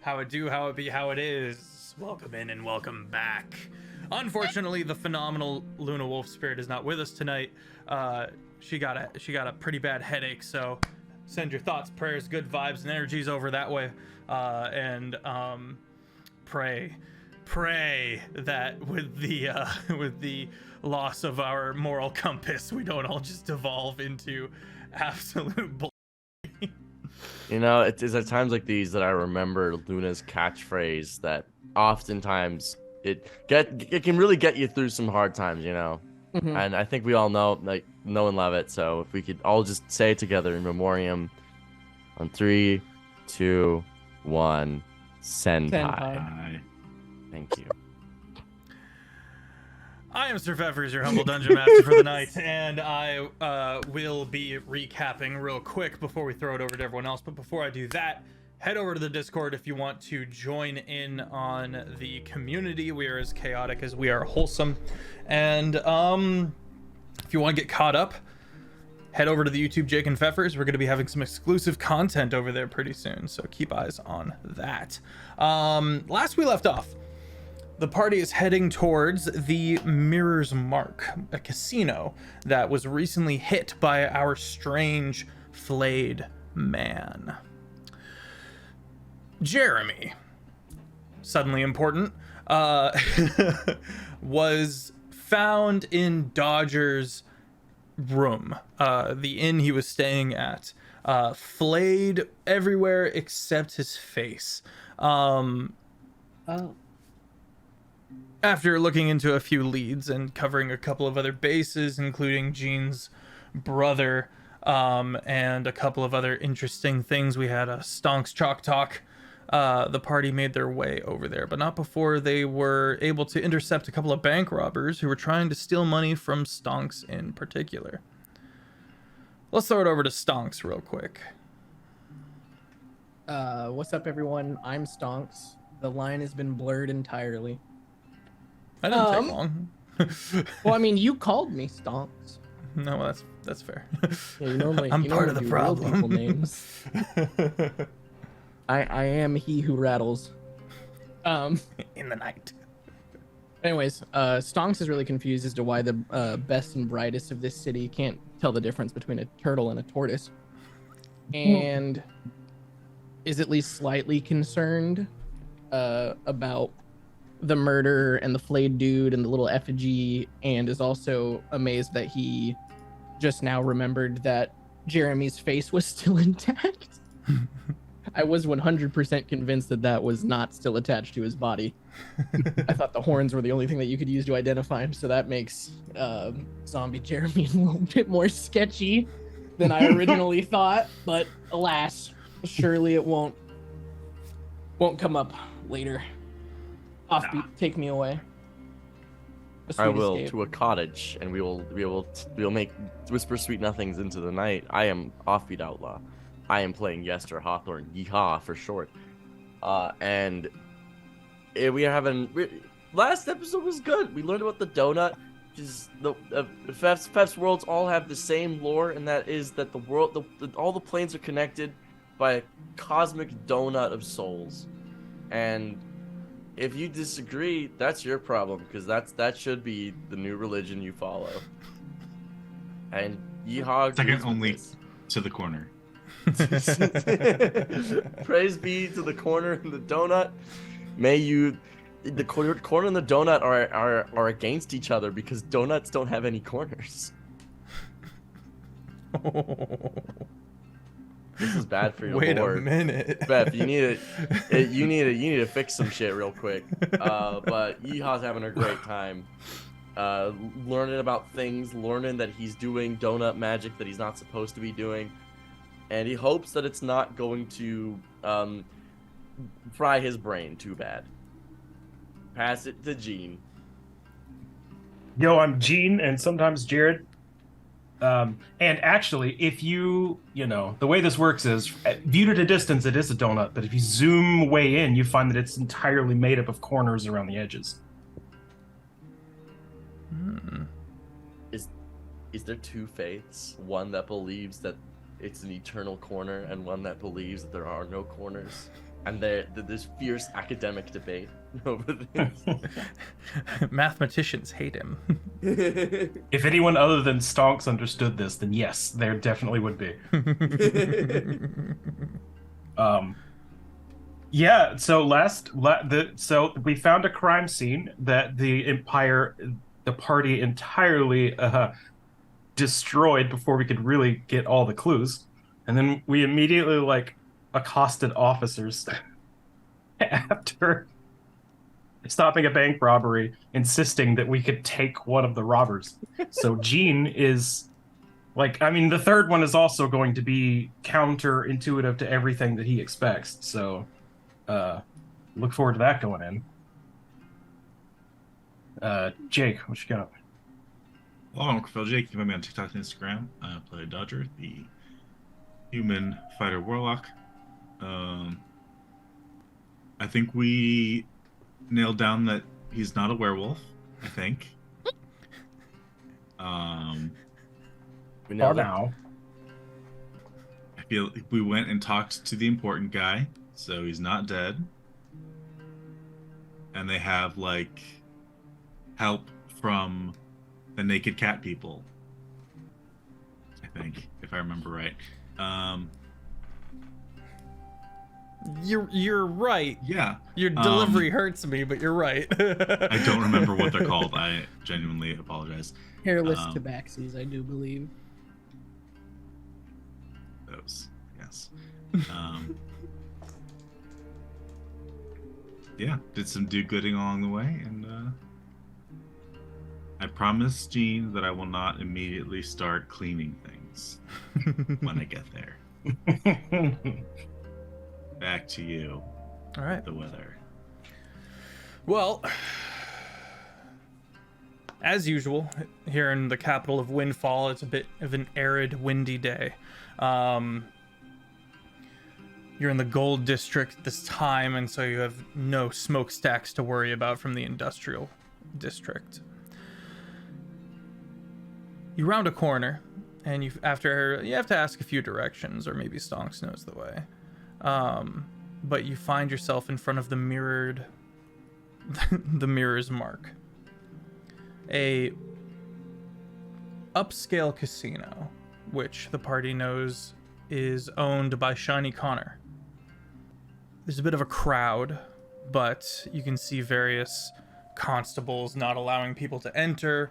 How it do, how it be, how it is. Welcome in and welcome back. Unfortunately, the phenomenal LunaWolfSpirit is not with us tonight. She got a pretty bad headache, so send your thoughts, prayers, good vibes, and energies over that way. And pray that with the loss of our moral compass, we don't all just devolve into absolute bull. You know, it is at times like these that I remember Luna's catchphrase that oftentimes it can really get you through some hard times, you know. Mm-hmm. And I think we all know and love it. So if we could all just say it together in memoriam on 3, 2, 1, Senpai. Thank you. I am SirFeffers, your humble dungeon master for the night, and I will be recapping real quick before we throw it over to everyone else. But before I do that, head over to the Discord if you want to join in on the community. We are as chaotic as we are wholesome. And if you want to get caught up, head over to the YouTube Jake and Feffers. We're going to be having some exclusive content over there pretty soon, so keep eyes on that. Last we left off, the party is heading towards the Mirror's Mark, a casino that was recently hit by our strange flayed man. Jeremy, suddenly important, was found in Dodger's room, the inn he was staying at, flayed everywhere except his face. After looking into a few leads and covering a couple of other bases, including Jean's brother, and a couple of other interesting things, we had a Stonks Chalk Talk. The party made their way over there, but not before they were able to intercept a couple of bank robbers who were trying to steal money from Stonks in particular. Let's throw it over to Stonks real quick. What's up, everyone? I'm Stonks. The line has been blurred entirely. I didn't take long. Well, I mean, you called me Stonks. No, well, that's fair. Yeah, you normally, I'm part of the problem. People names. I am he who rattles. In the night. Anyways, Stonks is really confused as to why the best and brightest of this city can't tell the difference between a turtle and a tortoise, and is at least slightly concerned about the murder and the flayed dude and the little effigy, and is also amazed that he just now remembered that Jeremy's face was still intact. I was 100% convinced that was not still attached to his body. I thought the horns were the only thing that you could use to identify him, so that makes zombie Jeremy a little bit more sketchy than I originally thought, but alas, surely it won't come up later. Offbeat, take me away. I will to a cottage, and we will make whisper sweet nothings into the night. I am Offbeat Outlaw. I am playing Yester Hawthorne, yeehaw for short. And we are having. Last episode was good. We learned about the donut. Just the Feff's worlds all have the same lore, and that is that the world, all the planes are connected by a cosmic donut of souls. And if you disagree, that's your problem, because that should be the new religion you follow. And yeehaw. Second only to the corner. Praise be to the corner and the donut. May you. The corner and the donut are against each other because donuts don't have any corners. This is bad for your Wait board. a minute. Beth, you need to fix some shit real quick. But Yeehaw's having a great time. Learning about things, learning that he's doing donut magic that he's not supposed to be doing. And he hopes that it's not going to fry his brain too bad. Pass it to Gene. Yo, I'm Gene, and sometimes Jared. And actually, if you know, the way this works is, viewed at a distance, it is a donut, but if you zoom way in, you find that it's entirely made up of corners around the edges. Is there two faiths? One that believes that it's an eternal corner, and one that believes that there are no corners? And there's fierce academic debate over this. Mathematicians hate him. If anyone other than Stonks understood this, then yes, there definitely would be. Yeah, so we found a crime scene that the party entirely destroyed before we could really get all the clues. And then we immediately accosted officers after stopping a bank robbery, insisting that we could take one of the robbers. So Gene is the third one is also going to be counterintuitive to everything that he expects. So look forward to that going in. Jake, what you got? Hello, I'm CritFailJake. You can find me on TikTok and Instagram. I play Dodger, the human fighter warlock. I think we nailed down that he's not a werewolf. I think. We nailed it. Now. I feel we went and talked to the important guy, so he's not dead. And they have help from the naked cat people. I think, if I remember right. You're right. Yeah. Your delivery hurts me, but you're right. I don't remember what they're called. I genuinely apologize. Hairless tabaxis, I do believe. Those, yes. Yeah, did some do-gooding along the way, and I promise Gene that I will not immediately start cleaning things when I get there. Back to you. All right. The weather. Well, as usual, here in the capital of Windfall, it's a bit of an arid, windy day. You're in the gold district this time, and so you have no smokestacks to worry about from the industrial district. You round a corner, and you have to ask a few directions, or maybe Stonks knows the way. But you find yourself in front of the mirror's mark. A upscale casino, which the party knows is owned by Shiny Connor. There's a bit of a crowd, but you can see various constables not allowing people to enter,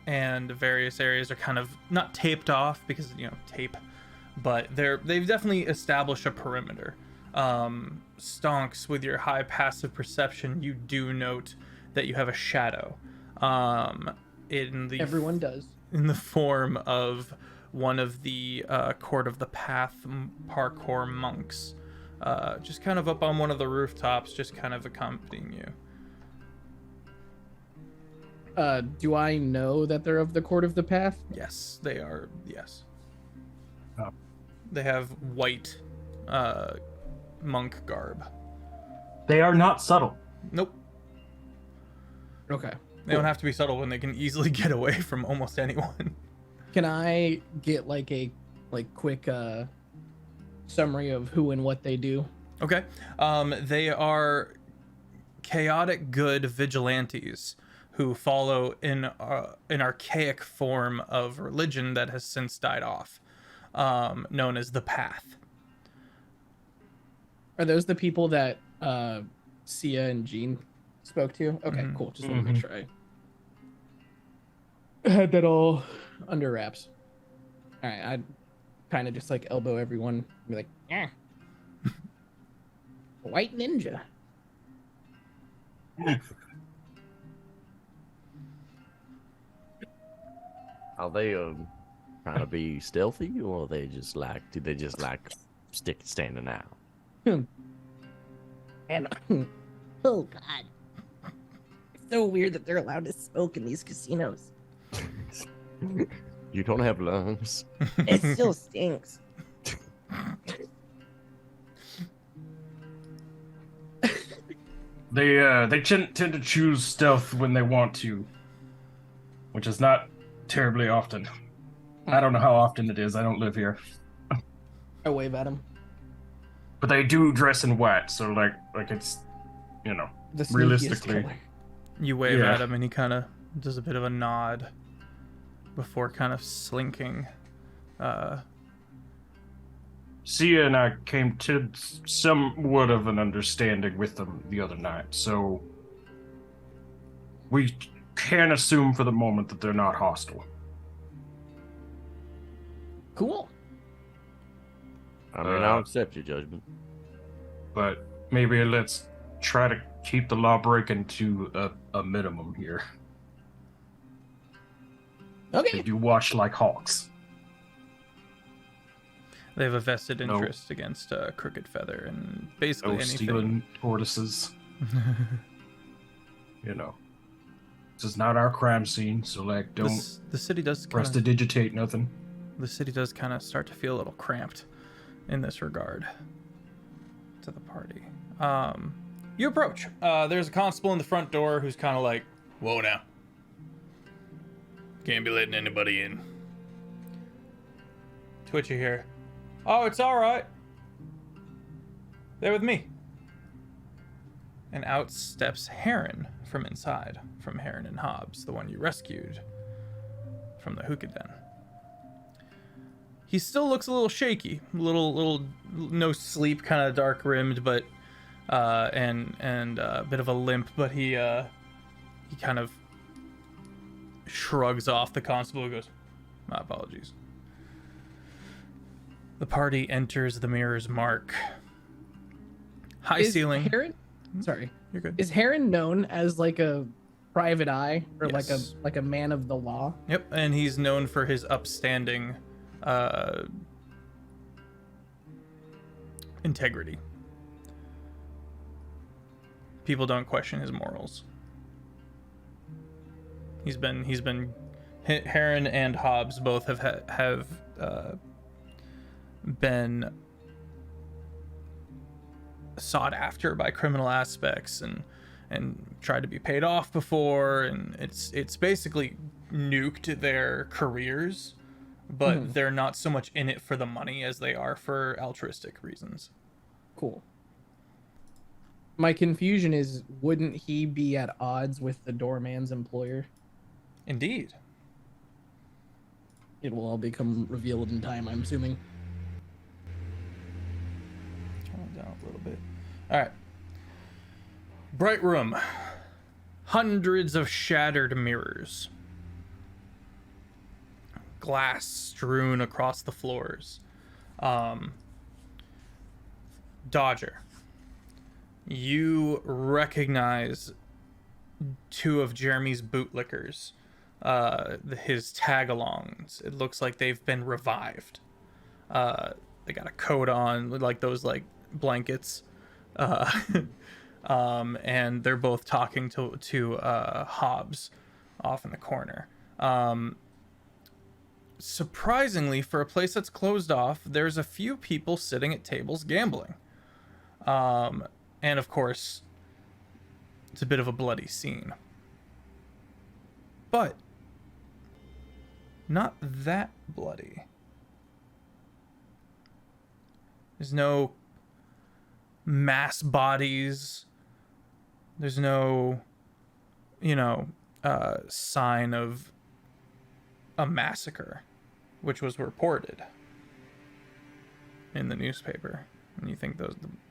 and various areas are kind of not taped off because, tape, but they've definitely established a perimeter. Stonks, with your high passive perception, you do note that you have a shadow. Everyone does. In the form of one of the Court of the Path parkour monks, just kind of up on one of the rooftops, just kind of accompanying you. Do I know that they're of the Court of the Path? Yes, they are. Yes. Oh. They have white monk garb. They are not subtle. Nope. Okay. They don't have to be subtle when they can easily get away from almost anyone. Can I get a quick summary of who and what they do? Okay. They are chaotic good vigilantes who follow an archaic form of religion that has since died off, known as the Path. Are those the people that Sia and Jean spoke to? Okay, cool. Just want to make sure I had that all under wraps. All right, I'd kind of just elbow everyone and be like, yeah. White ninja. Are they trying to be stealthy, or do they just like standing out? And oh god, it's so weird that they're allowed to smoke in these casinos. You don't have lungs. It still stinks. They tend to choose stealth when they want to, which is not terribly often. I don't know how often it is. I don't live here. I wave at him. But they do dress in white, so like it's, you know, The sneakiest realistically. killer. You wave Yeah. at him, and he kind of does a bit of a nod before kind of slinking. Sia and I came to somewhat of an understanding with them the other night, so we can assume for the moment that they're not hostile. Cool. I mean, I'll accept your judgment. But maybe let's try to keep the law breaking to a minimum here. They Okay. do watch like hawks. They have a vested No. interest against Crooked Feather and basically No anything. stealing tortoises. You know, this is not our crime scene, so like, don't The city does kind of prestidigitate nothing. the city does kind of start to feel a little cramped in this regard to the party. You approach. There's a constable in the front door who's kind of like, "Whoa now, can't be letting anybody in." To which you hear, "Oh, it's all right. They're with me." And out steps Heron from inside, from Heron and Hobbs, the one you rescued from the hookah den. He still looks a little shaky, little no sleep, kind of dark rimmed, but and a bit of a limp. But he kind of shrugs off the constable and goes, "My apologies." The party enters the Mirror's Mark. High Is ceiling. Heron? Sorry. You're good. Is Heron known as like a private eye or Yes. like a man of the law? Yep, and he's known for his upstanding integrity. People don't question his morals. Heron and Hobbs both have been sought after by criminal aspects and tried to be paid off before, and it's basically nuked their careers, but they're not so much in it for the money as they are for altruistic reasons. Cool. My confusion is, wouldn't he be at odds with the doorman's employer? Indeed. It will all become revealed in time, I'm assuming. Turn it down a little bit. All right. Bright room. Hundreds of shattered mirrors. Glass strewn across the floors. Dodger. You recognize two of Jeremy's bootlickers. His tag-alongs. It looks like they've been revived. They got a coat on, like those like blankets. And they're both talking to Hobbs off in the corner. Surprisingly, for a place that's closed off, there's a few people sitting at tables gambling. And of course, it's a bit of a bloody scene. But not that bloody. There's no mass bodies. There's no, sign of a massacre, which was reported in the newspaper. And you think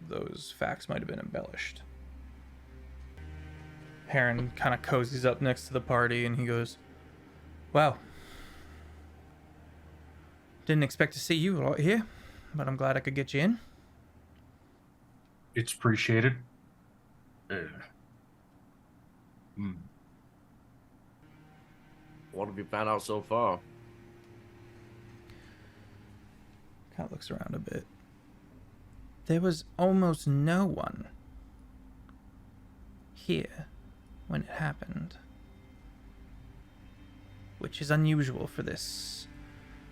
those facts might have been embellished. Heron kind of cozies up next to the party and he goes, "Wow. Didn't expect to see you out here, but I'm glad I could get you in." It's appreciated. What have you found out so far? Kind of looks around a bit. There was almost no one here when it happened, which is unusual for this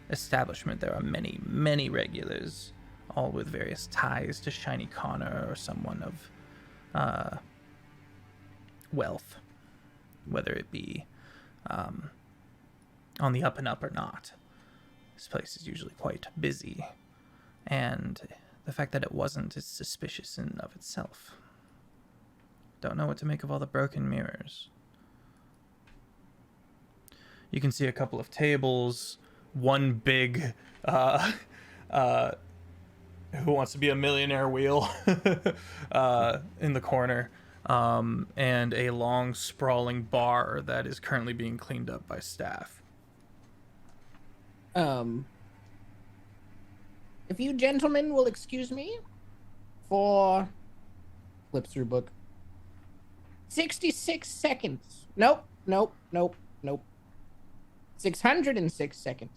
establishment. There are many, many regulars, all with various ties to Shiny Connor or someone of wealth, whether it be on the up and up or not. This place is usually quite busy, and The fact that it wasn't is suspicious in and of itself. Don't know what to make of all the broken mirrors. You can see a couple of tables, one big Who Wants to Be a Millionaire wheel in the corner, and a long sprawling bar that is currently being cleaned up by staff. If you gentlemen will excuse me for flips through book. 66 seconds. Nope. 606 seconds.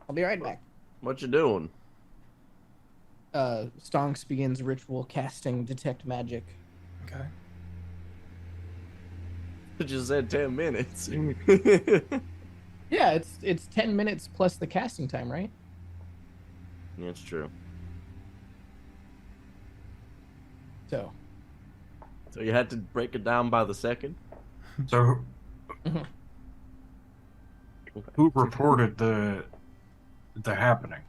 I'll be right back. What you doing? Stonks begins ritual casting detect magic. Okay. You just said 10 minutes. Yeah, it's 10 minutes plus the casting time, right? Yeah, it's true. So you had to break it down by the second? So, who reported the happening?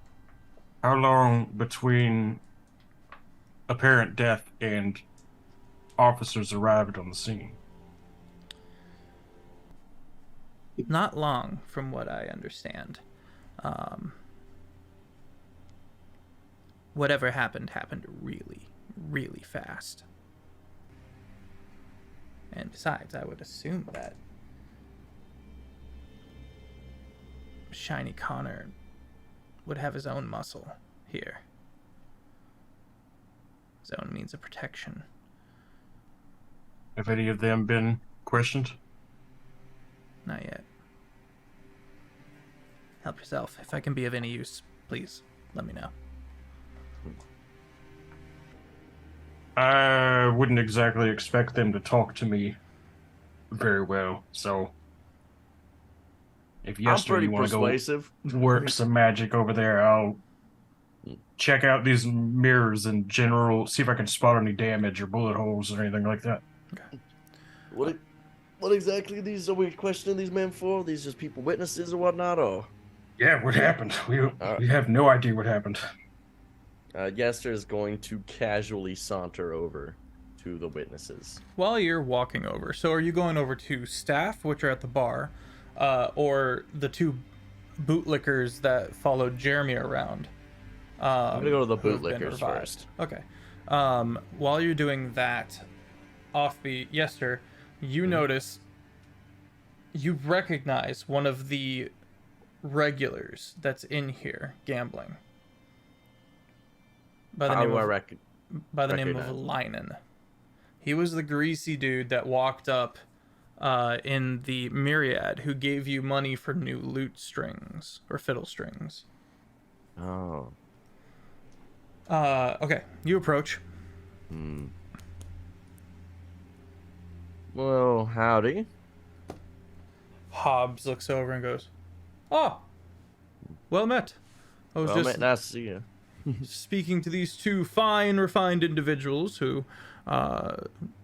How long between apparent death and officers arrived on the scene? Not long, from what I understand. Whatever happened really, really fast. And besides, I would assume that Shiny Connor would have his own muscle here. His own means of protection. Have any of them been questioned? Not yet. Help yourself. If I can be of any use, please let me know. I wouldn't exactly expect them to talk to me very well, so if I'm Yester pretty you want to persuasive. go work some magic over there, I'll check out these mirrors in general, see if I can spot any damage or bullet holes or anything like that. Okay. What exactly are we questioning these men for? These just people witnesses or whatnot, or? Yeah, what happened? We have no idea what happened. Yester is going to casually saunter over to the witnesses. While you're walking over, so are you going over to staff, which are at the bar, or the two bootlickers that followed Jeremy around? I'm gonna go to the who have been bootlickers revived? first. Okay. While you're doing that, Offbeat, Yester, you notice, you recognize one of the regulars that's in here gambling. By the How name do I of recognize? Linen. He was the greasy dude that walked up in the Myriad who gave you money for new lute strings or fiddle strings. Oh. Okay, you approach. Well, howdy. Hobbs looks over and goes, "Oh, well met. I was Well, just nice to see you. speaking to these two fine, refined individuals who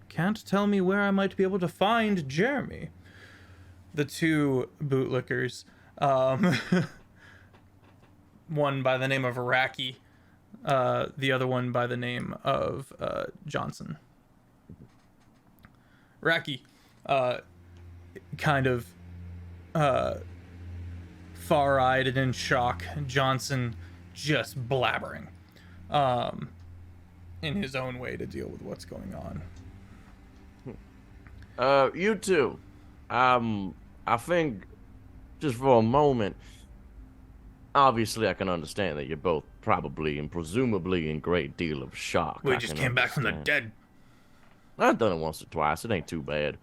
can't tell me where I might be able to find Jeremy." The two bootlickers, one by the name of Raki, the other one by the name of Johnson. Raki, kind of far-eyed and in shock. Johnson just blabbering in his own way to deal with what's going on. You two. I think, just for a moment, obviously I can understand that you're both probably and presumably in great deal of shock. We just came back from the dead. I've done it once or twice. It ain't too bad.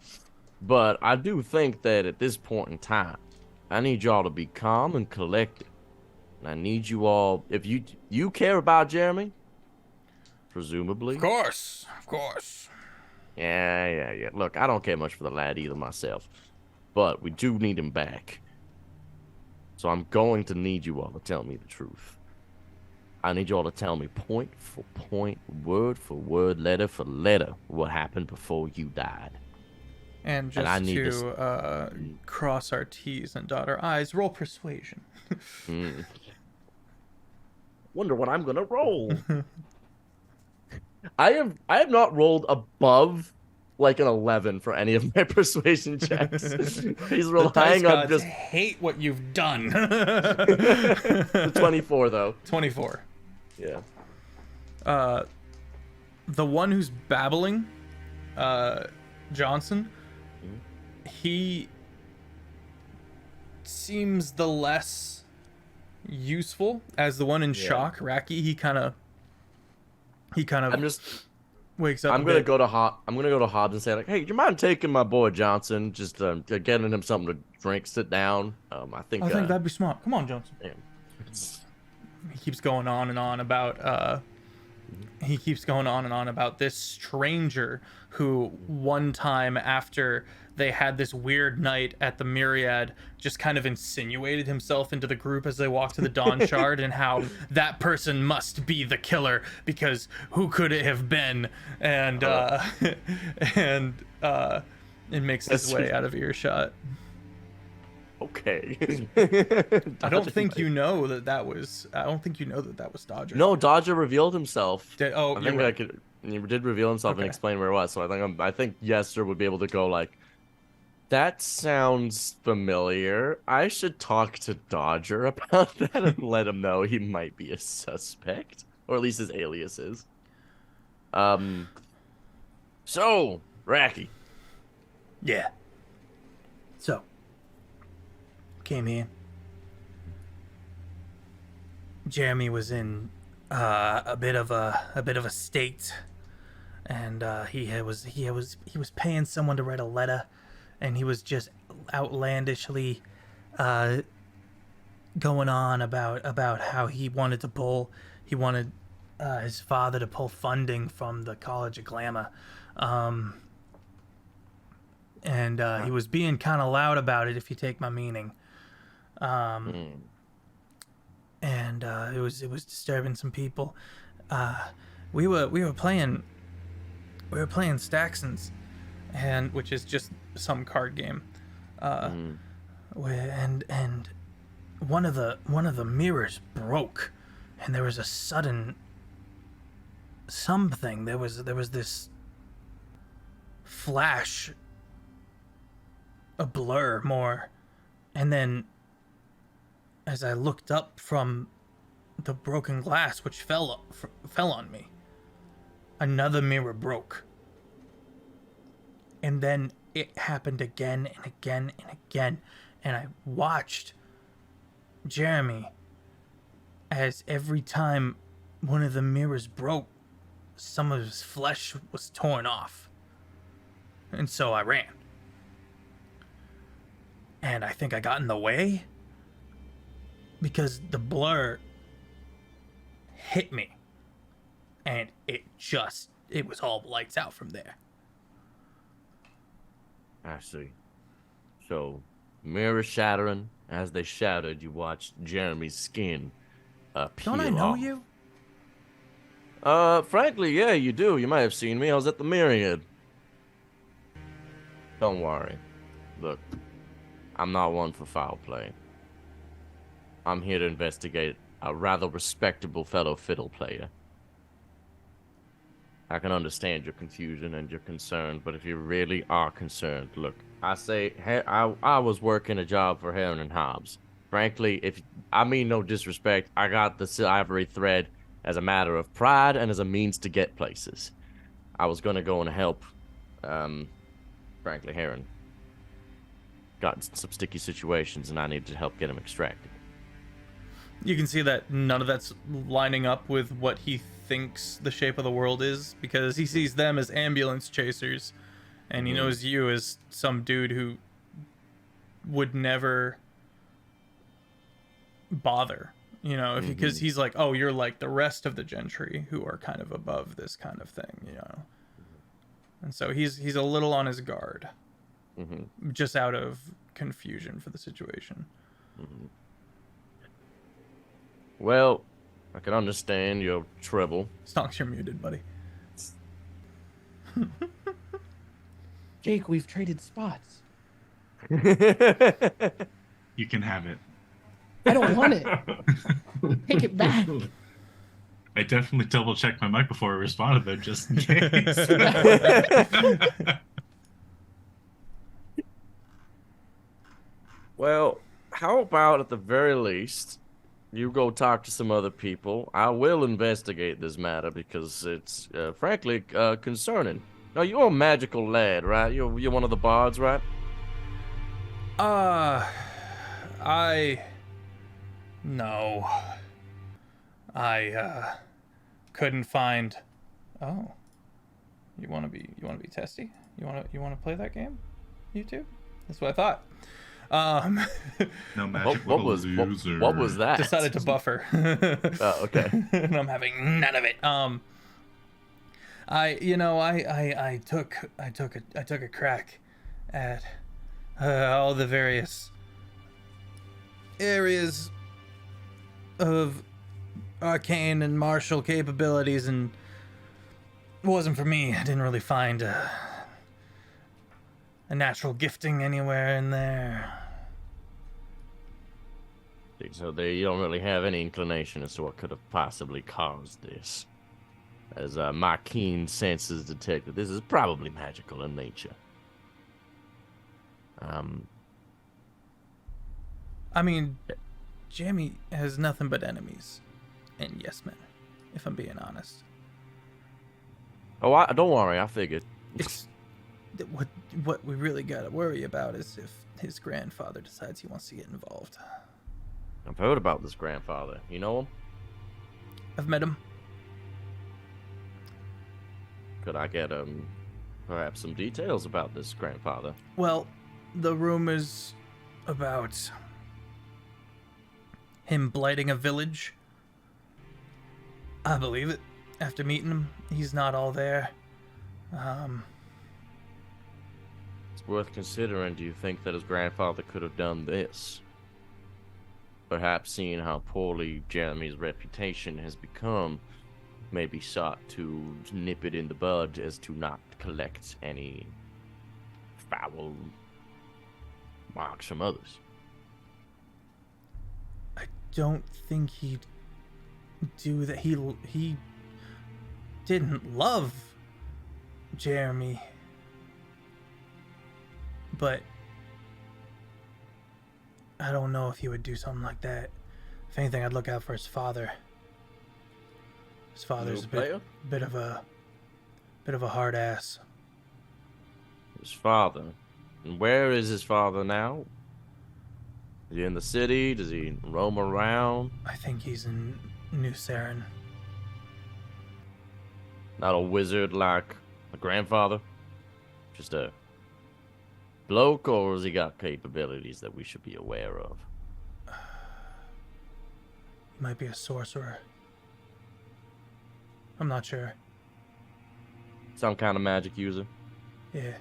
But I do think that at this point in time, I need y'all to be calm and collected. And I need you all, if you care about Jeremy, presumably. Of course. Yeah. Look, I don't care much for the lad either myself. But we do need him back. So I'm going to need you all to tell me the truth. I need you all to tell me point for point, word for word, letter for letter, what happened before you died. And just I need to cross our T's and dot our I's, roll persuasion. Wonder what I'm gonna roll. I have not rolled above like an 11 for any of my persuasion checks. He's relying on just hate what you've done. 24 though. 24. Yeah. The one who's babbling, Johnson, he seems the less useful as the one in shock. Raki, he kind of wakes up. I'm gonna go to Hobbs and say like, hey, do you mind taking my boy Johnson, just getting him something to drink, sit down. I think that'd be smart. Come on, Johnson. Yeah. He keeps going on and on about this stranger who one time after they had this weird night at the Myriad just kind of insinuated himself into the group as they walked to the Dawn Shard, and how that person must be the killer because who could it have been? And it makes his way out of earshot. Okay. I don't think you know that was Dodger. No, Dodger revealed himself. He did reveal himself and explain where it was. So I think Yester would be able to go like, that sounds familiar. I should talk to Dodger about that and let him know he might be a suspect, or at least his alias is. So, Raki. Yeah. So, came here. Jeremy was in a bit of a state, and he was paying someone to write a letter, and he was just outlandishly going on about how he wanted his father to pull funding from the College of Glamour, and he was being kind of loud about it, if you take my meaning. And it was disturbing some people. We were playing Staxons, and which is just some card game. And one of the mirrors broke, and there was a sudden something. There was this flash, a blur more, and then as I looked up from the broken glass, which fell on me, another mirror broke. And then it happened again and again and again. And I watched Jeremy as every time one of the mirrors broke, some of his flesh was torn off. And so I ran. And I think I got in the way because the blur hit me. And it was all lights out from there. I see. So, mirror shattering. As they shattered, you watched Jeremy's skin peel Don't I know off. you? Frankly, yeah, you do. You might have seen me. I was at the Myriad. Don't worry. Look, I'm not one for foul play. I'm here to investigate a rather respectable fellow fiddle player. I can understand your confusion and your concern, but if you really are concerned, look, I was working a job for Heron and Hobbs. Frankly, I mean no disrespect, I got the ivory thread as a matter of pride and as a means to get places. I was going to go and help, frankly, Heron. Got in some sticky situations and I needed to help get him extracted. You can see that none of that's lining up with what he thinks the shape of the world is, because he sees them as ambulance chasers, and he knows you as some dude who would never bother, because he's like, oh, you're like the rest of the gentry who are kind of above this kind of thing, and so he's a little on his guard, just out of confusion for the situation. Well, I can understand your trouble. Stonks, you're muted, buddy. Jake, we've traded spots. You can have it. I don't want it. Take it back. I definitely double-checked my mic before I responded, though, just in case. Well, how about at the very least, you go talk to some other people. I will investigate this matter because it's, frankly, concerning. Now, you're a magical lad, right? You're one of the bards, right? No. I couldn't find. Oh, you want to be testy? You want to play that game? You two? That's what I thought. No magic. What was that? Decided to buffer. Oh, okay. And I'm having none of it. I took a crack at all the various areas of arcane and martial capabilities, and it wasn't for me. I didn't really find a natural gifting anywhere in there. So you don't really have any inclination as to what could have possibly caused this. As my keen senses detect that this is probably magical in nature. I mean, Jamie has nothing but enemies and yes men, if I'm being honest. Oh, don't worry, I figured. It's what we really gotta worry about is if his grandfather decides he wants to get involved. I've heard about this grandfather. You know him? I've met him. Could I get perhaps some details about this grandfather? Well, the rumors about him blighting a village, I believe it. After meeting him, he's not all there. It's worth considering. Do you think that his grandfather could have done this? Perhaps seeing how poorly Jeremy's reputation has become, maybe sought to nip it in the bud as to not collect any foul marks from others. I don't think he'd do that. He didn't love Jeremy, but I don't know if he would do something like that. If anything, I'd look out for his father. His father's a bit of a hard ass. His father. And where is his father now? Is he in the city? Does he roam around? I think he's in New Saren. Not a wizard like a grandfather? Just a bloke, or has he got capabilities that we should be aware of? He might be a sorcerer. I'm not sure. Some kind of magic user? Yeah.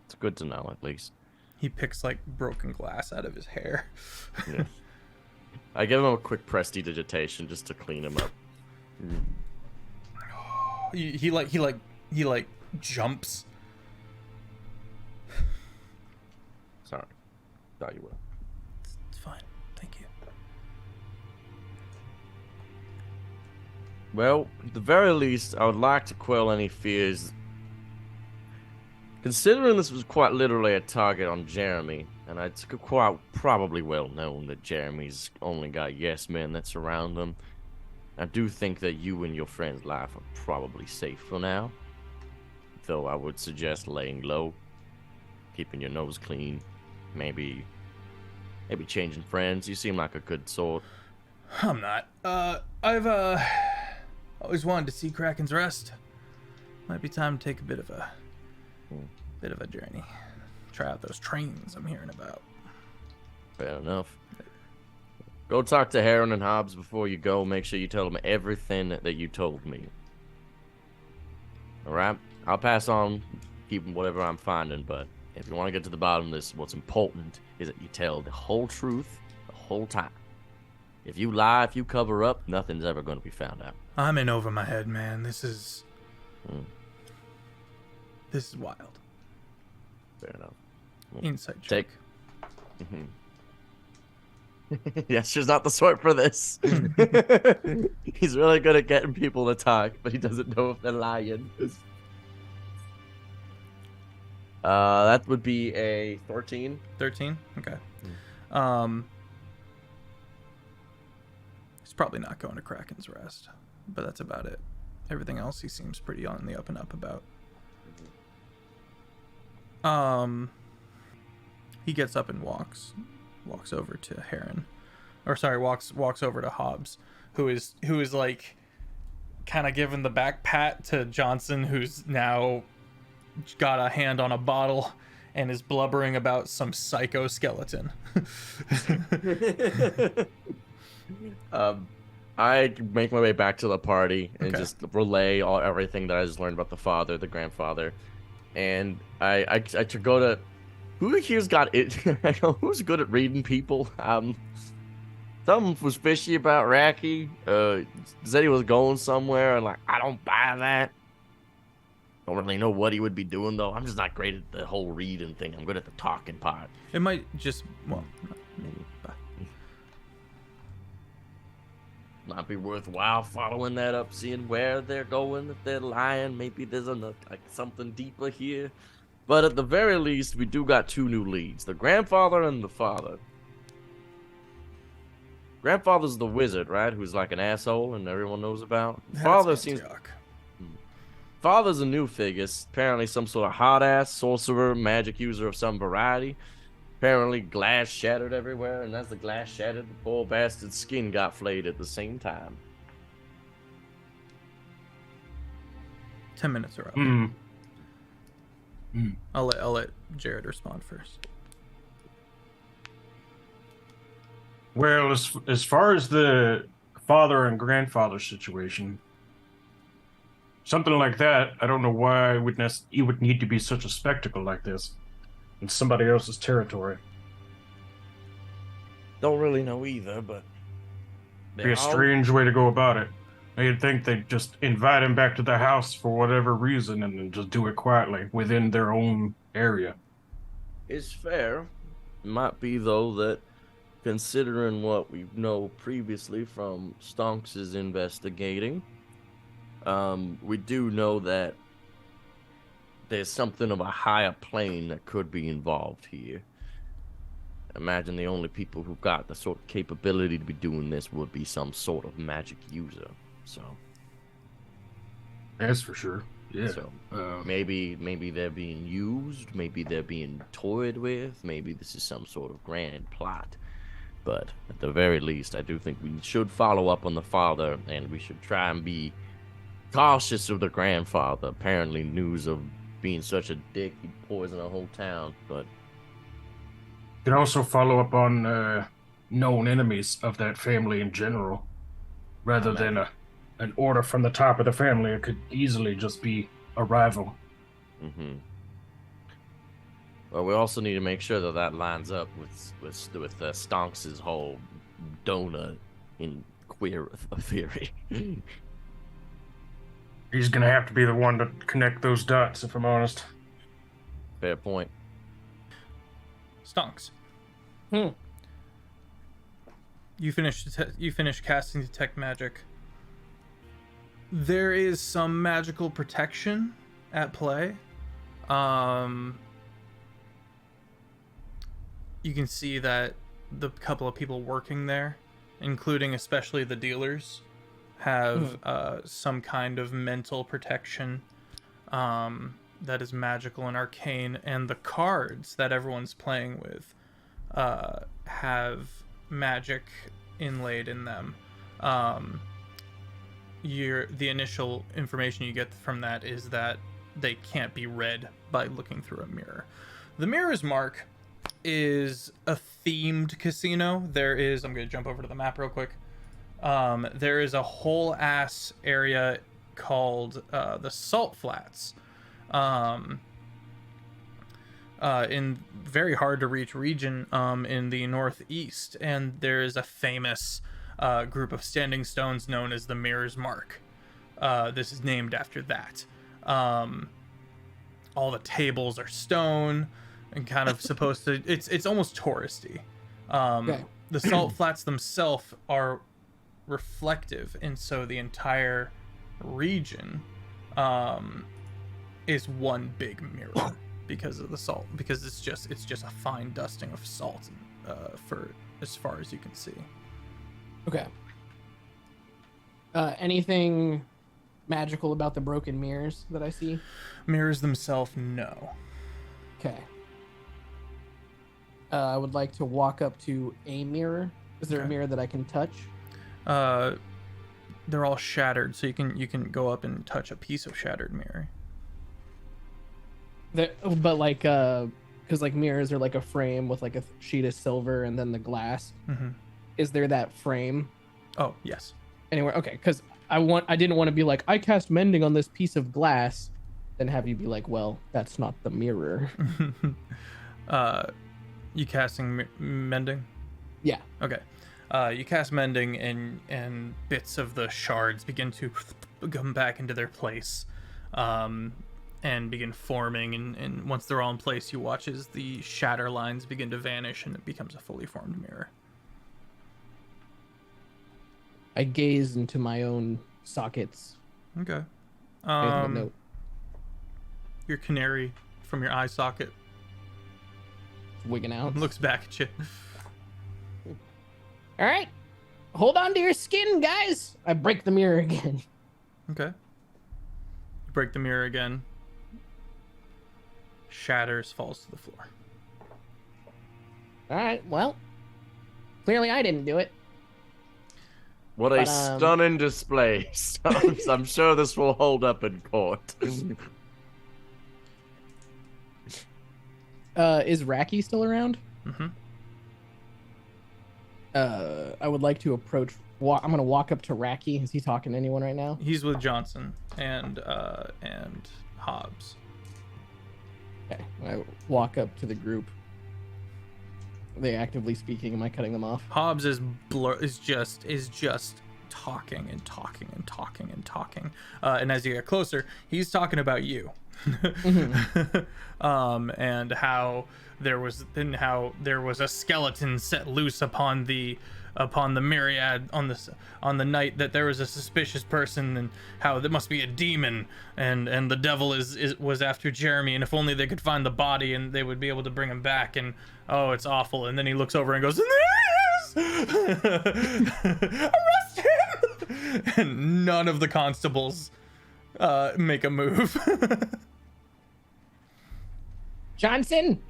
It's good to know, at least. He picks like broken glass out of his hair. Yeah. I give him a quick prestidigitation just to clean him up. He jumps. Sorry. Thought you will. It's fine. Thank you. Well, at the very least, I would like to quell any fears. Considering this was quite literally a target on Jeremy, and it's quite probably well known that Jeremy's only got yes men that surround him, I do think that you and your friend's life are probably safe for now. Though I would suggest laying low, keeping your nose clean, maybe changing friends. You seem like a good sort. I'm not. I've always wanted to see Kraken's Rest. Might be time to take a bit of a journey. Try out those trains I'm hearing about. Fair enough. Go talk to Heron and Hobbs before you go. Make sure you tell them everything that you told me. Alright? I'll pass on, keep whatever I'm finding, but if you want to get to the bottom of this, what's important is that you tell the whole truth the whole time. If you lie, if you cover up, nothing's ever going to be found out. I'm in over my head, man. This is wild. Fair enough. Inside joke. Yester's not the sort for this. He's really good at getting people to talk, but he doesn't know if they're lying. That would be a 13. 13? Okay. He's probably not going to Kraken's Rest, but that's about it. Everything else he seems pretty on the up and up about. He gets up and walks over to Heron, walks over to Hobbs, who is like kind of giving the back pat to Johnson, who's now got a hand on a bottle and is blubbering about some psycho skeleton. I make my way back to the party and just relay everything that I just learned about the father, the grandfather, and I go to who here's got it. Who's good at reading people? Something was fishy about Racky. Said he was going somewhere, and like I don't buy that. Don't really know what he would be doing though. I'm just not great at the whole reading thing. I'm good at the talking part. It might just maybe. Might be worthwhile following that up, seeing where they're going, if they're lying. Maybe there's something deeper here. But at the very least, we do got two new leads, the grandfather and the father. Grandfather's the wizard, right? Who's like an asshole and everyone knows about. Father's a new figure, apparently some sort of hot-ass sorcerer, magic user of some variety. Apparently glass shattered everywhere, and as the glass shattered, the poor bastard's skin got flayed at the same time. 10 minutes are up. I'll let Jared respond first. Well, as far as the father and grandfather situation, something like that, I don't know why it would need to be such a spectacle like this in somebody else's territory. Don't really know either, but Be a strange way to go about it. You'd think they'd just invite him back to the house for whatever reason and then just do it quietly within their own area. It's fair. It might be, though, that considering what we know previously from Stonks' investigating, we do know that there's something of a higher plane that could be involved here. Imagine the only people who've got the sort of capability to be doing this would be some sort of magic user. So that's for sure. Yeah. So maybe they're being used, maybe they're being toyed with, maybe this is some sort of grand plot. But at the very least, I do think we should follow up on the father, and we should try and be cautious of the grandfather. Apparently news of being such a dick, he'd poison a whole town, but you can also follow up on known enemies of that family in general, rather than an order from the top of the family. It could easily just be a rival. Well, we also need to make sure that lines up with Stonks' whole donut in queer theory. He's gonna have to be the one to connect those dots, if I'm honest. Fair point. Stonks. You finished casting Detect Magic. There is some magical protection at play. You can see that the couple of people working there, including especially the dealers, have some kind of mental protection that is magical and arcane, and the cards that everyone's playing with have magic inlaid in them. The initial information you get from that is that they can't be read by looking through a mirror. The Mirror's Mark is a themed casino. I'm going to jump over to the map real quick. There is a whole ass area called the Salt Flats in very hard to reach region in the northeast, and there is a famous group of standing stones known as the Mirror's Mark. This is named after that. All the tables are stone and kind of supposed to, it's almost touristy. the salt flats themselves are reflective, and so the entire region is one big mirror because of the salt, because it's just a fine dusting of salt for as far as you can see. Okay. Anything magical about the broken mirrors that I see? Mirrors themselves, no. Okay. I would like to walk up to a mirror. Is there a mirror that I can touch? They're all shattered, so you can go up and touch a piece of shattered mirror. But like, because like mirrors are like a frame with like a sheet of silver and then the glass. Mm-hmm. Is there that frame? Oh, yes. Anywhere? Okay, because I didn't want to be like, I cast mending on this piece of glass, then have you be like, well, that's not the mirror. You casting mending? Yeah. Okay. You cast mending, and bits of the shards begin to come back into their place, and begin forming. And once they're all in place, you watch as the shatter lines begin to vanish, and it becomes a fully formed mirror. I gaze into my own sockets. Okay. Note. Your canary from your eye socket Wigging out. looks back at you. All right. Hold on to your skin, guys. I break the mirror again. Okay. You break the mirror again. Shatters, falls to the floor. All right. Well, clearly I didn't do it. What a stunning display. I'm sure this will hold up in court. Is Raki still around? Mm-hmm. I would like to approach. I'm gonna walk up to Raki. Is he talking to anyone right now? He's with Johnson and Hobbs. Okay. I walk up to the group. Are they actively speaking? Am I cutting them off? Hobbs is just talking and talking and talking and talking. And as you get closer, he's talking about you. Mm-hmm. And how there was a skeleton set loose upon the myriad on the night that there was a suspicious person, and how there must be a demon, and the devil was after Jeremy, and if only they could find the body and they would be able to bring him back. And oh, it's awful. And then he looks over and goes, "There he is! Arrest him!" And none of the constables make a move. Johnson,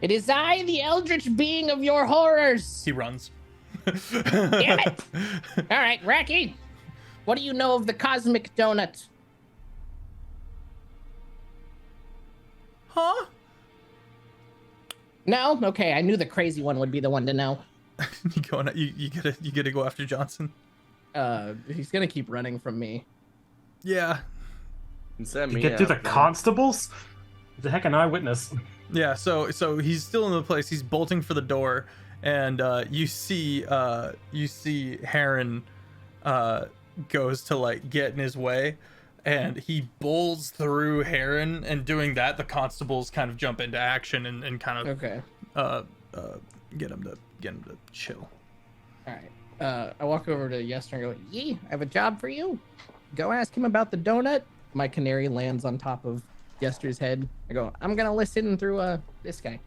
it is I, the eldritch being of your horrors. He runs. Damn it! All right, Raki, what do you know of the cosmic donut? Huh? No? Okay, I knew the crazy one would be the one to know. You gotta go after Johnson. He's gonna keep running from me. Yeah. You get through the constables? He's a heckin' eyewitness. Yeah, so he's still in the place. He's bolting for the door, and you see Heron goes to like get in his way, and he bowls through Heron, and doing that, the constables kind of jump into action and kind of get him to chill. All right. I walk over to Yester and go, "Yee, I have a job for you. Go ask him about the donut." My canary lands on top of Yester's head. I go, "I'm gonna listen through this guy."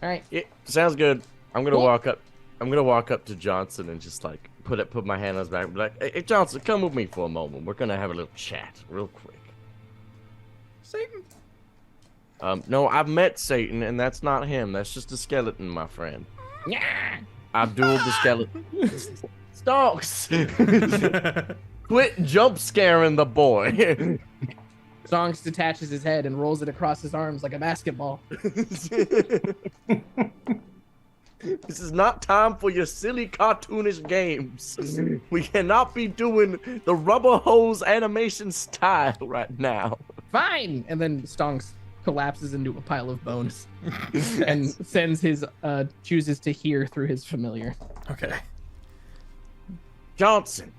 All right. Yeah, sounds good. I'm gonna Cool. walk up. I'm gonna walk up to Johnson and just like put my hand on his back and be like, "Hey, Johnson, come with me for a moment. We're gonna have a little chat, real quick." Satan. No, I've met Satan, and that's not him. That's just a skeleton, my friend. Yeah. I've dueled the skeleton. Stonks! Quit jump scaring the boy. Stonks detaches his head and rolls it across his arms like a basketball. This is not time for your silly cartoonish games. We cannot be doing the rubber hose animation style right now. Fine. And then Stonks collapses into a pile of bones and sends his chooses to hear through his familiar. Okay. Johnson,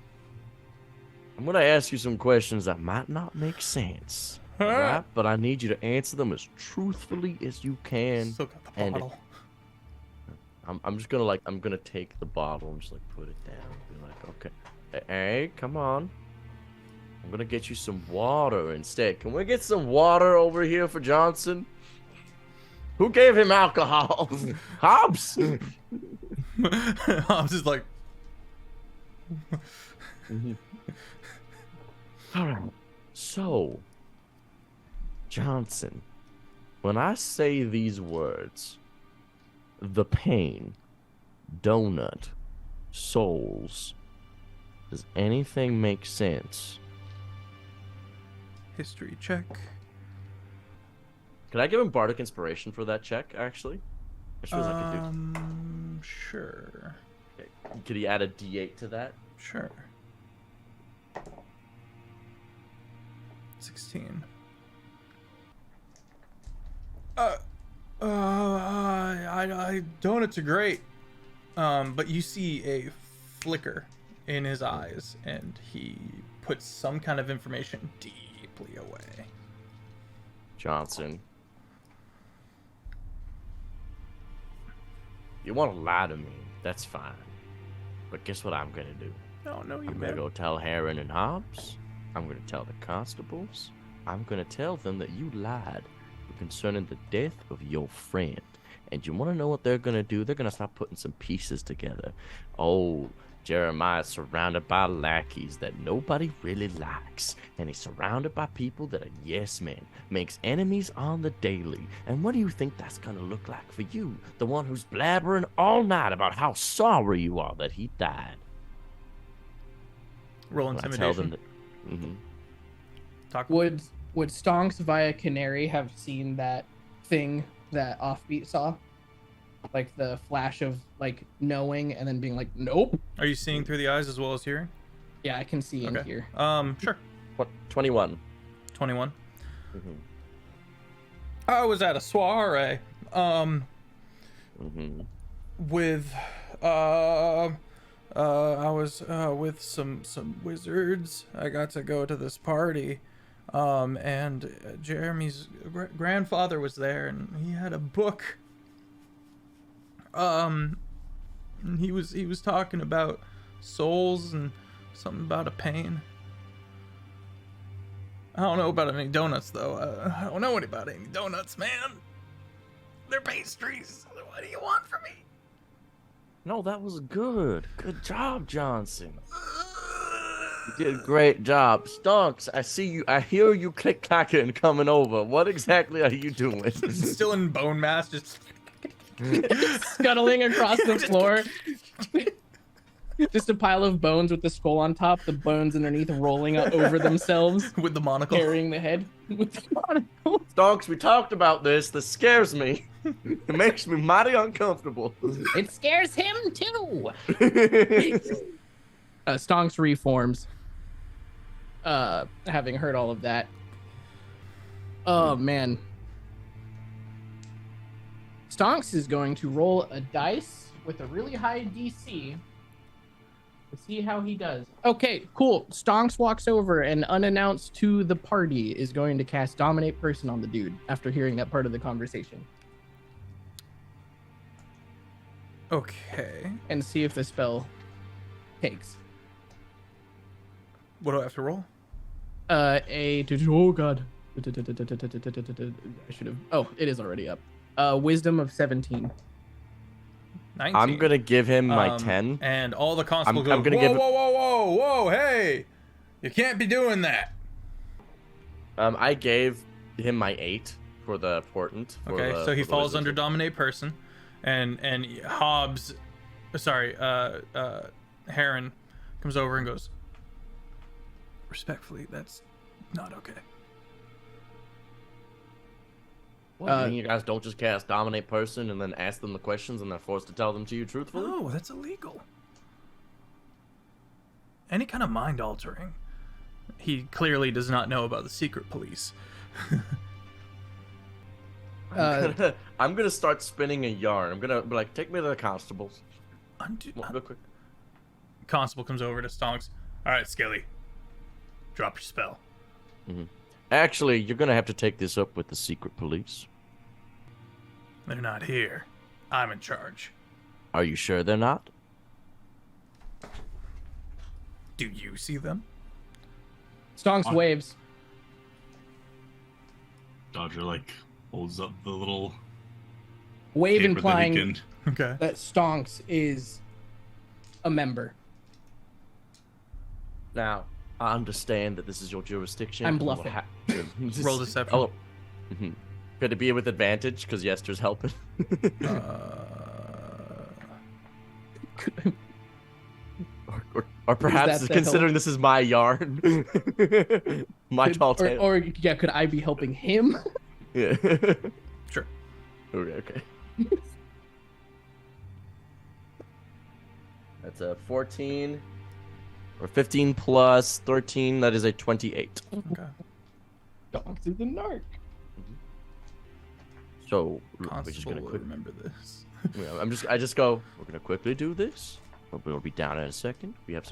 I'm gonna ask you some questions that might not make sense, right? But I need you to answer them as truthfully as you can. Still got the And bottle. I'm just gonna I'm gonna take the bottle and just like put it down. Be like, okay, hey, come on. I'm gonna get you some water instead. Can we get some water over here for Johnson? Who gave him alcohol? Hobbs. Hobbs is like. All right. So, Johnson, when I say these words, the pain, donut, souls, does anything make sense? History check. Could I give him bardic inspiration for that check? Actually, I suppose I could do. Sure. Okay. Could he add a D8 to that? Sure. 16. Donuts are great. But you see a flicker in his eyes, and he puts some kind of information deeply away. Johnson, you want to lie to me? That's fine. But guess what I'm gonna do? Oh no, you I'm gonna go tell Heron and Hobbs. I'm gonna tell the constables. I'm gonna tell them that you lied concerning the death of your friend. And you want to know what they're gonna do? They're gonna start putting some pieces together. Oh, Jeremiah's surrounded by lackeys that nobody really likes, and he's surrounded by people that are yes men, makes enemies on the daily. And what do you think that's gonna look like for you, the one who's blabbering all night about how sorry you are that he died? Roll When intimidation. I tell them that, Talk. Would Stonks via Canary have seen that thing that Offbeat saw? Like the flash of like knowing and then being like, nope. Are you seeing through the eyes as well as hearing? Yeah, I can see in Okay. here. Sure. What? 21. 21. Mm-hmm. I was at a soiree. With I was with some wizards. I got to go to this party. And Jeremy's grandfather was there, and he had a book. And he was talking about souls and something about a pain. I don't know about any donuts though. I don't know about any donuts, man. They're pastries. What do you want from me? No, that was good. Good job, Johnson. You did a great job. Stonks, I see you. I hear you click-clacking coming over. What exactly are you doing? Still in bone mass, just Scuttling across the floor. Just a pile of bones with the skull on top, the bones underneath rolling up over themselves, with the monocle. carrying the head with the monocle. Stonks, we talked about this. This scares me. It makes me mighty uncomfortable. It scares him too. Stonks reforms. Having heard all of that. Oh man. Stonks is going to roll a dice with a really high DC to see how he does. Okay, cool. Stonks walks over and unannounced to the party is going to cast Dominate Person on the dude after hearing that part of the conversation. Okay. And see if the spell takes. What do I have to roll? Oh god. I should have. Oh, it is already up. Wisdom of 17. 19. I'm gonna give him my 10. And all the constables go, I'm gonna whoa, give it- whoa, hey! You can't be doing that. I gave him my 8 for the portent. Okay, so he falls under Dominate Person, and Hobbs, Heron comes over and goes, respectfully, that's not okay. What, you mean you guys don't just cast Dominate Person and then ask them the questions and they're forced to tell them to you truthfully? No, that's illegal. Any kind of mind altering. He clearly does not know about the secret police. I'm gonna start spinning a yarn. I'm gonna be like, take me to the constables. Real quick. Constable comes over to Stonks. All right, Skilly, drop your spell. Mm-hmm. Actually, you're gonna have to take this up with the secret police. They're not here. I'm in charge. Are you sure they're not? Do you see them? Stonks waves. Dodger like holds up the little Wave paper implying that he can. Okay. that Stonks is a member. Now, I understand that this is your jurisdiction. I'm and we'll bluffing. Roll deception. Oh. Mm-hmm. Could it be with advantage? Because Yester's helping. Or perhaps that considering this is my yarn. My tall tale. Or yeah, could I be helping him? Yeah. Sure. Okay. That's a 14 or 15 plus 13. That is a 28. Okay. Stonks is a narc. So we're just Constable gonna will quick. remember this. I just go. We're gonna quickly do this. We'll be down in a second. We've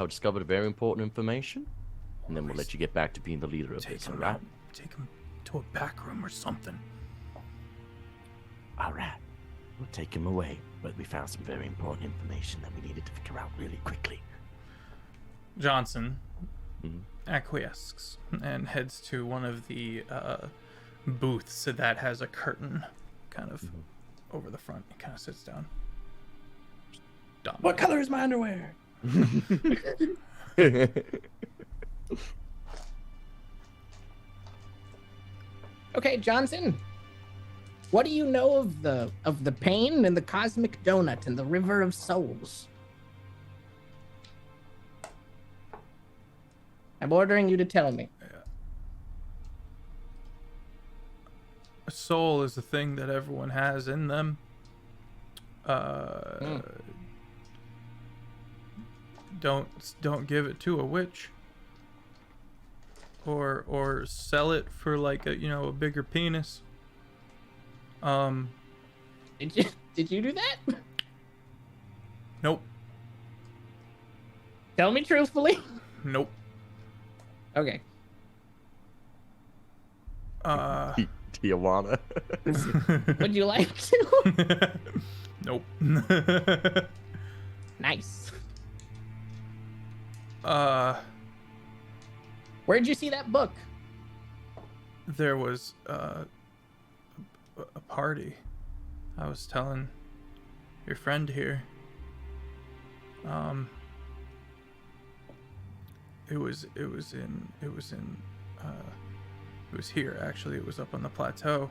discovered very important information, and then we'll let you get back to being the leader of Take this. him All right. out. Take him to a back room or something. All right. We'll take him away. But we found some very important information that we needed to figure out really quickly. Johnson Mhm. acquiesces and heads to one of the booths that has a curtain kind of over the front. He kind of sits down. What color is my underwear? Okay, Johnson. What do you know of the pain and the cosmic donut and the river of souls? I'm ordering you to tell me. A soul is a thing that everyone has in them. Don't give it to a witch. Or sell it for like a bigger penis. Did you do that? Nope. Tell me truthfully. Nope. Okay. Tijuana. Would you like to? Nope. Nice. Where'd you see that book? There was a party. I was telling your friend here. It was here actually. It was up on the plateau.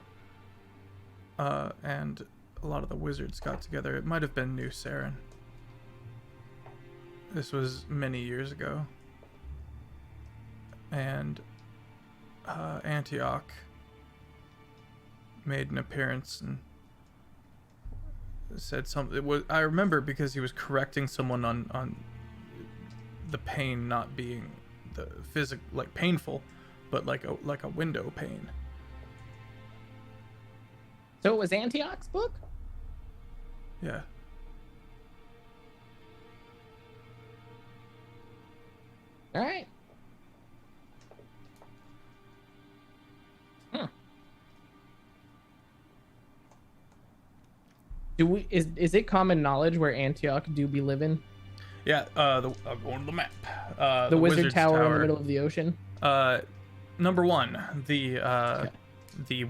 And a lot of the wizards got together. It might have been New Saren. This was many years ago. And Antioch made an appearance and said something. I remember because he was correcting someone on the pain not being the physical, like painful, but like a window pane. So it was Antioch's book? Yeah. All right. Is it common knowledge where Antioch do be living? Yeah, I'll go to the map. The Wizard Tower in the middle of the ocean? Number one, the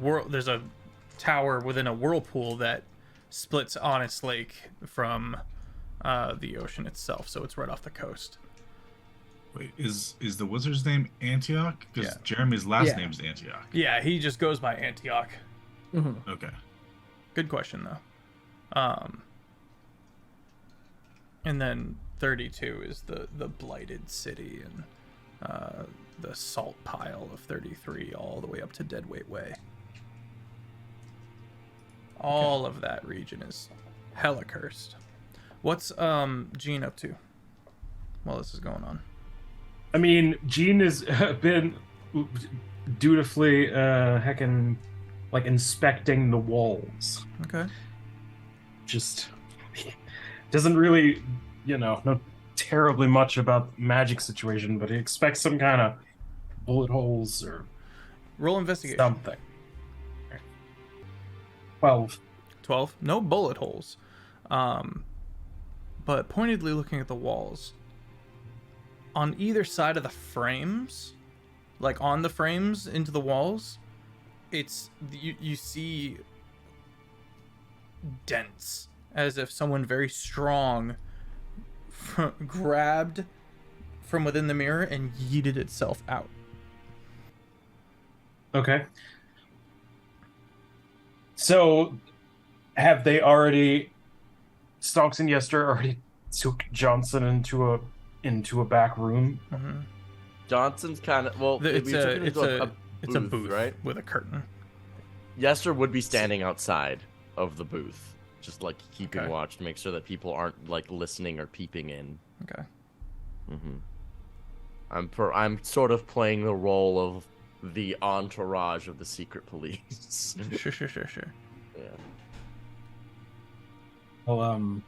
world. There's a tower within a whirlpool that splits Honest Lake from the ocean itself, so it's right off the coast. Wait, is the wizard's name Antioch? Because Yeah. Jeremy's last name's Antioch. Yeah, he just goes by Antioch. Mm-hmm. Okay. Good question though. And then 32 is the blighted city and the salt pile of 33 all the way up to Deadweight Way. All of that region is hella cursed. What's Gene up to while this is going on? I mean, Gene has been dutifully heckin' like inspecting the walls. Okay. Just doesn't really, know terribly much about the magic situation, but he expects some kind of bullet holes or Roll investigation. something. 12. 12. No bullet holes. But pointedly looking at the walls, on either side of the frames, like on the frames into the walls, it's you see dents, as if someone very strong grabbed from within the mirror and yeeted itself out. Okay. So, have they already, Stonks and Yester already took Johnson into a back room? Mm-hmm. Johnson's kind of It's a booth, right, with a curtain. Yester would be standing outside of the booth, just like keeping Okay. watch to make sure that people aren't like listening or peeping in. Okay. I'm sort of playing the role of the entourage of the secret police. Sure. Yeah. I'll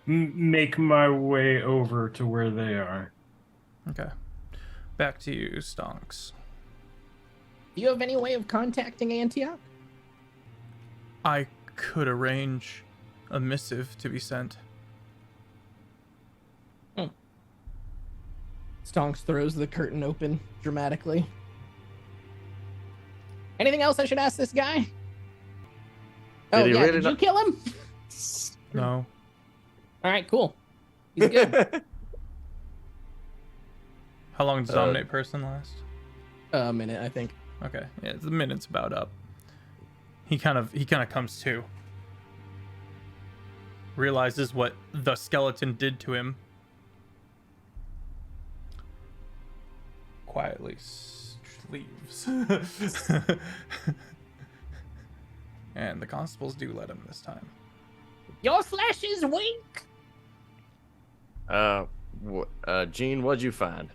make my way over to where they are. Okay. Back to you, Stonks. Do you have any way of contacting Antioch? I could arrange a missive to be sent. Stonks throws the curtain open dramatically. Anything else I should ask this guy? Oh, he yeah, really did you not- kill him? No. All right, cool. He's good. How long does Dominate Person last? A minute, I think. Okay. Yeah, the minute's about up. He kind of comes to. Realizes what the skeleton did to him. Quietly leaves. And the constables do let him this time. Your flashes wink. Gene, what'd you find?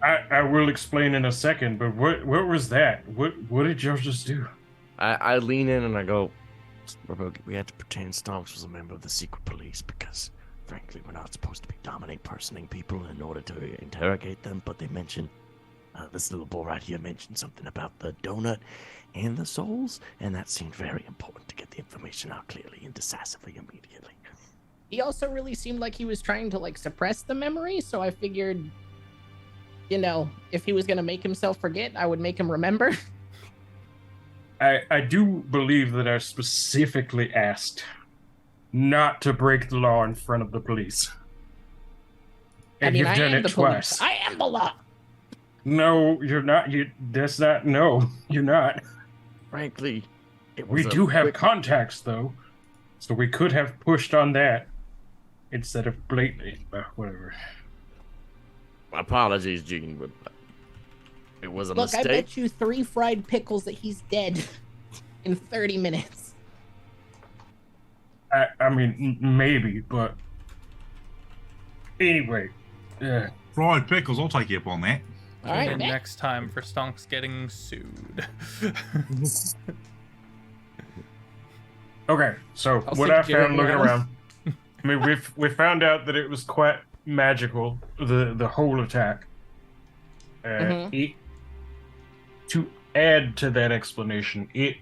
I will explain in a second, but what was that? What did you just do? I lean in and I go, we had to pretend Stonks was a member of the secret police because, frankly, we're not supposed to be dominate personing people in order to interrogate them, but they mentioned, this little boy right here mentioned something about the donut and the souls, and that seemed very important to get the information out clearly and decisively immediately. He also really seemed like he was trying to like suppress the memory, so I figured, you know, if he was gonna make himself forget, I would make him remember. I do believe that I specifically asked not to break the law in front of the police. And you've done it twice. I am the law. No, you're not. No, you're not. Frankly, We do have contacts, though, so we could have pushed on that instead of blatantly. Whatever. Apologies, Gene, but it was a Look, mistake. I bet you 3 fried pickles that he's dead in 30 minutes. I mean, maybe, but anyway. Fried pickles, I'll take you up on that. All right, And next. next time for Stonks getting sued. Okay, so I'll what stick I Jared found looking around. around, I mean, we found out that it was quite magical, the whole attack. To add to that explanation, it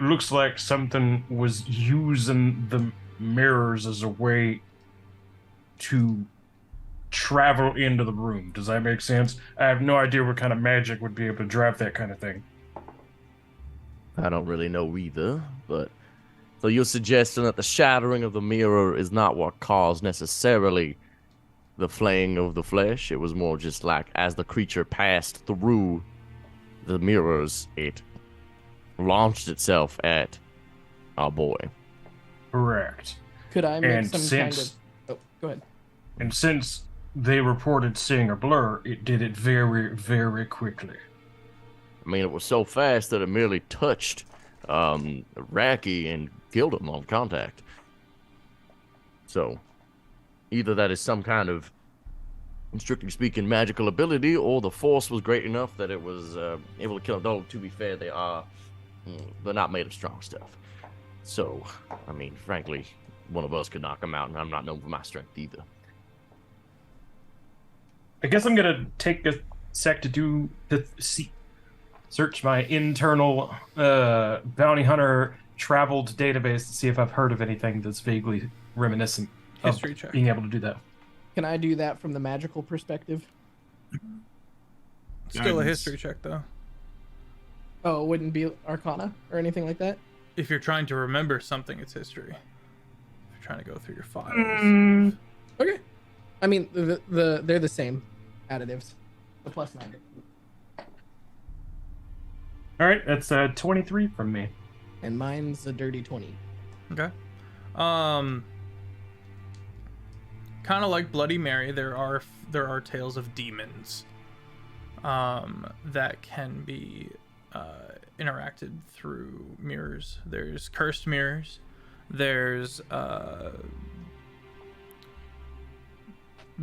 looks like something was using the mirrors as a way to travel into the room. Does that make sense? I have no idea what kind of magic would be able to drive that kind of thing. I don't really know either, but so you're suggesting that the shattering of the mirror is not what caused necessarily the flaying of the flesh. It was more just like as the creature passed through the mirrors, it launched itself at our boy. Correct. Could I make And some kind of... Oh, go ahead. And since they reported seeing a blur, it did it very, very quickly. I mean, it was so fast that it merely touched Racky and killed him on contact. So, either that is some kind of, strictly speaking, magical ability, or the force was great enough that it was able to kill him. Though, to be fair, they're not made of strong stuff. So, I mean, frankly, one of us could knock him out, and I'm not known for my strength either. I guess I'm gonna take a sec to search my internal bounty hunter traveled database to see if I've heard of anything that's vaguely reminiscent History of check. being able to do that. Can I do that from the magical perspective? Still a Guidance. history check, though. Oh, it wouldn't be Arcana or anything like that? If you're trying to remember something, it's history. If you're trying to go through your files. Okay. I mean, they're the same additives. The +9. All right, that's 23 from me. And mine's a dirty 20. Okay. Kind of like Bloody Mary, there are tales of demons that can be interacted through mirrors. There's cursed mirrors. There's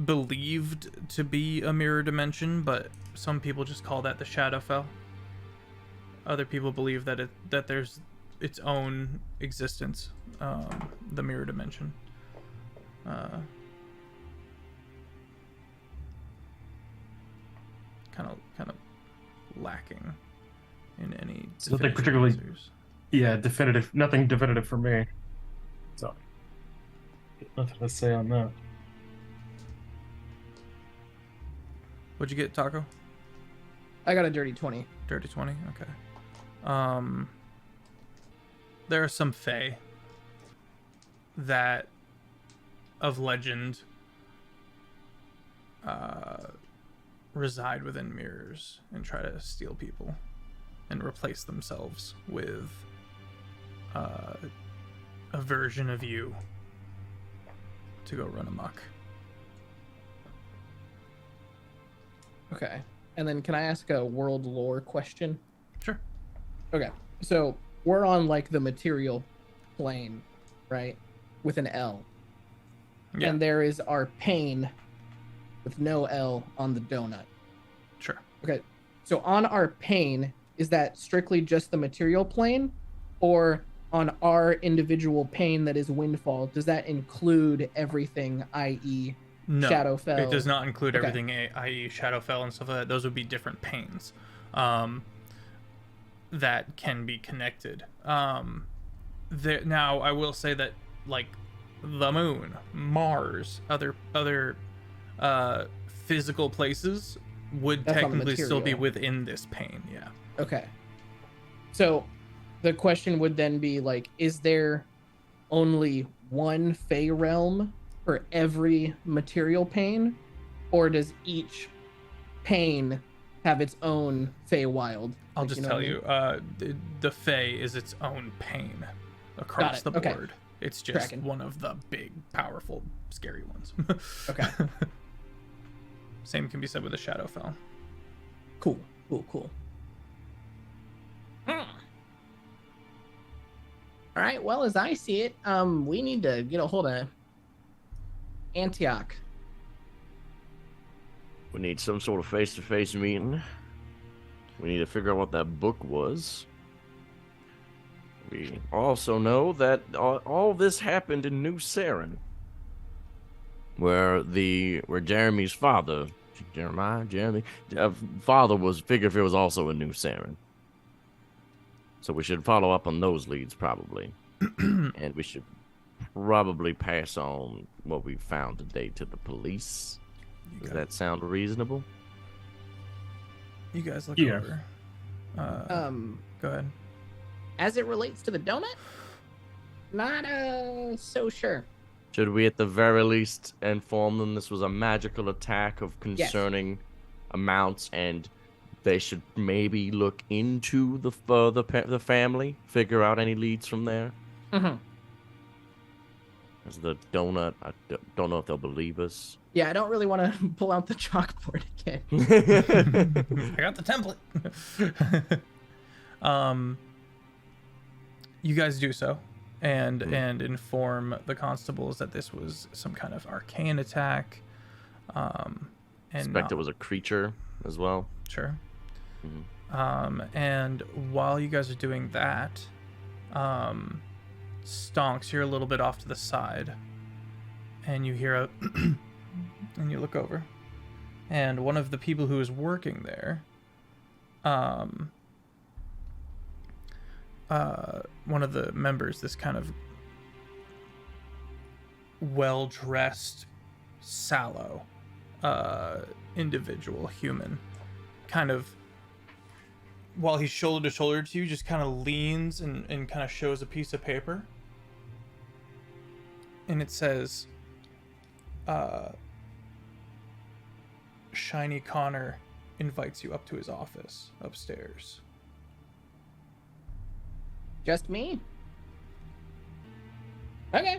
believed to be a mirror dimension, but some people just call that the Shadowfell. Other people believe that there's its own existence, the mirror dimension. Kind of lacking in any Nothing definitive particularly- answers. Yeah, definitive. Nothing definitive for me. So, nothing to say on that. What'd you get, Taco? I got a dirty 20. Dirty 20? Okay. There are some fae that of legend reside within mirrors and try to steal people and replace themselves with a version of you to go run amok. Okay. And then can I ask a world lore question? Sure. Okay. So we're on like the material plane, right? With an L. Yeah. And there is our pain with no L on the donut. Sure. Okay. So on our pain, is that strictly just the material plane? Or on our individual pain that is Windfall, does that include everything, i.e. No, Shadowfell? it does not include Okay. everything, i.e. Shadowfell and stuff like that. Those would be different pains that can be connected. Now, I will say that, like, the moon, Mars, other physical places would That's on the technically still be material. within this pain, yeah. Okay. So the question would then be like, is there only one Fey realm for every material pain? Or does each pain have its own Feywild? I'll Like, just know tell what I you, mean? the Fae is its own pain across it. the Okay. board. It's just Tracking. one of the big, powerful, scary ones. Okay. Same can be said with the Shadowfell. Cool. All right. Well, as I see it, we need to get a hold of Antioch. We need some sort of face-to-face meeting. We need to figure out what that book was. We also know that all this happened in New Saren, where Jeremy's father, father was Figurefield was also in New Saren. So we should follow up on those leads probably, and we should probably pass on what we found today to the police. Does that sound reasonable? You guys look Yeah. over. Go ahead. As it relates to the donut, not so sure. Should we at the very least inform them this was a magical attack of Yes. concerning amounts, and they should maybe look into the family, figure out any leads from there? Mm-hmm. As the donut, I don't know if they'll believe us. Yeah, I don't really want to pull out the chalkboard again. I got the template. You guys do so, and inform the constables that this was some kind of arcane attack. And Suspect it was a creature as well. Sure. Mhm. And while you guys are doing that, Stonks, you're a little bit off to the side, and you hear a, and you look over, and one of the people who is working there, one of the members, this kind of well-dressed, sallow individual, human, kind of, while he's shoulder to shoulder to you, just kind of leans and kind of shows a piece of paper. And it says, Shiny Connor invites you up to his office upstairs. Just me? Okay.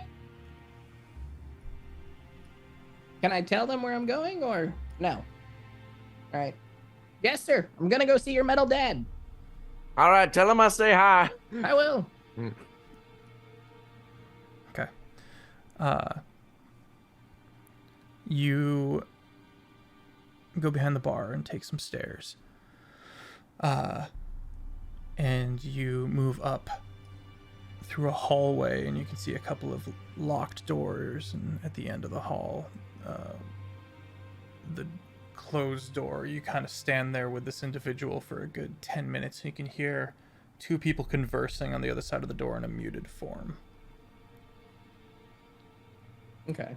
Can I tell them where I'm going or no? All right. Yes, sir. I'm gonna go see your metal dad. All right, tell him I say hi. I will. Okay. You go behind the bar and take some stairs. And you move up through a hallway, and you can see a couple of locked doors, and at the end of the hall, the closed door, you kind of stand there with this individual for a good 10 minutes, and you can hear two people conversing on the other side of the door in a muted form. Okay.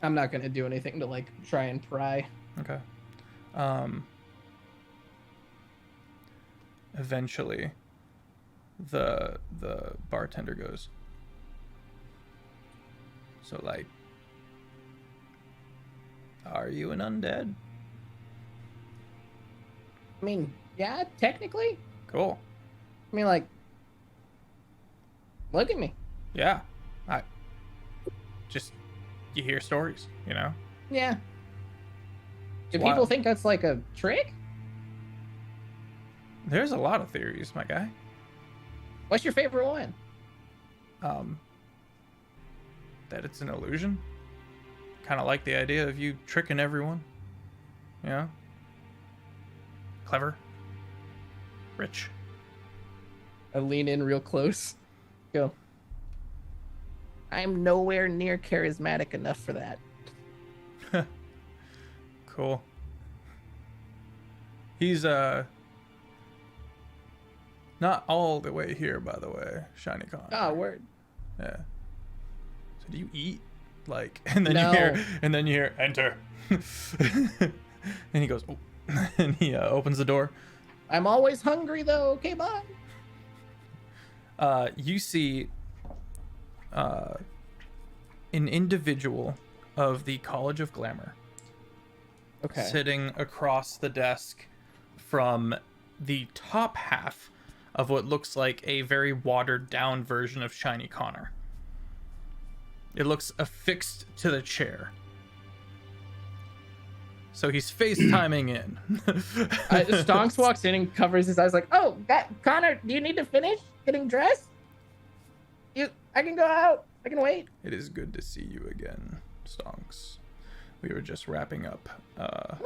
I'm not gonna do anything to like try and pry. Okay. Eventually, the bartender goes, so, like, are you an undead? I mean, yeah, technically. Cool. I mean, like, look at me. Yeah. You hear stories, you know? Yeah. Do It's people wild. think that's like a trick? There's a lot of theories, my guy. What's your favorite one? That it's an illusion. Kind of like the idea of you tricking everyone. You know? Clever. Rich. I lean in real close. Go. I'm nowhere near charismatic enough for that. Cool. He's not all the way here, by the way, Shiny Con. Oh, word. Yeah. So do you eat? Like, and then No. you hear enter. And he goes, oh. And he opens the door. I'm always hungry though. Okay, bye. You see an individual of the College of Glamour Okay. sitting across the desk from the top half of what looks like a very watered down version of Shiny Connor. It looks affixed to the chair. So he's FaceTiming in. Stonks walks in and covers his eyes like, oh, Connor, do you need to finish getting dressed? I can go out. I can wait. It is good to see you again, Stonks. We were just wrapping up a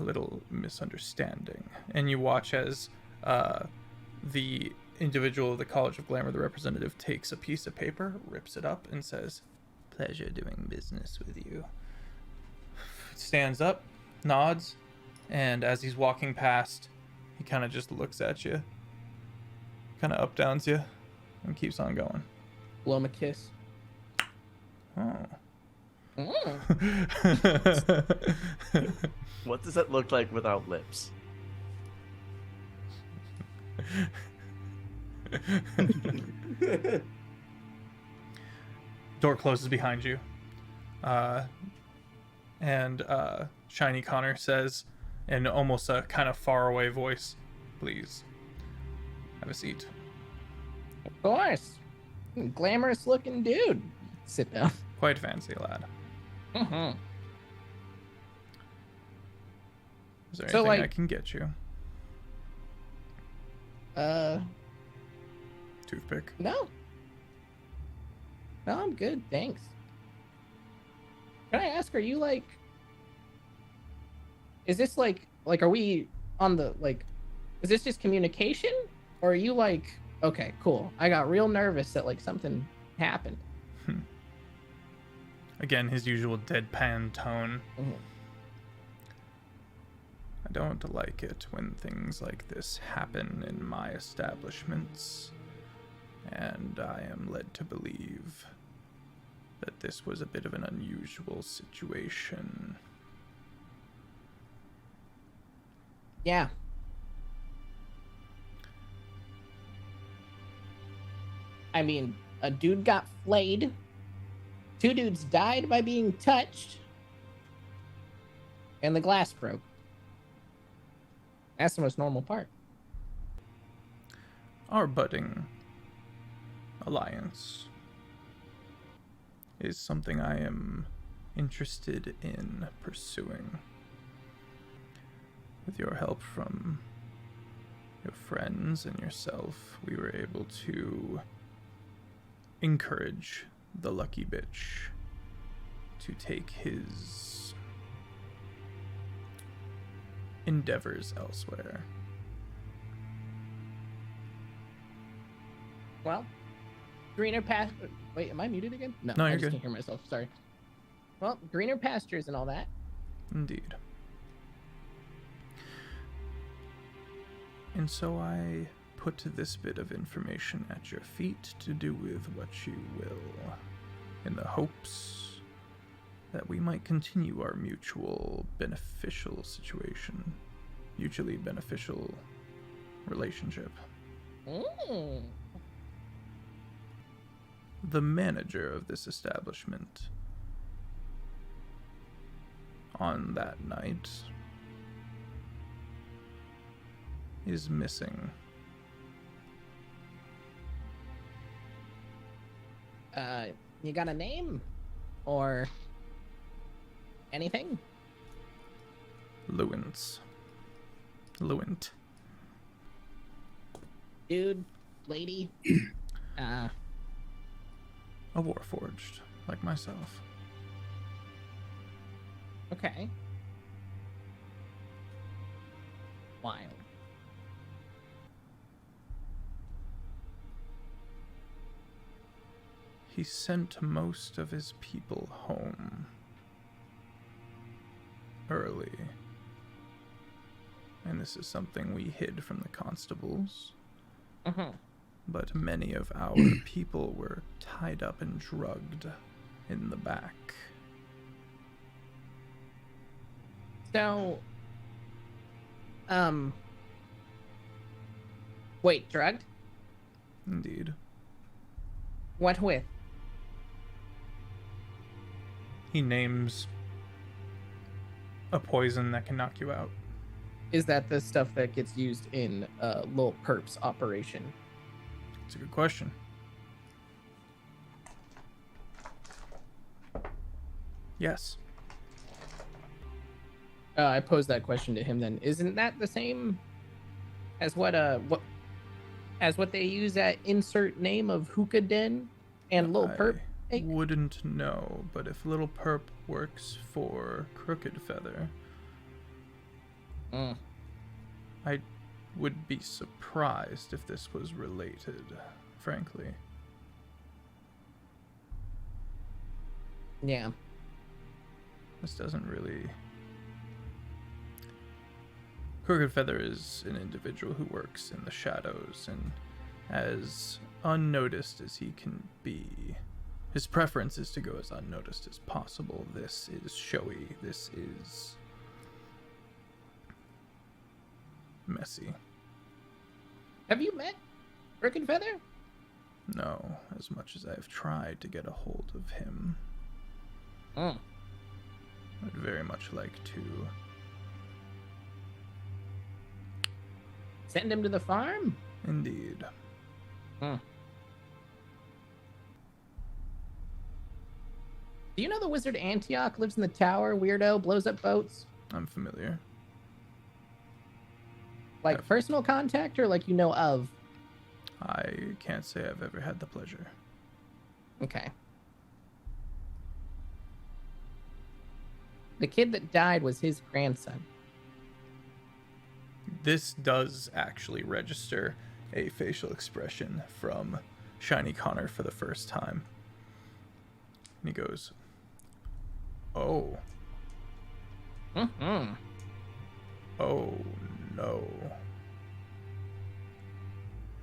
little misunderstanding. And you watch as the individual of the College of Glamour, the representative, takes a piece of paper, rips it up, and says, "Pleasure doing business with you." Stands up, nods, and as he's walking past, he kind of just looks at you, kind of up-downs you, and keeps on going. Blow him a kiss. Oh. What does that look like without lips? Door closes behind you. And Shiny Connor says, in almost a kind of faraway voice, "Please, have a seat." Of course. Glamorous looking dude. Sit down. Quite fancy, lad. Mm-hmm. Is there So, anything like- I can get you? Toothpick? No. No, I'm good, thanks. Can I ask, are you like... Is this like, are we on the, like... Is this just communication? Or are you like, okay, cool. I got real nervous that like something happened. Again, his usual deadpan tone. Mhm. I don't like it when things like this happen in my establishments, and I am led to believe that this was a bit of an unusual situation. Yeah. I mean, a dude got flayed. 2 dudes died by being touched. And the glass broke. That's the most normal part. Our budding alliance is something I am interested in pursuing. With your help from your friends and yourself, we were able to encourage the lucky bitch to take his endeavors elsewhere. Well, greener pastures. Wait, am I muted again? No, No, I you're just good. can't hear myself. Sorry. Well, greener pastures and all that. Indeed. And so I put this bit of information at your feet to do with what you will, in the hopes that we might continue our mutually beneficial relationship. Mm. The manager of this establishment on that night is missing. You got a name? Or anything? Lewint. Dude, lady? A warforged, like myself. Okay. Wild. He sent most of his people home early. And this is something we hid from the constables. Uh-huh. But many of our people were tied up and drugged in the back. So, wait, drugged? Indeed. What with? He names a poison that can knock you out. Is that the stuff that gets used in Lil Perp's operation? It's a good question. Yes. I posed that question to him then. Isn't that the same as what they use at insert name of Hookah Den and Lil Perp? I wouldn't know, but if Little Perp works for Crooked Feather, I would be surprised if this was related, frankly. Yeah. This doesn't really... Crooked Feather is an individual who works in the shadows, and as unnoticed as he can be, his preference is to go as unnoticed as possible. This is showy. This is messy. Have you met Crooked Feather? No, as much as I've tried to get a hold of him. Oh. I'd very much like to Send him to the farm? indeed. Do you know the wizard Antioch lives in the tower? Weirdo, blows up boats? I'm familiar. Like personal contact or like you know of? I can't say I've ever had the pleasure. Okay. The kid that died was his grandson. This does actually register a facial expression from Shiny Connor for the first time. And he goes, "Oh, Mm-hmm. Oh no.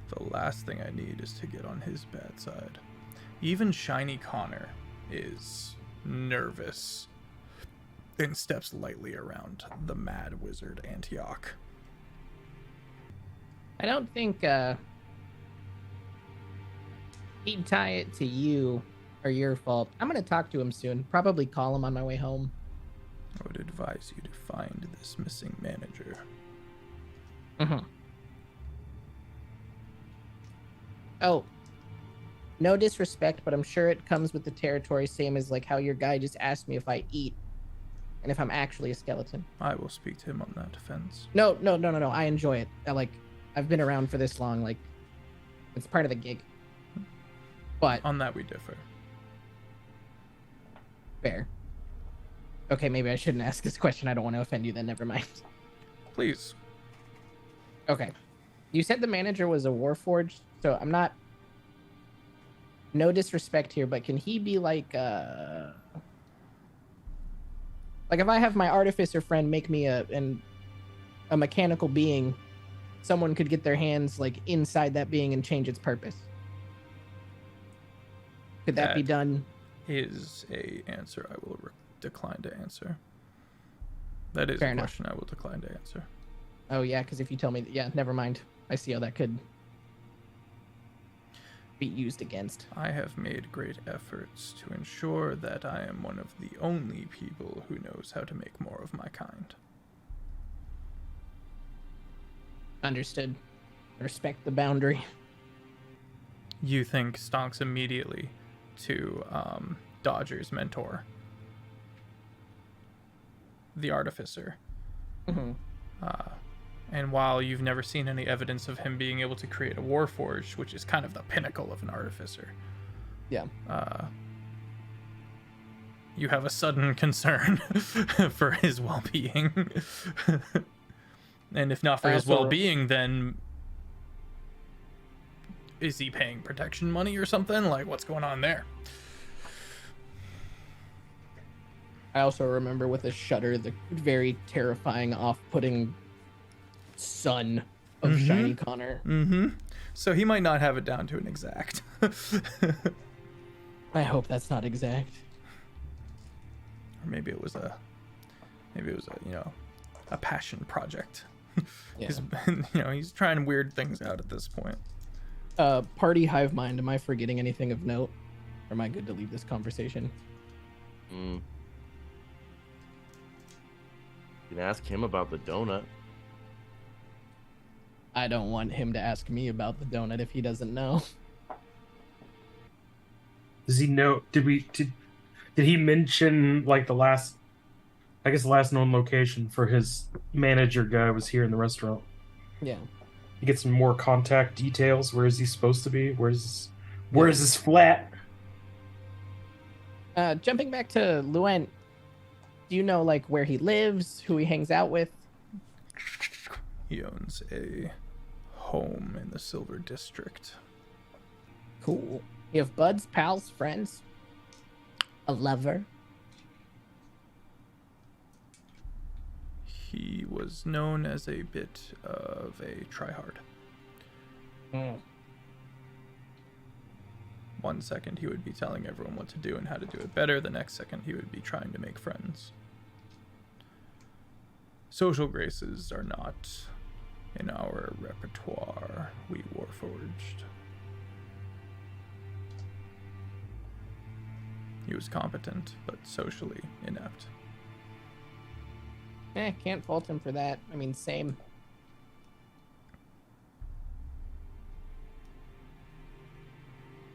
The last thing I need is to get on his bad side. Even Shiny Connor is nervous and steps lightly around the mad wizard Antioch. I don't think he'd tie it to you or your fault. I'm gonna talk to him soon. Probably call him on my way home. I would advise you to find this missing manager. Mm-hmm. Oh, no disrespect, but I'm sure it comes with the territory, same as like how your guy just asked me if I eat and if I'm actually a skeleton. I will speak to him on that defense. No. I enjoy it. I've been around for this long. Like, it's part of the gig. But on that we differ. Fair. Okay, maybe I shouldn't ask this question. I don't want to offend you then. Never mind. Please. Okay. You said the manager was a Warforged, so I'm not... No disrespect here, but can he be like if I have my artificer friend make me a mechanical being, someone could get their hands like inside that being and change its purpose. Could that be done? Is a answer I will decline to answer. That is Fair a enough. question I will decline to answer. Oh yeah, because if you tell me that, yeah, never mind. I see how that could be used against. I have made great efforts to ensure that I am one of the only people who knows how to make more of my kind. Understood. Respect the boundary. You think stonks immediately to Dodger's mentor, the artificer. Mm-hmm. And while you've never seen any evidence of him being able to create a Warforged, which is kind of the pinnacle of an artificer, Yeah. You have a sudden concern for his well-being. And if not for his well-being, then is he paying protection money or something? Like, what's going on there? I also remember with a shudder the very terrifying, off-putting son of Shiny Connor. Mm-hmm. So he might not have it down to an exact. I hope that's not exact. Or maybe it was a a passion project. Yeah. He's trying weird things out at this point. Party hive mind, am I forgetting anything of note? Or am I good to leave this conversation? You can ask him about the donut. I don't want him to ask me about the donut if he doesn't know. Does he know? Did he mention like the last known location for his manager guy was here in the restaurant? Yeah. You get some more contact details. Where is he supposed to be? Where is his flat? Jumping back to Luen, do you know like where he lives, who he hangs out with? He owns a home in the Silver District. Cool. You have buds, pals, friends? A lover? He was known as a bit of a tryhard. One second he would be telling everyone what to do and how to do it better. The next second he would be trying to make friends. Social graces are not in our repertoire, we Warforged. He was competent, but socially inept. Can't fault him for that. I mean, same.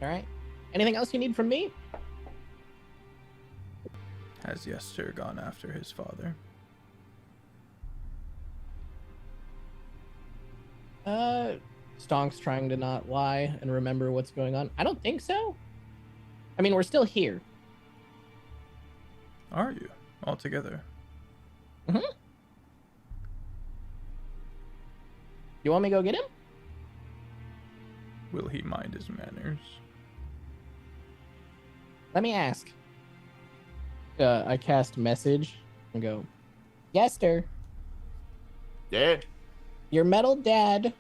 All right. Anything else you need from me? Has Yester gone after his father? Stonk's trying to not lie and remember what's going on. I don't think so. I mean, we're still here. Are you? All together? Mm-hmm. You want me to go get him? Will he mind his manners? Let me ask. I cast message and go, Yester. Yeah. Your metal dad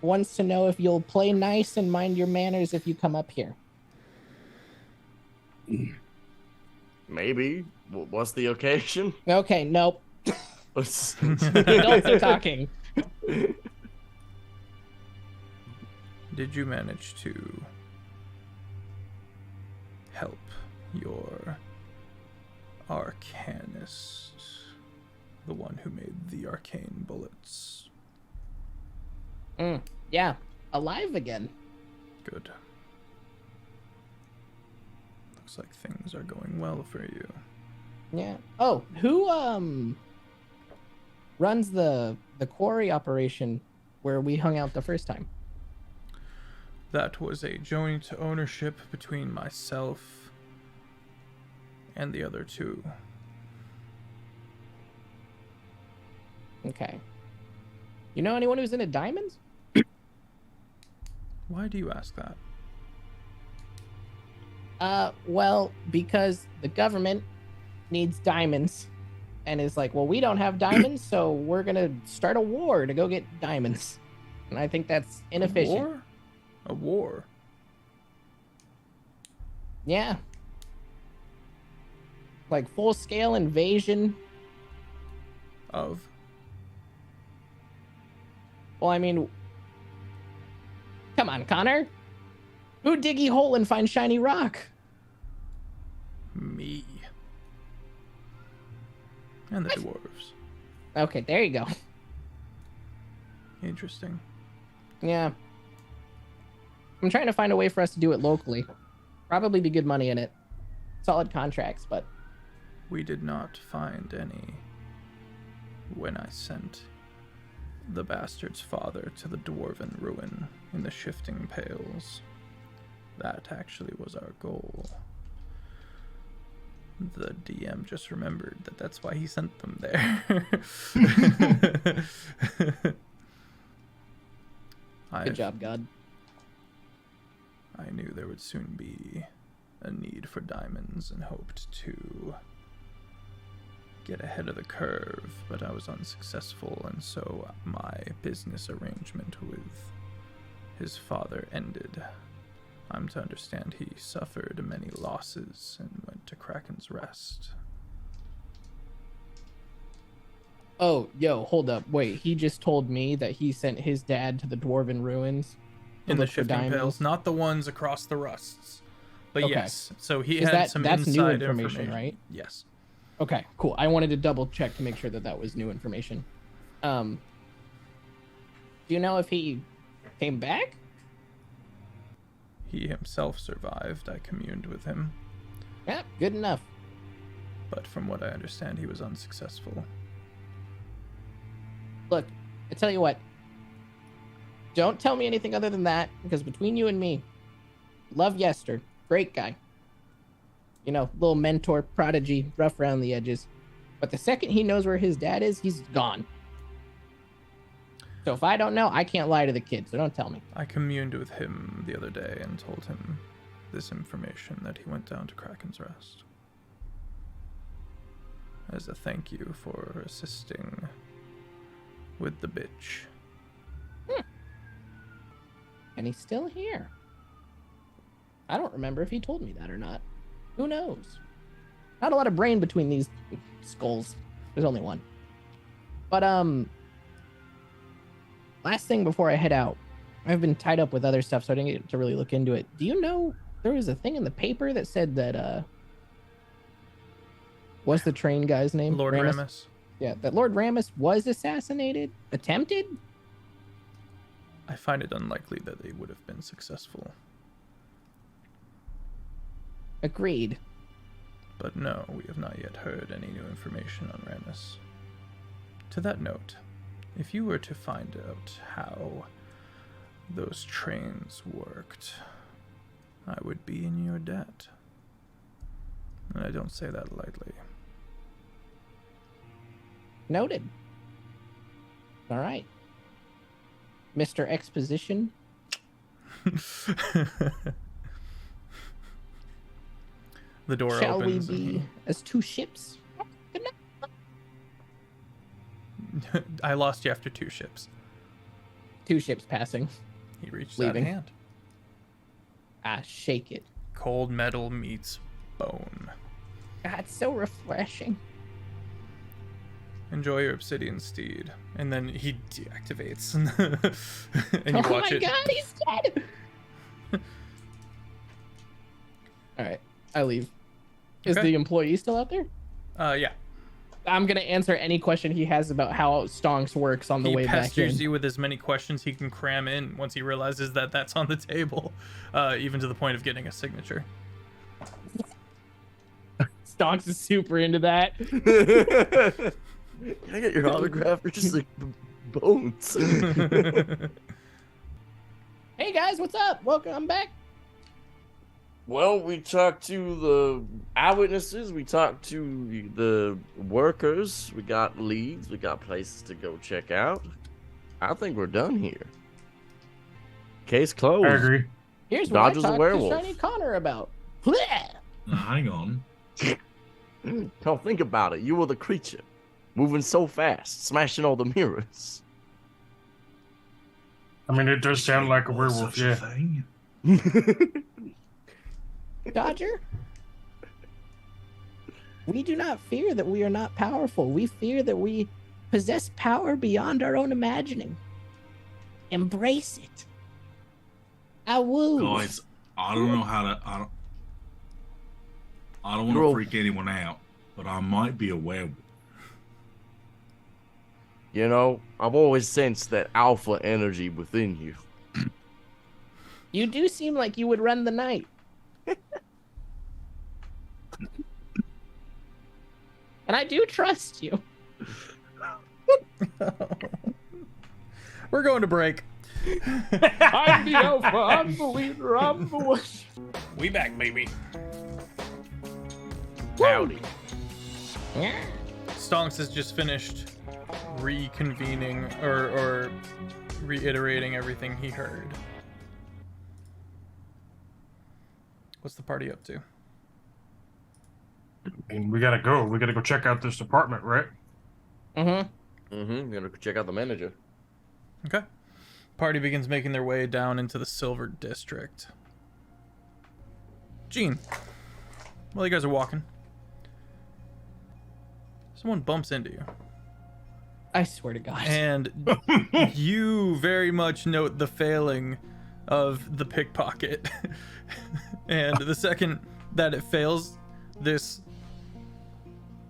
wants to know if you'll play nice and mind your manners if you come up here. Maybe. What's the occasion? Okay, nope. Let's- Adults are talking. Did you manage to help your arcanist, the one who made the arcane bullets? Yeah, alive again. Good. Looks like things are going well for you. Yeah. Oh, who runs the quarry operation where we hung out the first time? That was a joint ownership between myself and the other two. Okay. You know anyone who's into diamonds? Why do you ask that? Well, because the government needs diamonds and is like, well, we don't have diamonds, so we're gonna start a war to go get diamonds. And I think that's inefficient. A war? A war? Yeah. Like full-scale invasion. Of? Well, I mean, come on, Connor. Who'd diggy hole and find shiny rock? Me. And the dwarves. Okay, there you go. Interesting. Yeah. I'm trying to find a way for us to do it locally. Probably be good money in it. Solid contracts, but... We did not find any when I sent the bastard's father to the dwarven ruin in the shifting pales. That actually was our goal. The DM just remembered that that's why he sent them there. Good job, God. I knew there would soon be a need for diamonds and hoped to get ahead of the curve, but I was unsuccessful, and so my business arrangement with his father ended. I'm to understand he suffered many losses and went to Kraken's Rest. Oh, yo, hold up. Wait, he just told me that he sent his dad to the dwarven ruins to In the look for shifting diamonds? pales, not the ones across the rusts. But Okay. yes, so he Is had some that's inside new information, right? Yes. Okay, cool. I wanted to double check to make sure that that was new information. Do you know if he came back? He himself survived. I communed with him. Yeah, good enough. But from what I understand, he was unsuccessful. Look, I tell you what. Don't tell me anything other than that, because between you and me, love Yester. Great guy. You know, little mentor, prodigy, rough around the edges. But the second he knows where his dad is, he's gone. So if I don't know, I can't lie to the kid, so don't tell me. I communed with him the other day and told him this information, that he went down to Kraken's Rest. As a thank you for assisting with the bitch. And he's still here. I don't remember if he told me that or not. Who knows? Not a lot of brain between these skulls. There's only one. But, last thing before I head out. I've been tied up with other stuff, so I didn't get to really look into it. Do you know there was a thing in the paper that said that, what's the train guy's name? Lord Ramus. Yeah, that Lord Ramus was assassinated? Attempted? I find it unlikely that they would have been successful. Agreed. But no, we have not yet heard any new information on Ramus. To that note, if you were to find out how those trains worked, I would be in your debt. And I don't say that lightly. Noted. All right. Mr. Exposition. The door Shall we opens. be as two ships? Good night. I lost you after 2 ships. 2 ships passing. He reached Leaving. out a hand. I shake it. Cold metal meets bone. God, it's so refreshing. Enjoy your obsidian steed. And then he deactivates. And you Oh watch my it. God, he's dead. All right, I leave. Is Okay. the employee still out there? Yeah. I'm gonna answer any question he has about how Stonks works on the He way back in. pesters you with as many questions he can cram in once he realizes that that's on the table, even to the point of getting a signature. Stonks is super into that. Can I get your autograph or just like bones? Hey guys, what's up? Welcome back. Well, we talked to the eyewitnesses, we talked to the workers, we got leads, we got places to go check out. I think we're done here. Case closed. I agree. Here's what I Dodger's a talked werewolf. to Shiny Connor about. Now, hang on. Don't think about it. You were the creature, moving so fast, smashing all the mirrors. I mean, it does sound like a Was werewolf, such a yeah. thing? Dodger, we do not fear that we are not powerful. We fear that we possess power beyond our own imagining. Embrace it. I woo. Guys, I don't know how to. I don't want Girl. to freak anyone out, but I might be a werewolf. You know, I've always sensed that alpha energy within you. You do seem like you would run the night. And I do trust you. We're going to break. I'm the alpha, I'm the leader, I'm the one. We back, baby. Howdy. Stonks has just finished reconvening or reiterating everything he heard. What's the party up to? I mean, we gotta go. We gotta go check out this apartment, right? Mm-hmm. Gonna go check out the manager. Okay. Party begins making their way down into the Silver District. Gene, while you guys are walking, someone bumps into you. I swear to God. And you very much note the failing of the pickpocket. And the second that it fails, this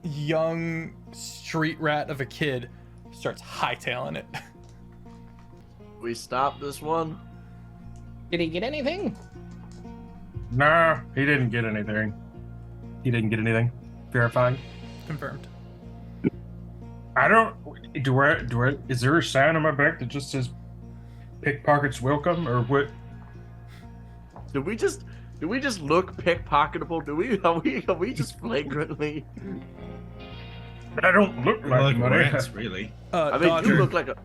young street rat of a kid starts hightailing it. We stopped this one. Did he get anything? Nah, he didn't get anything. He didn't get anything. Verifying. Confirmed. I don't. Do I? Is there a sign on my back that just says "Pickpockets Welcome" or what? Do we just look pickpocketable? Are we just flagrantly? I don't look We're like like money. rats, really. I mean, Dodger, you look like a.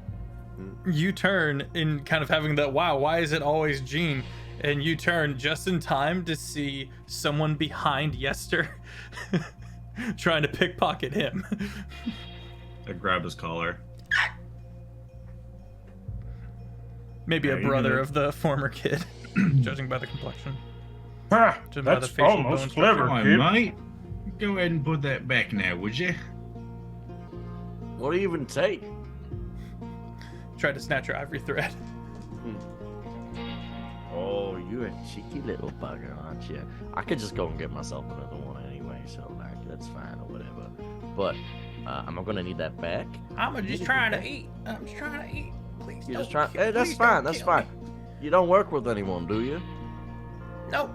you turn in kind of having that, wow, why is it always Gene? And you turn just in time to see someone behind Yester trying to pickpocket him. I grabbed his collar. Maybe Yeah, a you brother did it. of the former kid, judging by the complexion. Ah, Judging by the that's facial almost bones. clever, Come on, kid. mate. Go ahead and put that back now, would you? What do you even take? Tried to snatch your ivory thread. Oh, you're a cheeky little bugger, aren't you? I could just go and get myself another one anyway, so like that's fine or whatever. But am I gonna need that back? I'm just trying to eat. I'm just trying to eat. Please You don't just try. kill- Hey, that's please fine. don't That's kill fine. me. You don't work with anyone, do you? No.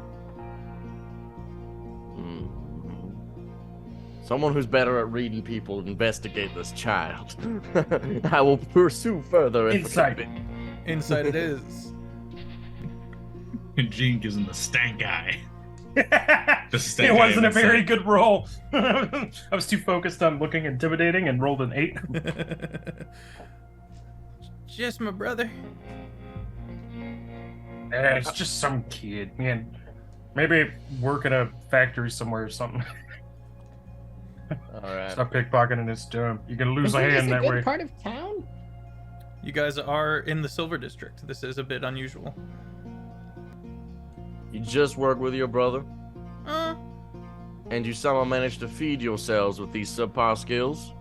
Hmm. Someone who's better at reading people investigate this child. I will pursue further. Insight. Insight it is. And Gene gives him the stank eye. The It stank eye wasn't a of very insight. good roll. I was too focused on looking intimidating and rolled an 8. Just my brother. It's just some kid, man. Maybe work at a factory somewhere or something. All right. Stop pickpocketing this dumb. You're gonna lose Isn't a this hand a that good way. part of town? You guys are in the Silver District. This is a bit unusual. You just work with your brother, and you somehow managed to feed yourselves with these subpar skills.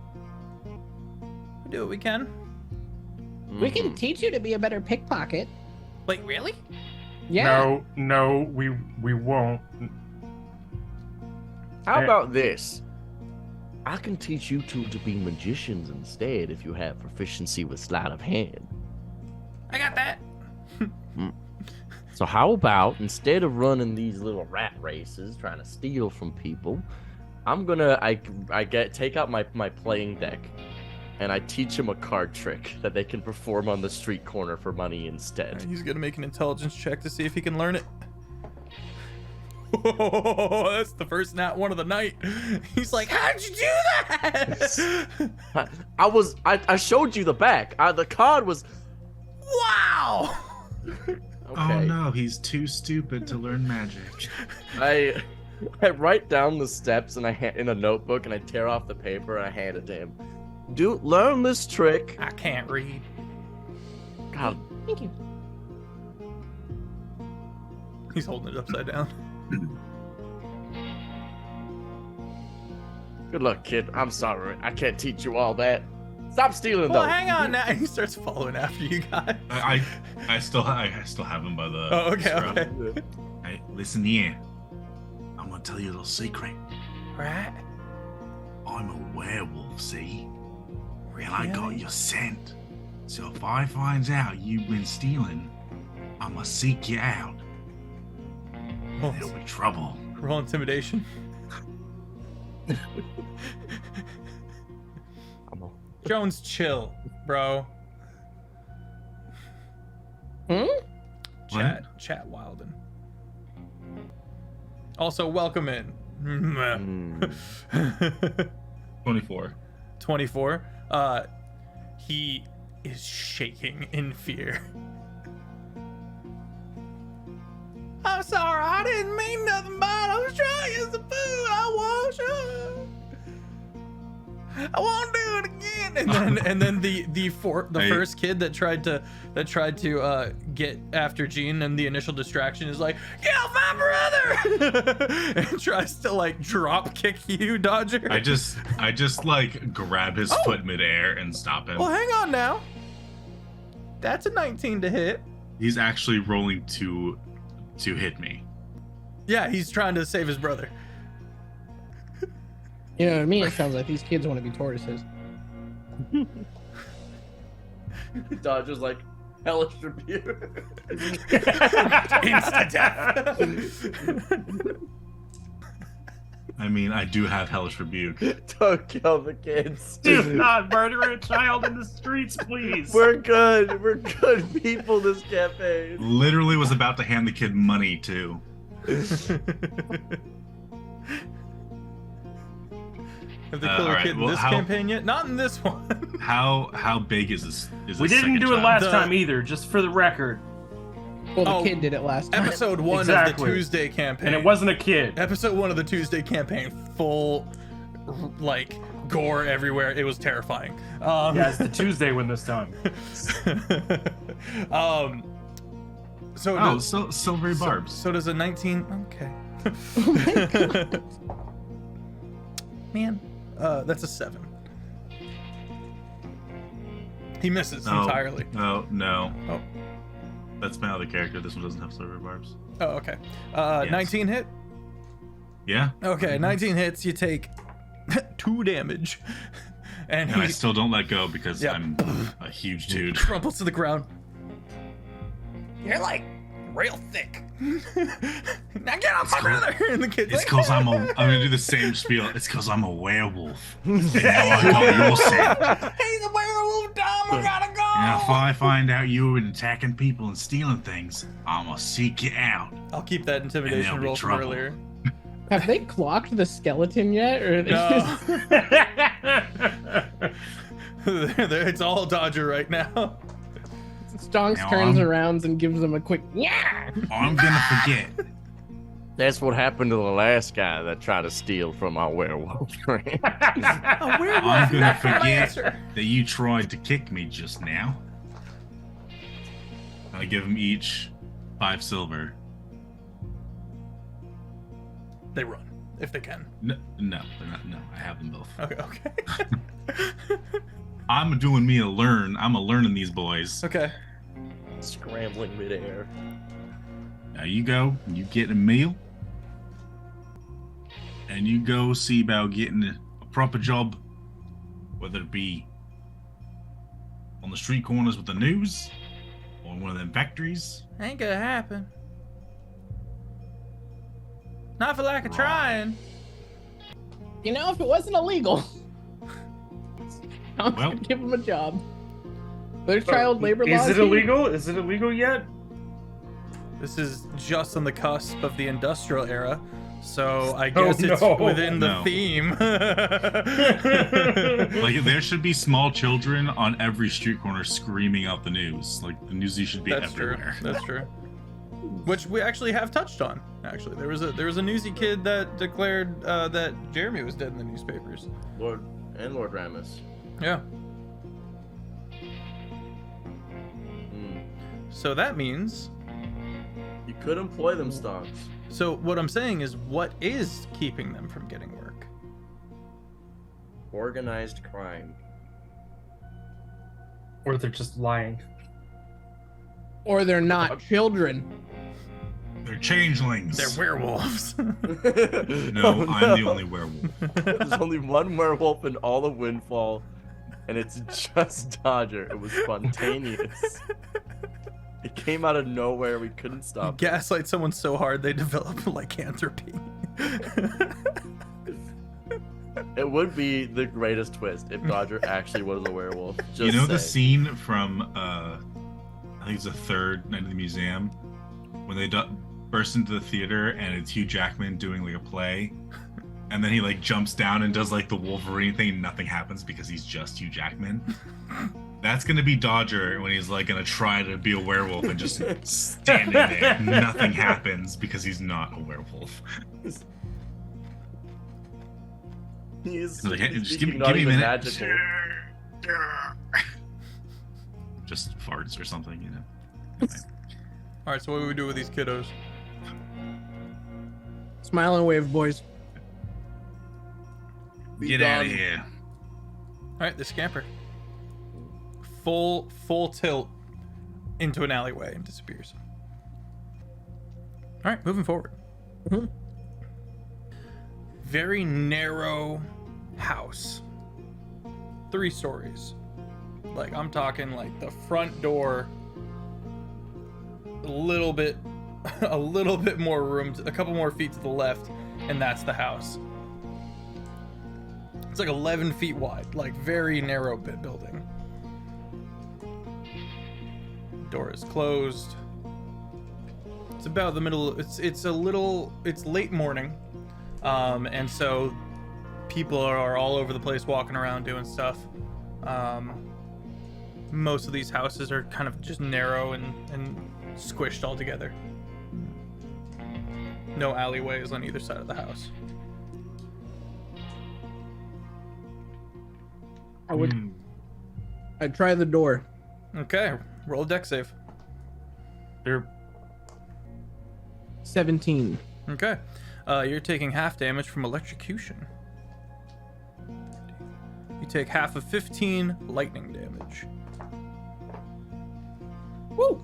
We do what we can. We can teach you to be a better pickpocket. Wait, really? Yeah. No, we won't. How about this? I can teach you two to be magicians instead if you have proficiency with sleight of hand. I got that. So how about instead of running these little rat races trying to steal from people, I'm gonna take out my playing deck, and I teach them a card trick that they can perform on the street corner for money instead. He's gonna make an intelligence check to see if he can learn it. Oh, that's the first nat one of the night. He's like, how'd you do that? I showed you the back. The card was. Wow. Okay. Oh no, he's too stupid to learn magic. I write down the steps and in a notebook, and I tear off the paper and I hand it to him. Learn this trick. I can't read. God. Thank you. He's holding it upside down. Good luck, kid. I'm sorry. I can't teach you all that. Stop stealing, Well, though. hang on now. He starts following after you guys. I still have him by the. Oh, okay, scruff. okay. Hey, listen here. I'm gonna tell you a little secret. Right? I'm a werewolf, see? And I Really? got your scent. So if I find out you've been stealing, I'ma seek you out. Oh, There'll be trouble. roll intimidation. Jones, chill, bro. Chat Wilden. Also, welcome in. 24. 24. He is shaking in fear. I'm sorry, I didn't mean nothing bad. I was trying to get some food. I won't do it again. And then the first kid that tried to get after Gene, and the initial distraction is like, "Kill my brother!" and tries to like drop kick you, Dodger. I just like grab his foot midair and stop him. Well, hang on now. That's a 19 to hit. He's actually rolling to hit me. Yeah, he's trying to save his brother. You know, to me, it sounds like these kids want to be tortoises. Dodger's like, hellish rebuke. Insta death. I mean, I do have hellish rebuke. Don't kill the kids. Do not murder a child in the streets, please. We're good. We're good people this campaign. Literally was about to hand the kid money too. Have they killed a kid in this campaign yet? Not in this one. How big is this? We didn't do it last time either, just for the record. Well, the kid did it last time. Episode 1 of the Tuesday campaign. And it wasn't a kid. Episode 1 of the Tuesday campaign, full, like, gore everywhere. It was terrifying. Yeah, it's the Tuesday one this time. So silvery barbs. So does a 19... Okay. Oh my God. Man, that's a 7. He misses entirely. No. Oh. That's my other character. This one doesn't have silver barbs. Oh, okay. Yes. 19 hit? Yeah. Okay, 19 hits. You take 2 damage. And I still don't let go because I'm a huge dude. Crumples to the ground. You're like real thick. Now get off my brother! And the kid's It's like, because I'm gonna do the same spiel. It's because I'm a werewolf. And now I got your scent. He's a werewolf, Dom. I gotta go. And if I find out you were attacking people and stealing things, I'm gonna seek you out. I'll keep that intimidation there'll be roll from trouble. earlier. Have they clocked the skeleton yet? Or are they No. just... It's all Dodger right now. Stonks Now turns I'm- around and gives them a quick yeah. I'm gonna forget. That's what happened to the last guy that tried to steal from our werewolf friend. A werewolf. I'm gonna not my forget answer. that you tried to kick me just now. I give them each 5 silver. They run if they can. No, they're not. No, I have them both. Okay. I'm doing me a learn. I'm learning these boys. Okay. Scrambling midair. Now you go. You get a meal, and you go see about getting a proper job, whether it be on the street corners with the news, or in one of them factories. Ain't gonna happen. Not for lack of trying. You know, if it wasn't illegal, I'm Well- gonna give him a job. There's child labor laws. Is it here. illegal? Is it illegal yet? This is just on the cusp of the industrial era, so I guess it's no. within the No. theme. Like there should be small children on every street corner screaming out the news. Like the news should be That's true. everywhere. That's true. Which we actually have touched on. Actually, there was a newsy kid that declared that Jeremy was dead in the newspapers. Lord Ramus. Yeah. Hmm. So that means. You could employ them, Stonks. So what I'm saying is, what is keeping them from getting work? Organized crime. Or they're just lying. Or they're not children. They're changelings. They're werewolves. No, Oh, I'm the only werewolf. There's only one werewolf in all of Windfall, and it's just Dodger. It was spontaneous. It came out of nowhere. We couldn't stop it. Gaslight someone so hard they develop lycanthropy. It would be the greatest twist if Dodger actually was a werewolf. Just You know the saying. scene from I think it's the third night of the museum when they burst into the theater and it's Hugh Jackman doing like a play, and then he like jumps down and does like the Wolverine thing and nothing happens because he's just Hugh Jackman. That's gonna be Dodger when he's like gonna try to be a werewolf and just standing there. Nothing happens because he's not a werewolf. He's Like, hey, just give speaking me not a even minute. magical. Just farts or something, you know. All right, so what do we do with these kiddos? Smile and wave, boys. Get out of here. All right, they scamper. Full tilt into an alleyway and disappears. All right, moving forward. Mhm. Very narrow house. 3 stories. Like I'm talking like the front door, a little bit more room, a couple more feet to the left, and that's the house. It's like 11 feet wide, like very narrow building. Door is closed. It's about the middle. It's late morning, and so people are all over the place walking around doing stuff. Most of these houses are kind of just narrow and squished all together. No alleyways on either side of the house. I'd try the door. Okay, roll a deck save. They're 17. Okay, you're taking half damage from electrocution. You take half of 15 lightning damage. Woo!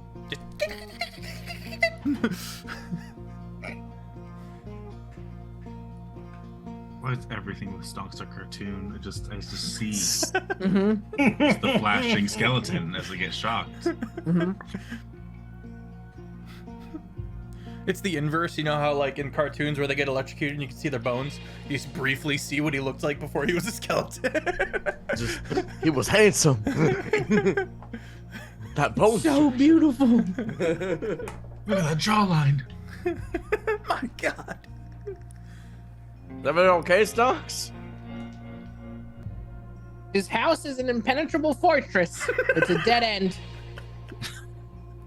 Why is everything with Stonks a cartoon? I used to see Mm-hmm. the flashing skeleton as they get shocked. Mm-hmm. It's the inverse, you know how like in cartoons where they get electrocuted and you can see their bones? You just briefly see what he looked like before he was a skeleton. He was handsome. That bone. So beautiful. Look at that jawline. My God. Is everything okay, Stonks? His house is an impenetrable fortress. It's a dead end.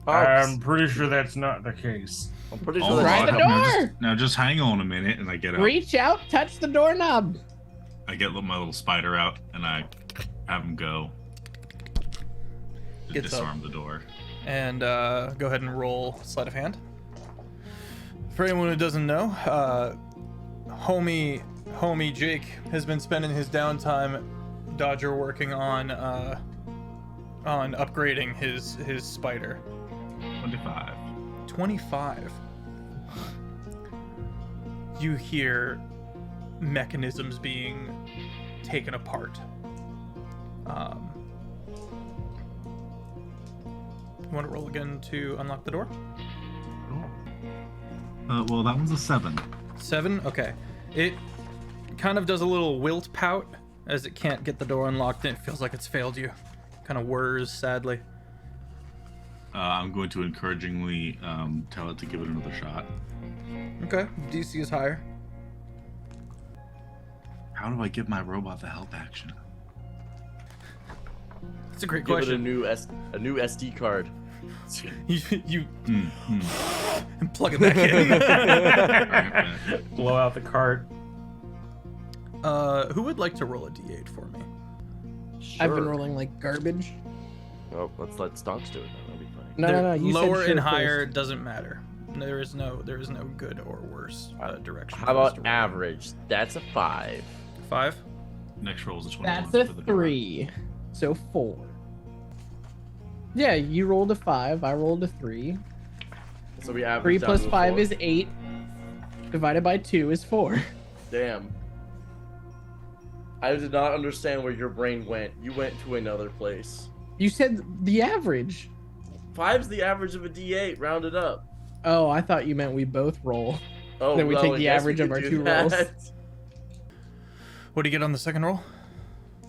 I'm pretty sure that's not the case. I'm pretty sure Oh, Try that's the God. door! Now just hang on a minute, and I get out. Reach out, touch the doorknob. I get my little spider out, and I have him go to Gets up. disarm the door. And go ahead and roll sleight of hand. For anyone who doesn't know, homie Jake has been spending his downtime Dodger working on upgrading his spider. 25. 25. You hear mechanisms being taken apart. You want to roll again to unlock the door? Well, that one's a 7. 7? Okay. It kind of does a little wilt pout as it can't get the door unlocked and it feels like it's failed you. Kind of whirs sadly. I'm going to encouragingly tell it to give it another shot. Okay. DC is higher. How do I give my robot the help action? That's a great Give it question. a new SD card. You Hmm. and plug it back in. Blow out the cart. Who would like to roll a d8 for me? I've been Sure. rolling like garbage. Oh, let's let Stonks do it. Then. That'll be funny. No. You Lower said and sure higher first. doesn't matter. There is no good or worse direction. How for us to about roll. average? That's a 5. 5? Next roll is a 21. That's a for the door. 3. So 4. Yeah, you rolled a 5. I rolled a 3. So we average 3 down plus to a 5 4. is 8. Divided by 2 is 4. Damn. I did not understand where your brain went. You went to another place. You said the average. 5's the average of a D8, rounded up. Oh, I thought you meant we both roll. Oh, Then we well, take I the guess average we of could our do 2 that. rolls. What do you get on the second roll?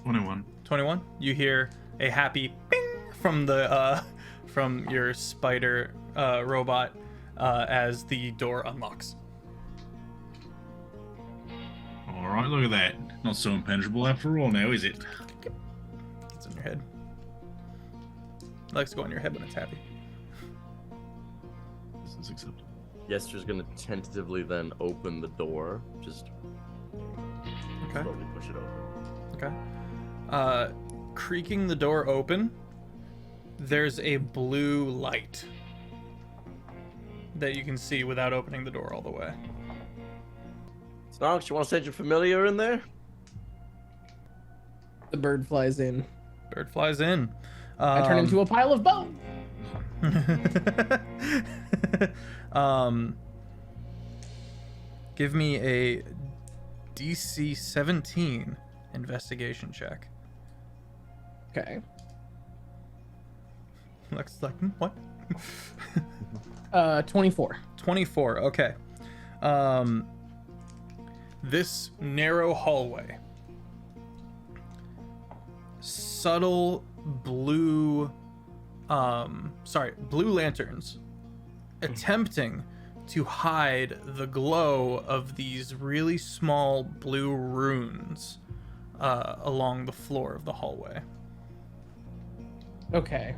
21. 21. You hear a happy ping from the from your spider robot as the door unlocks. All right, look at that. Not so impenetrable after all now, is it? It's in your head. It likes to go in your head when it's happy. This is acceptable. Yester's gonna tentatively then open the door. Just Okay. slowly push it open. Okay. Creaking the door open, there's a blue light that you can see without opening the door all the way. Stonks, you want to send your familiar in there? The bird flies in. Bird flies in. I turn into a pile of bone. Give me a DC 17 investigation check. Okay. Looks like what? 24. 24. Okay. This narrow hallway. Subtle blue blue lanterns attempting to hide the glow of these really small blue runes along the floor of the hallway. Okay.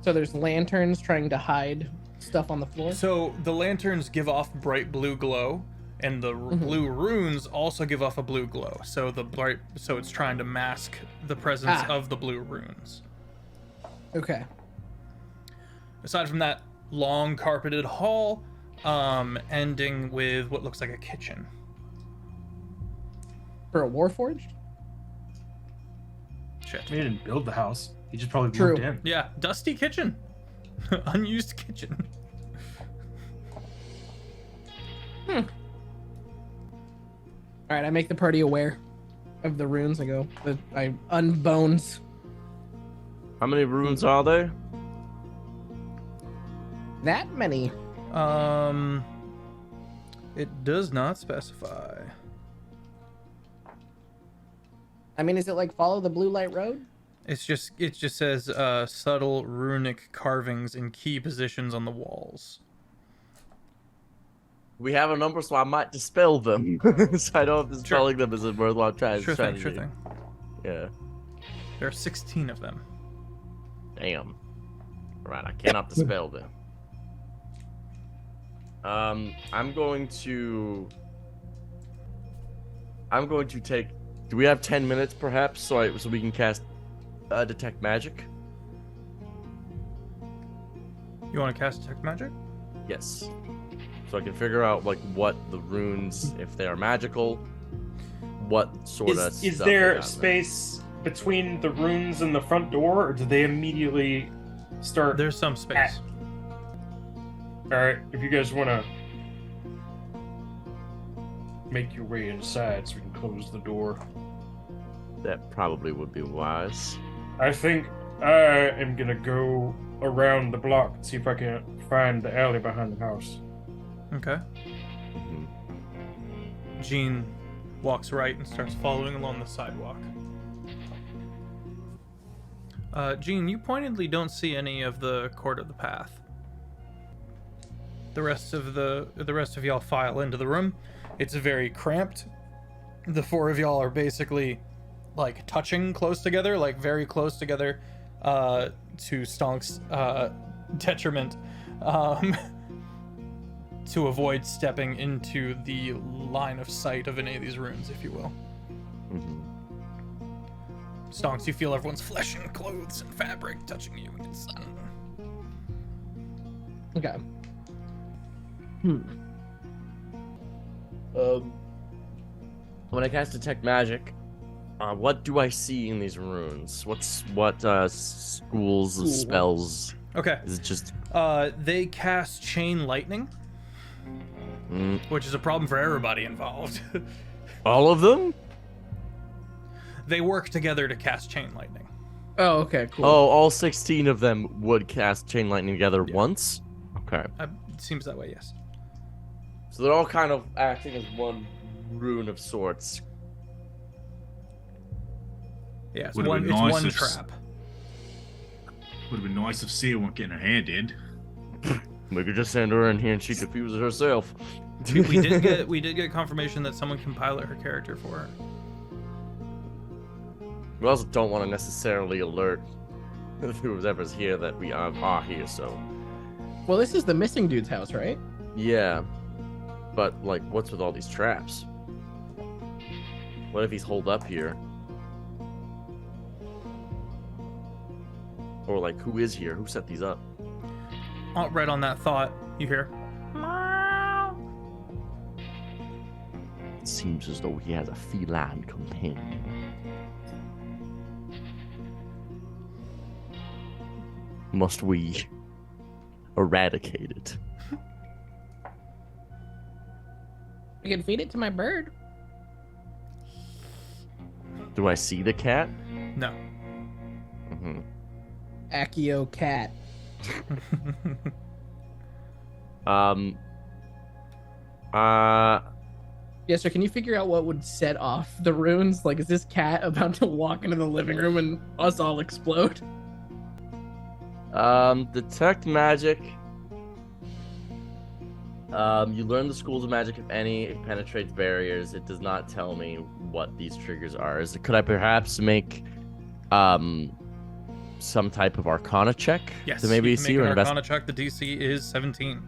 So there's lanterns trying to hide stuff on the floor? So the lanterns give off bright blue glow, and the blue runes also give off a blue glow. So so it's trying to mask the presence of the blue runes. Okay. Aside from that, long carpeted hall, ending with what looks like a kitchen. For a Warforged? Shit. He didn't build the house. He just probably True. moved in. Yeah, dusty kitchen. Unused kitchen. All right, I make the party aware of the runes. I go, I unbones. How many runes are there? That many. It does not specify. I mean, is it like follow the blue light road? It just says subtle runic carvings in key positions on the walls. We have a number, so I might dispel them. So I don't know if dispelling them is a worthwhile Sure strategy. thing. Yeah. There are 16 of them. Damn. Right, I cannot dispel them. I'm going to take. Do we have 10 minutes, perhaps, so we can cast detect magic? You want to cast detect magic? Yes. So I can figure out like what the runes, if they are magical, what sort of. Is stuff there they got in them. space between the runes and the front door, or do they immediately start? There's some space. All right, if you guys want to make your way inside, so we can close the door. That probably would be wise. I think I am gonna go around the block and see if I can find the alley behind the house. Okay. Mhm. Jean walks right and starts following along the sidewalk. Jean, you pointedly don't see any of the Court of the Path. The rest of y'all file into the room. It's very cramped. The four of y'all are basically like touching close together, like very close together, to Stonk's detriment, to avoid stepping into the line of sight of any of these runes, if you will. Mhm. Stonks, you feel everyone's flesh and clothes and fabric touching you, and it's Okay. When I cast detect magic, what do I see in these runes? What schools of spells? okay. Is it just? They cast chain lightning, which is a problem for everybody involved. All of them? They work together to cast chain lightning. Oh, okay, cool. Oh, all 16 of them would cast chain lightning together once? Okay. It seems that way, yes. So they're all kind of acting as one rune of sorts. Yeah, it's Would've one, been it's nice one if- trap. Would have been nice if Sia won't get her hand in. We could just send her in here and she diffuses herself. We did get confirmation that someone can pilot her character for her. We also don't want to necessarily alert whoever's here that we are here, so. Well, this is the missing dude's house, right? Yeah. But, like, what's with all these traps? What if he's holed up here? Or, like, who is here? Who set these up? Right on that thought, you hear. It seems as though he has a feline companion. Must we eradicate it? I can feed it to my bird. Do I see the cat? No. Mm-hmm. Accio cat. Yes, sir. Can you figure out what would set off the runes? Like, is this cat about to walk into the living room and us all explode? Detect magic. You learn the schools of magic, if any. It penetrates barriers. It does not tell me what these triggers are. Could I perhaps make, some type of Arcana check? Yes. To maybe you can see make or an invest. Arcana check. The DC is 17.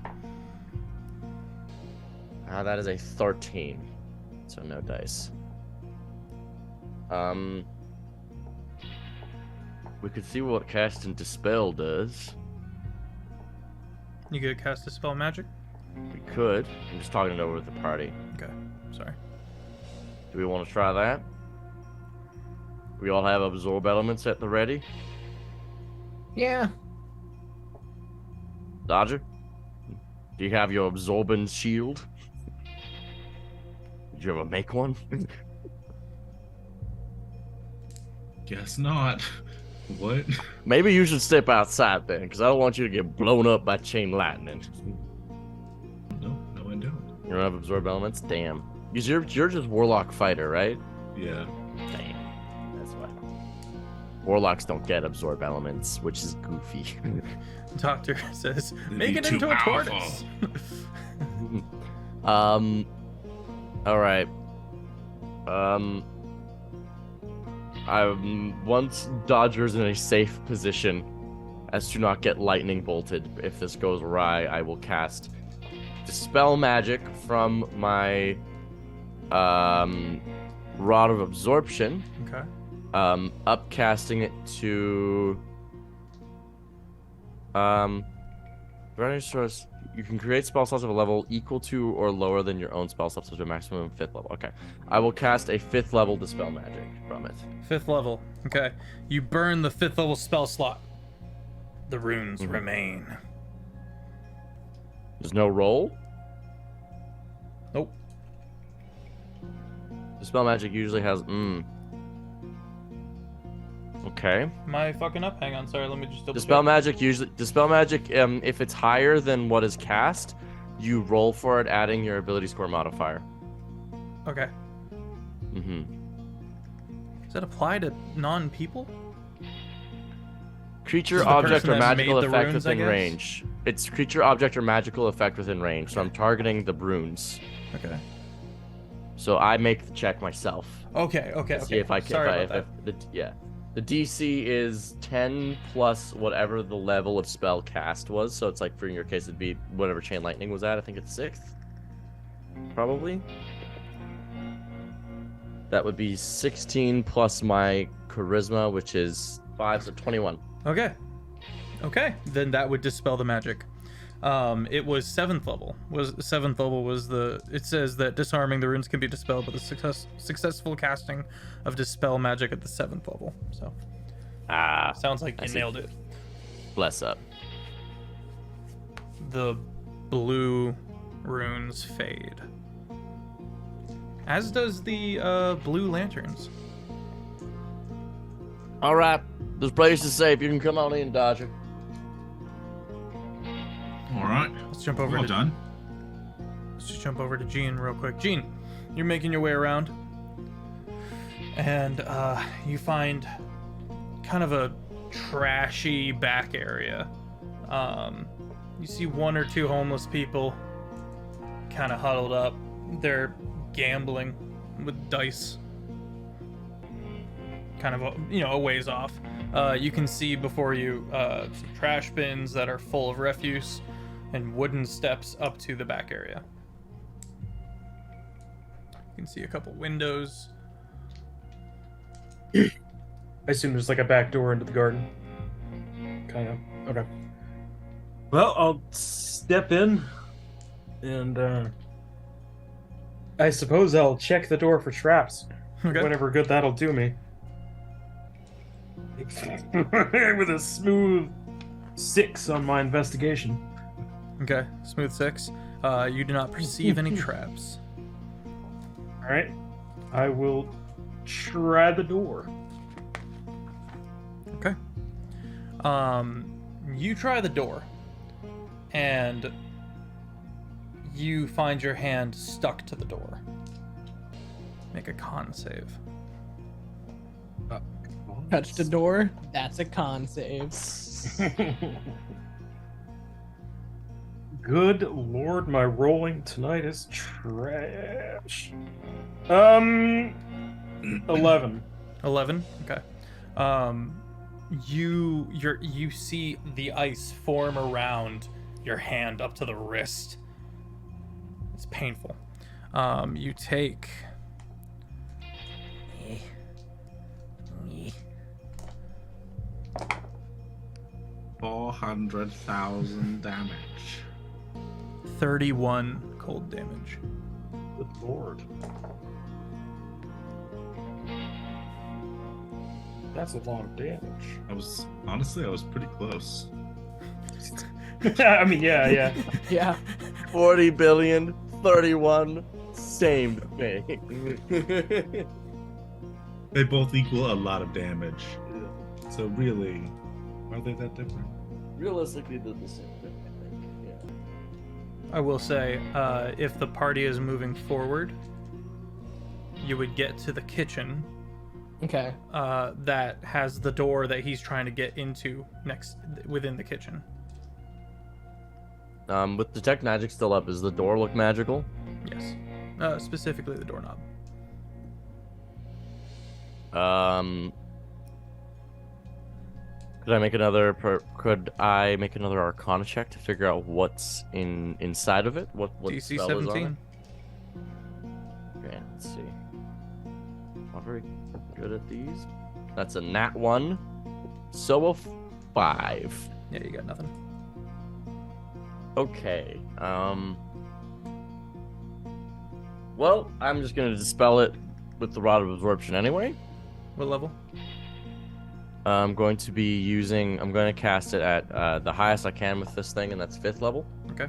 That is a 13. So no dice. We could see what cast and dispel does. You get cast Dispel Magic? We could. I'm just talking it over with the party. Okay. Sorry. Do we want to try that? We all have absorb elements at the ready. Yeah. Dodger, do you have your absorbent shield? Did you ever make one? Guess not. What? Maybe you should step outside then, because I don't want you to get blown up by chain lightning. No, I don't. You don't have absorb elements? Damn. Because you're just warlock fighter, right? Yeah. Damn. That's why. Warlocks don't get absorb elements, which is goofy. Doctor says, They'd make be it too into a powerful." tortoise. All right. Once Dodger's in a safe position as to not get lightning bolted, if this goes awry, I will cast dispel magic from my Rod of Absorption. Okay. Upcasting it to running source. You can create spell slots of a level equal to or lower than your own spell slots to a maximum 5th level. Okay. I will cast a 5th level dispel magic from it. 5th level. Okay. You burn the 5th level spell slot. The runes remain. There's no roll? Nope. Dispel magic usually has Okay. Am I fucking up? Hang on, sorry, let me just double Dispel check. magic, if it's higher than what is cast, you roll for it, adding your ability score modifier. Okay. Mm-hmm. Does that apply to non-people? Creature, This is the object, person or that magical made the effect runes, I within guess? range. It's creature, object, or magical effect within range, so I'm targeting the runes. Okay. So I make the check myself. Okay. See if I can. Sorry about Yeah. The DC is 10 plus whatever the level of spell cast was. So it's like, for in your case, it'd be whatever Chain Lightning was at. I think it's 6th. Probably. That would be 16 plus my Charisma, which is 5, so 21. that. Okay. Then that would dispel the magic. It was 7th level. It says that disarming the runes can be dispelled with a successful casting of dispel magic at the 7th level. So sounds like you nailed it. Bless up. The blue runes fade, as does the blue lanterns. All right, this place is safe. You can come on in, Dodger. All right. Let's jump over Well to done. Let's just jump over to Gene real quick. Gene, you're making your way around, and you find kind of a trashy back area. You see 1 or 2 homeless people kind of huddled up. They're gambling with dice, kind of a ways off. You can see before you some trash bins that are full of refuse and wooden steps up to the back area. You can see a couple windows. I assume there's like a back door into the garden. Kind of. Okay. Well, I'll step in, and I suppose I'll check the door for traps. Okay. Whatever good that'll do me. With a smooth 6 on my investigation. Okay, smooth 6. You do not perceive any traps. All right. I will try the door. Okay. You try the door, and you find your hand stuck to the door. Make a con save. Touched a door. That's a con save. Good lord, my rolling tonight is trash. 11. 11. Okay. You see the ice form around your hand up to the wrist. It's painful. You take 400,000 damage. 31 cold damage. Good lord. That's a lot of damage. I was pretty close. I mean, yeah. Yeah. 40 billion, 31, same thing. They both equal a lot of damage. So really, are they that different? Realistically, they're the same thing, I think. Yeah. I will say, if the party is moving forward, you would get to the kitchen Okay. that has the door that he's trying to get into within the kitchen. With detect magic still up, does the door look magical? Yes. Specifically the doorknob. Could I make another Arcana check to figure out what's inside of it? What DC spell is on 17. it? Okay, let's see. Not very good at these. That's a nat 1. So a 5. Yeah, you got nothing. Okay. Well, I'm just gonna dispel it with the Rod of Absorption anyway. What level? I'm going to cast it at the highest I can with this thing, and that's 5th level. Okay.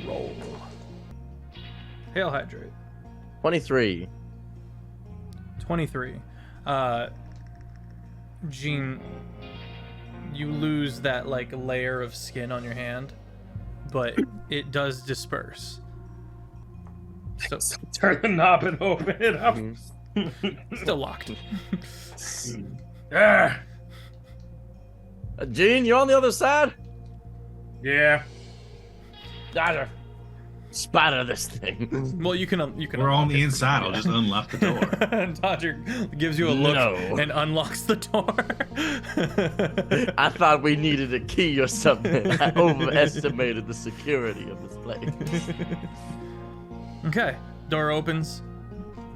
Roll. Hail Hydrate. 23. 23. Jean, you lose that like layer of skin on your hand, but it does disperse. So Turn the knob and open it up. still locked. Ah, Gene, you on the other side? yeah. Dodger. Spatter this thing. Well, you can. We're on the inside. I'll just unlock the door. Dodger gives you a look No. and unlocks the door. I thought we needed a key or something. I overestimated the security of this place. Okay, door opens.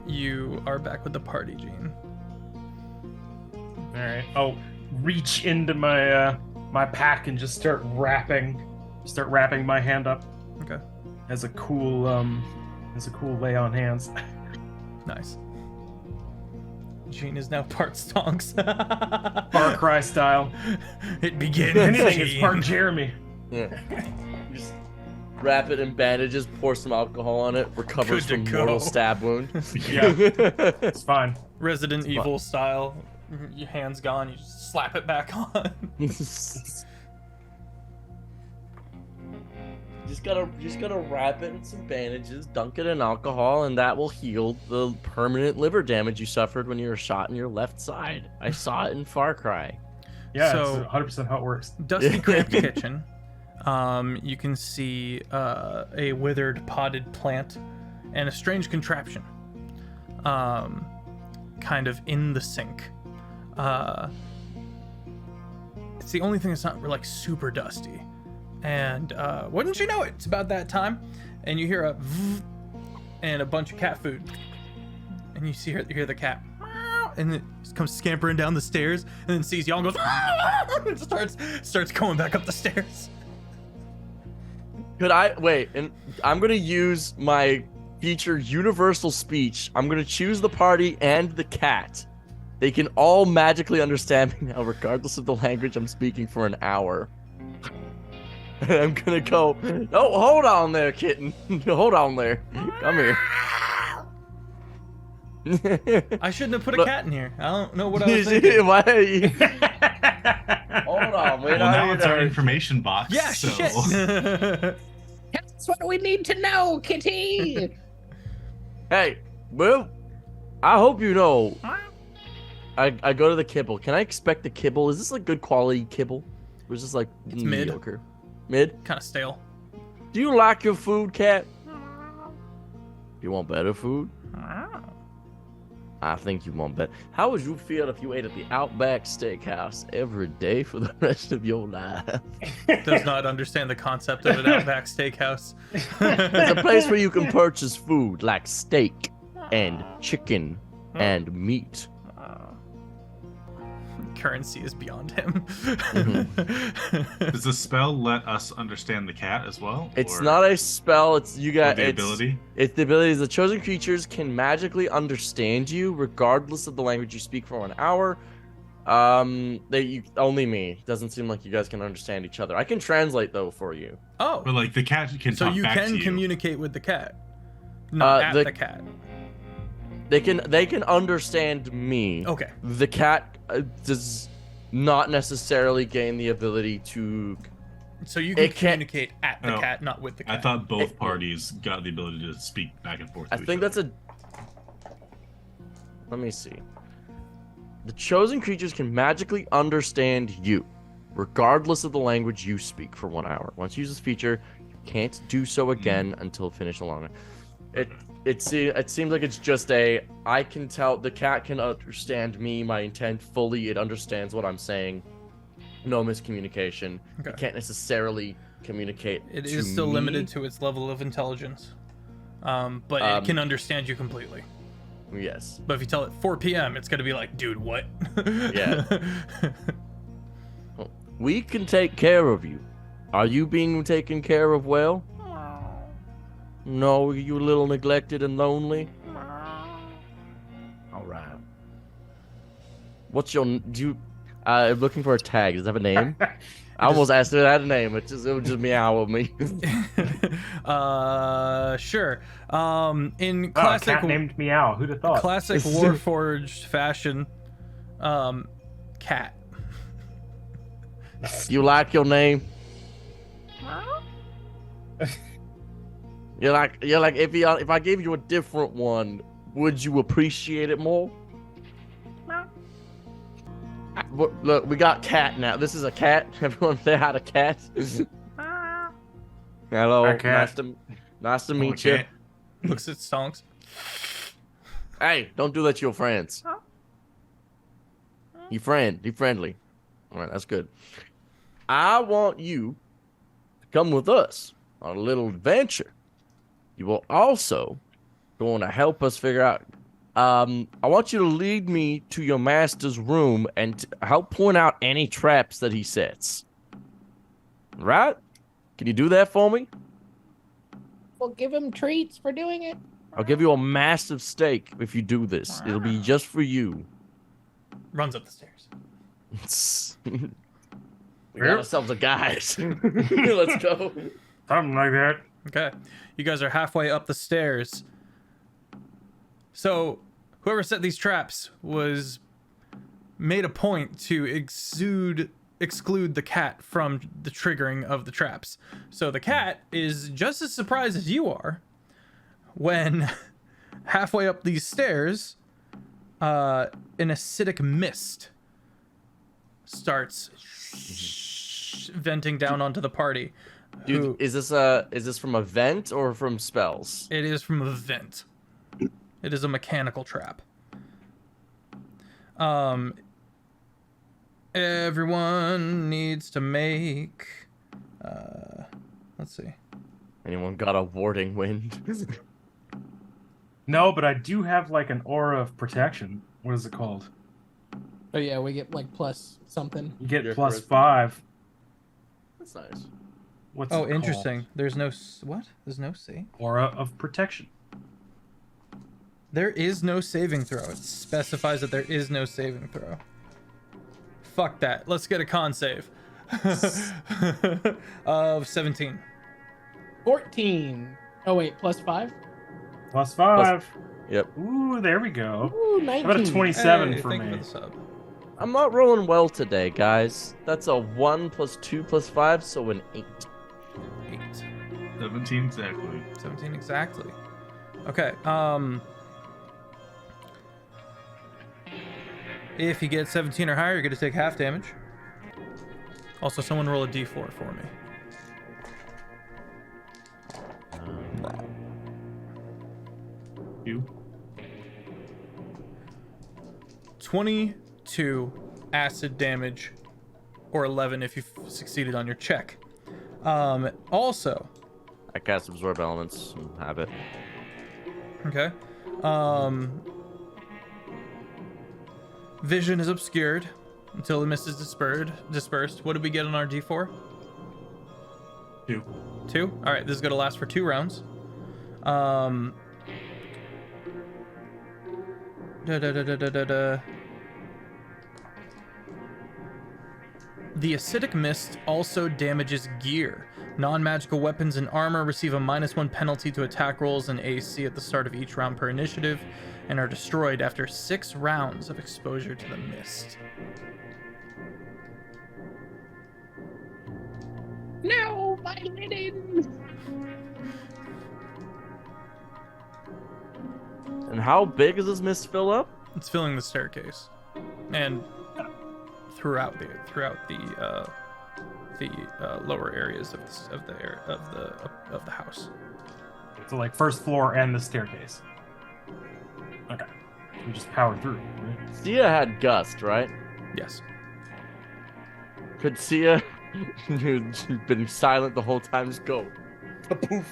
You are back with the party, Gene. All right. I'll reach into my my pack and just start wrapping my hand up Okay, as a cool lay on hands. nice. Gene is now part Stonks. Far Cry style. It begins. Anything is Gene. part Jeremy. Yeah. Just wrap it in bandages, pour some alcohol on it, recovers Good to from go. mortal stab wound. Yeah, it's fine. Resident Evil style. Your hand's gone. You just slap it back on. Just gotta wrap it in some bandages, dunk it in alcohol, and that will heal the permanent liver damage you suffered when you were shot in your left side. I saw it in Far Cry. Yeah, So- it's 100% how it works. Dusty, cramped kitchen. You can see a withered potted plant and a strange contraption. Kind of in the sink. It's the only thing that's not like super dusty. And wouldn't you know it? It's about that time, and you hear a vzz and a bunch of cat food, and you hear the cat, and it just comes scampering down the stairs, and then sees y'all and goes, and starts going back up the stairs. Could I wait? And I'm gonna use my feature universal speech. I'm gonna choose the party and the cat. They can all magically understand me now, regardless of the language I'm speaking for an hour. And I'm gonna go, oh, hold on there, kitten. Hold on there. Come here. I shouldn't have put a Look- cat in here. I don't know what I was thinking. Why are you... Hold on, wait. Well, now it's our information box. Yeah, so. shit. That's what we need to know, Kitty. Hey, well, I hope you know. I go to the kibble. Can I expect the kibble? Is this like good quality kibble? Or is this like It's mid. mediocre? Mid? Kind of stale. Do you like your food, cat? You want better food? I think you want better. How would you feel if you ate at the Outback Steakhouse every day for the rest of your life? Does not understand the concept of an Outback Steakhouse. It's a place where you can purchase food like steak and chicken and meat. Currency is beyond him. Does the spell let us understand the cat as well? It's or- not a spell. It's you or got the it's, ability. It's the ability. The chosen creatures can magically understand you, regardless of the language you speak for an hour. Only me. Doesn't seem like you guys can understand each other. I can translate though for you. Oh, But like the cat can so talk you back can to you. communicate with the cat, not at the cat. They can understand me. Okay. The cat does not necessarily gain the ability to. So you can It can't- communicate at the Oh, cat, not with the cat. I thought both parties got the ability to speak back and forth. I to each think other. that's a. Let me see. The chosen creatures can magically understand you, regardless of the language you speak for 1 hour. Once you use this feature, you can't do so again until finish along. It seems like it's just I can tell the cat can understand me, my intent fully. It understands what I'm saying. no miscommunication. Okay. It can't necessarily communicate. It to is still me. limited to its level of intelligence, but it can understand you completely. Yes. But if you tell it 4 p.m., it's gonna be like, dude, what? Yeah. We can take care of you. Are you being taken care of well? No, you a little neglected and lonely? All right. What's your... I'm looking for a tag. Does it have a name? I almost asked if it had a name. It would just meow at me. Sure. In Oh, classic cat named Meow. Who'd have thought? classic Warforged fashion, cat. You like your name? You're like if I gave you a different one, would you appreciate it more? Look, we got cat now. This is a cat. Everyone say hi to cat. Hello, Hi, cat. nice to meet you. Okay. Looks at Stonks. Hey, don't do that to your friends. Be friendly. All right, that's good. I want you to come with us on a little adventure. You will also going to help us figure out. I want you to lead me to your master's room and help point out any traps that he sets. Right? Can you do that for me? We'll give him treats for doing it. I'll give you a massive steak if you do this. It'll be just for you. Runs up the stairs. We got ourselves a guide. Let's go. Something like that. Okay. You guys are halfway up the stairs. So, whoever set these traps was made a point to exclude the cat from the triggering of the traps. So the cat is just as surprised as you are when halfway up these stairs, an acidic mist starts venting down onto the party. Dude, is this from a vent or from spells? It is from a vent. It is a mechanical trap. Everyone needs to make. Let's see. Anyone got a warding wind? No, but I do have like an aura of protection. What is it called? Oh yeah, we get like plus something. You get Your plus charisma. 5. That's nice. What's Oh, it called? interesting. There's no what? There's no save. Aura of protection. There is no saving throw. It specifies that there is no saving throw. Fuck that. Let's get a con save. Of 17. 14. Oh wait, plus 5. Plus 5. Yep. Ooh, there we go. Ooh, 19. How about a 27 Hey, for thank you me? for the sub. I'm not rolling well today, guys. That's a 1 + 2 + 5, so an 8. 8. 17 exactly. 17 exactly. Okay, if you get 17 or higher, you're gonna take half damage. Also, someone roll a d4 for me. You. 22 acid damage, or 11 if you've succeeded on your check. Also, I cast Absorb Elements and have it. okay, vision is obscured until the mist is dispersed. What did we get on our d4? 2. 2? All right, this is gonna last for 2 rounds. The acidic mist also damages gear. Non-magical weapons and armor receive a -1 penalty to attack rolls and AC at the start of each round per initiative, and are destroyed after 6 rounds of exposure to the mist. No, my linen. And how big does this mist fill up? It's filling the staircase, and throughout the lower areas of the house. So like first floor and the staircase. Okay. We just powered through, right? Sia had Gust, right? Yes. Good see ya. You've been silent the whole time. Just go. Poof.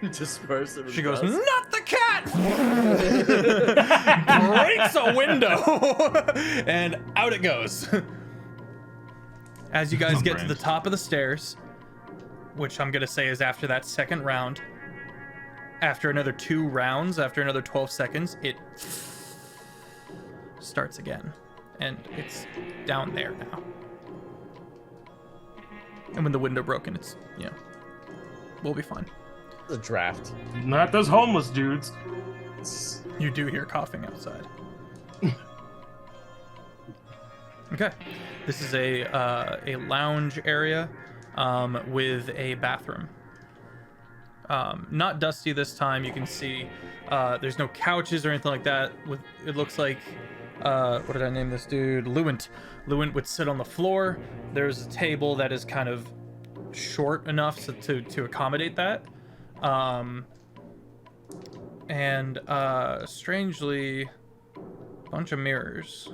Disperse it. She goes, not the cat! Breaks a window! And out it goes. As you guys get to the top of the stairs, which I'm going to say is after that second round, after another 2 rounds, after another 12 seconds, it starts again. And it's down there now. And when the window broken, it's, we'll be fine. The draft. Not those homeless dudes. You do hear coughing outside. Okay. This is a lounge area with a bathroom. Not dusty this time. You can see there's no couches or anything like that. It looks like, what did I name this dude? Lewint. Lewint would sit on the floor. There's a table that is kind of short enough to accommodate that. And strangely, a bunch of mirrors.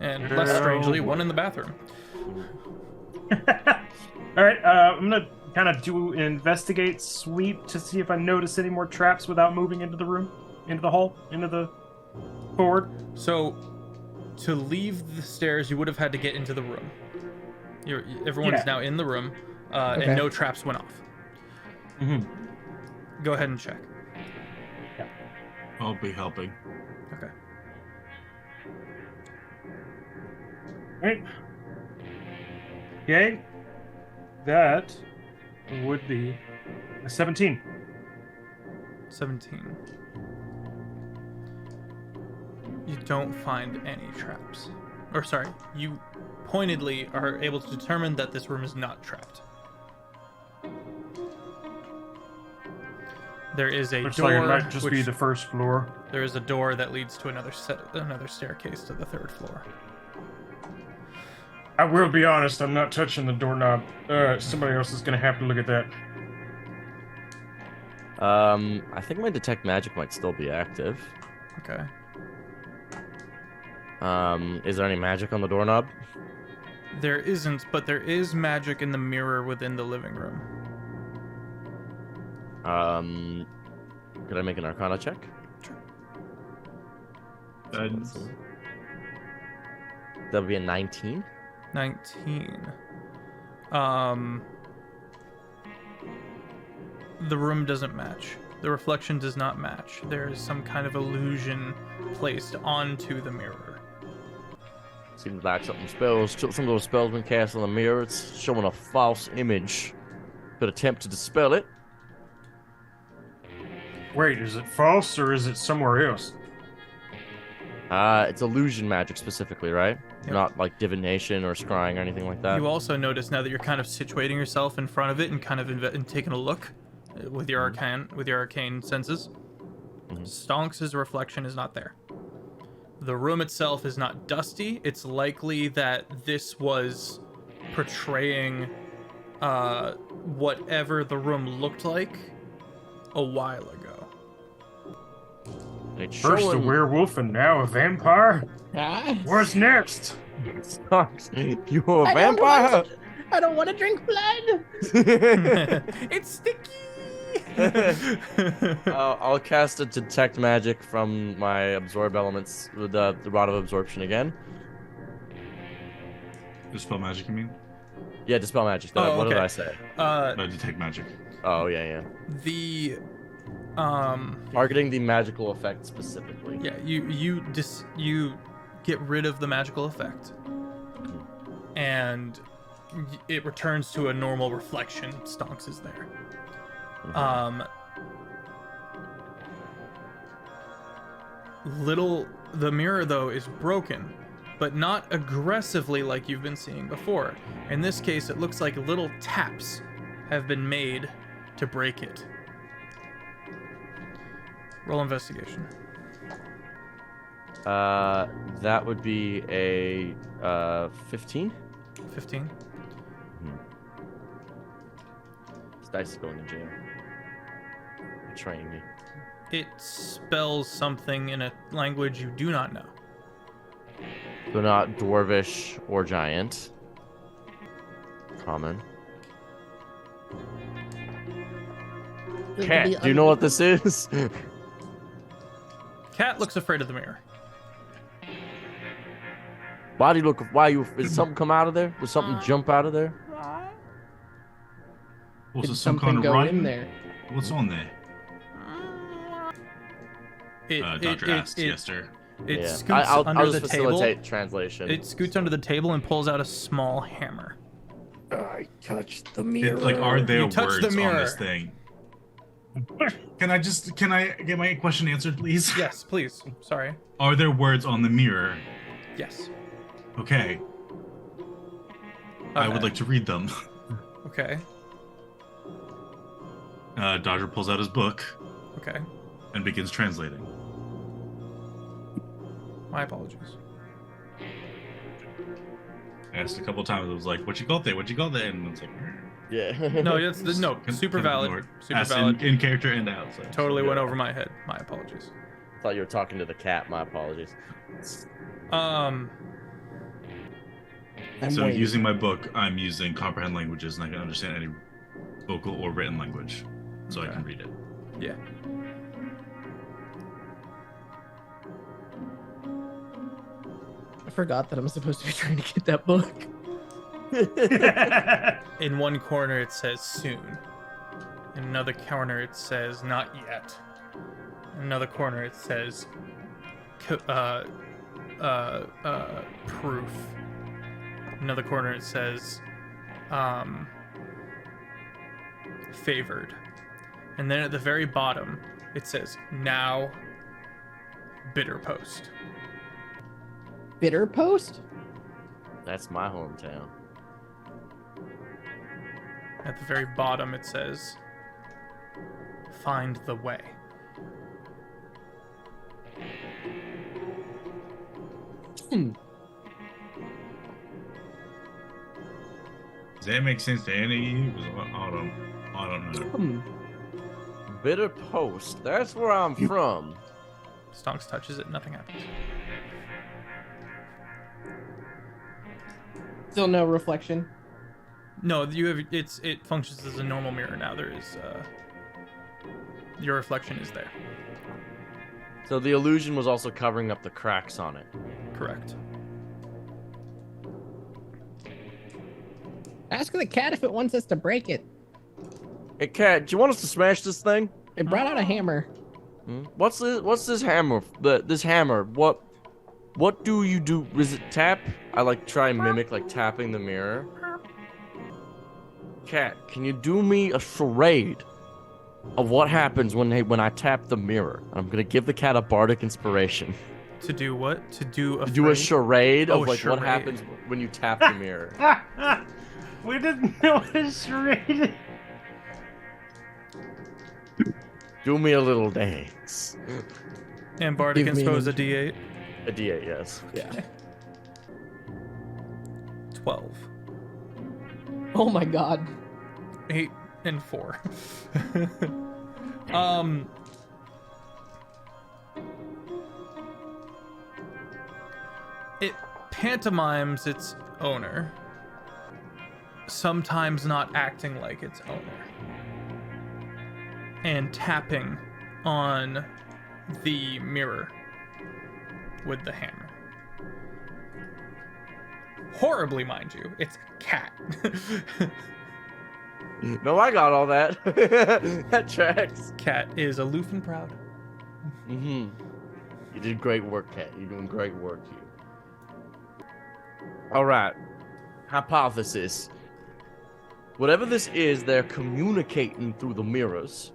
And less strangely, one in the bathroom. All right, I'm gonna kind of do an investigate sweep to see if I notice any more traps without moving into the room, into the hall, into the forward. So, to leave the stairs, you would have had to get into the room. Everyone's now in the room, and no traps went off. Mm-hmm. Go ahead and check. Yeah. I'll be helping. Okay. Right. Okay. That would be a 17. 17. You don't find any traps. Or sorry, you pointedly are able to determine that this room is not trapped. There is a Looks door. like it might just be the first floor. There is a door that leads to another staircase to the 3rd floor. I will be honest, I'm not touching the doorknob. Somebody else is gonna have to look at that. I think my detect magic might still be active. Okay. Is there any magic on the doorknob? There isn't, but there is magic in the mirror within the living room. Could I make an Arcana check? That would be a 19. 19. The room doesn't match. The reflection does not match. There is some kind of illusion placed onto the mirror. Seems like some of those spells been cast on the mirror. It's showing a false image. Could attempt to dispel it. Wait, is it false or is it somewhere else? It's illusion magic specifically, right? Yep. Not like divination or scrying or anything like that. You also notice now that you're kind of situating yourself in front of it and kind of and taking a look with your arcane senses. Stonks' reflection is not there. The room itself is not dusty. It's likely that this was portraying whatever the room looked like a while ago. It's First a showing... werewolf and now a vampire? What's next? Stonks, you're a vampire! I don't want to drink blood! It's sticky! I'll cast a detect magic from my absorb elements, the rod of absorption again. Dispel magic, you mean? Yeah, dispel magic. Oh, what okay. did I say? No, detect magic. Oh yeah. The Targeting the magical effect specifically. yeah, you get rid of the magical effect, and it returns to a normal reflection. Stonks is there. The mirror though is broken, but not aggressively like you've been seeing before. In this case, it looks like little taps have been made to break it. Roll investigation. That would be a 15. 15. This dice is going to jail. Betraying me. It spells something in a language you do not know. So not dwarvish or giant. Common. Cat, do you know what this is? Cat looks afraid of the mirror. Why do you look? Why you? Did something come out of there? Did something jump out of there? Was Did it some something kind of go writing? in there? What's on there? Dodger asked Yester. It scoots I'll under just the table. facilitate translation. It scoots under the table and pulls out a small hammer. I touched the mirror. Like, are there You touched words the mirror. on this thing? Can I get my question answered, please? Yes, please. Sorry. Are there words on the mirror? Yes. Okay. I would like to read them. Okay. Dodger pulls out his book Okay. and begins translating. My apologies. I asked a couple times. I was like, "What you got there? What you got there?" And it's like, Yeah. No, it's no super valid. Super valid. In character and out. So. Totally went over my head. My apologies. Thought you were talking to the cat. My apologies. Um. So using my book, I'm using comprehend languages, and I can understand any vocal or written language, so I Okay. can read it. Yeah. I forgot that I'm supposed to be trying to get that book. In one corner it says soon. In another corner it says not yet. In another corner it says proof. Another corner it says favored. And then at the very bottom it says now bitter post. Bitter post? That's my hometown. At the very bottom it says find the way. Does that make sense to any of you? 'Cause I don't know. Bitter Post. That's where I'm from. Stonks touches it, nothing happens. Still no reflection. No, you have it functions as a normal mirror now. There is your reflection is there. So the illusion was also covering up the cracks on it. Correct. Ask the cat if it wants us to break it. Hey, cat, do you want us to smash this thing? It brought out a hammer. What's this hammer? This hammer. What do you do? Is it tap? I like try and mimic like tapping the mirror. Cat, can you do me a charade of what happens when I tap the mirror? I'm gonna give the cat a bardic inspiration. To do what? To do a To do a charade of Oh, like charade. what happens when you tap the mirror. We didn't know his charade. Do me a little dance. And Bardic Give me Inspo is a an- D8. A D8, yes. Yeah. 12. Oh my god. 8 and 4. It pantomimes its owner, sometimes not acting like its owner, and tapping on the mirror with the hammer. Horribly, mind you. It's a cat. No, I got all that. That tracks. Cat is aloof and proud. You did great work, Cat. You're doing great work here. All right. Hypothesis. Whatever this is, they're communicating through the mirrors.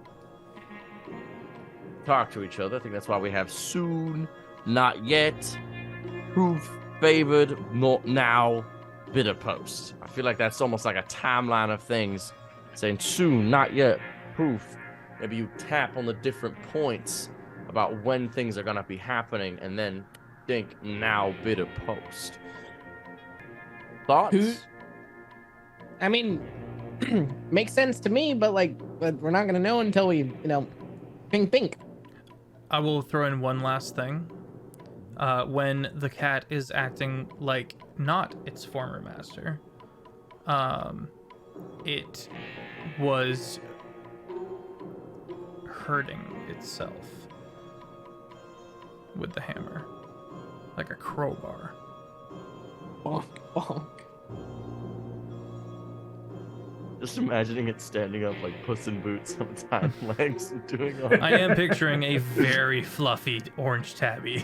Talk to each other. I think that's why we have soon, not yet, proof, favored, not now, bitter post. I feel like that's almost like a timeline of things. Saying soon, not yet, proof. Maybe you tap on the different points about when things are gonna be happening, and then think now, bitter post. Thoughts? Who- I mean, makes sense to me, but we're not gonna know until we, pink. I will throw in one last thing. when the cat is acting like not its former master. It was hurting itself with the hammer, like a crowbar. Bonk, bonk. Just imagining it standing up like Puss in Boots on its hind legs and doing all I am picturing a very fluffy orange tabby.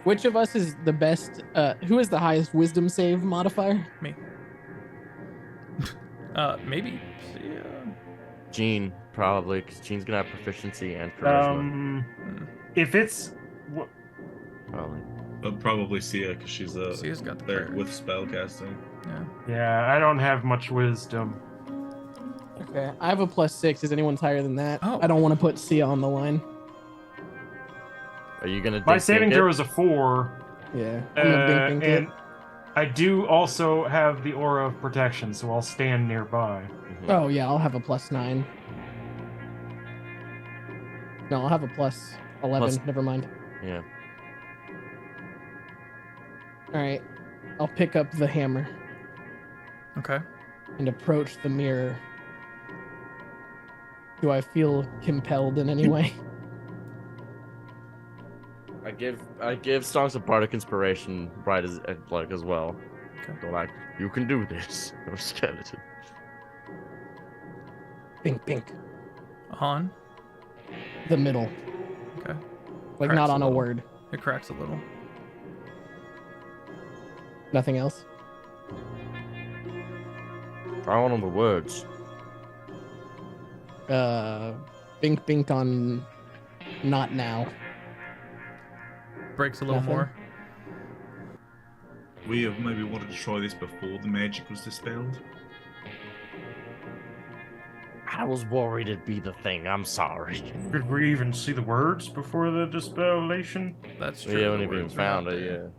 Which of us is the best? Who has the highest wisdom save modifier? Me. Maybe. Yeah. Gene, probably, because Gene's gonna have proficiency and charisma. If it's Probably. But probably Sia, because she's Sia's got the there prayer. with spellcasting. Yeah. yeah, I don't have much wisdom. Okay, I have a +6. Is anyone's higher than that? Oh. I don't want to put Sia on the line. Are you gonna? My dink saving it? throw is a 4. Yeah, I'm gonna dink And it. I do also have the aura of protection, so I'll stand nearby. Mhm. Oh yeah, I'll have a +9. No, I'll have a +11. Plus- Never mind. Yeah. All right, I'll pick up the hammer Okay. and approach the mirror. Do I feel compelled in any way? I give Stonks a bardic inspiration right as like as well. Okay. So like, you can do this. No skeleton. Bink, bink. On. The middle, Okay. like Cracks not a on a little. word. It cracks a little. Nothing else. Try one of the words. Bink, bink on. Not now. Breaks a little Nothing. more. We have maybe wanted to try this before the magic was dispelled. I was worried it'd be the thing. I'm sorry. Did we even see the words before the dispellation? That's true. We the haven't even words are found not it there.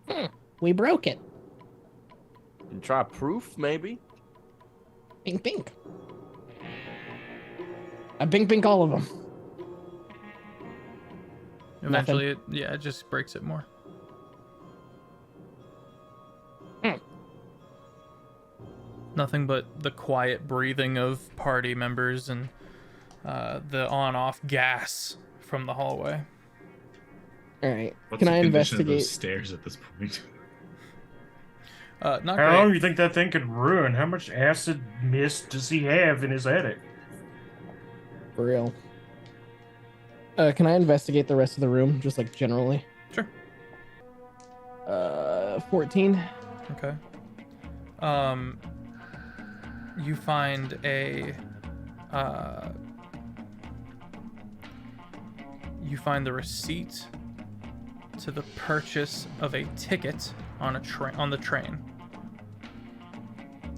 yet. We broke it. And try proof, maybe. Bink, bink. I bink, bink all of them. Eventually, it just breaks it more. Nothing but the quiet breathing of party members and the on-off gas from the hallway. All right. What's Can the I condition of investigate? those stairs at this point? Not How great. long do you think that thing could ruin? How much acid mist does he have in his attic? For real. Can I investigate the rest of the room, just like generally? Sure. 14. Okay. You find the receipt to the purchase of a ticket on the train.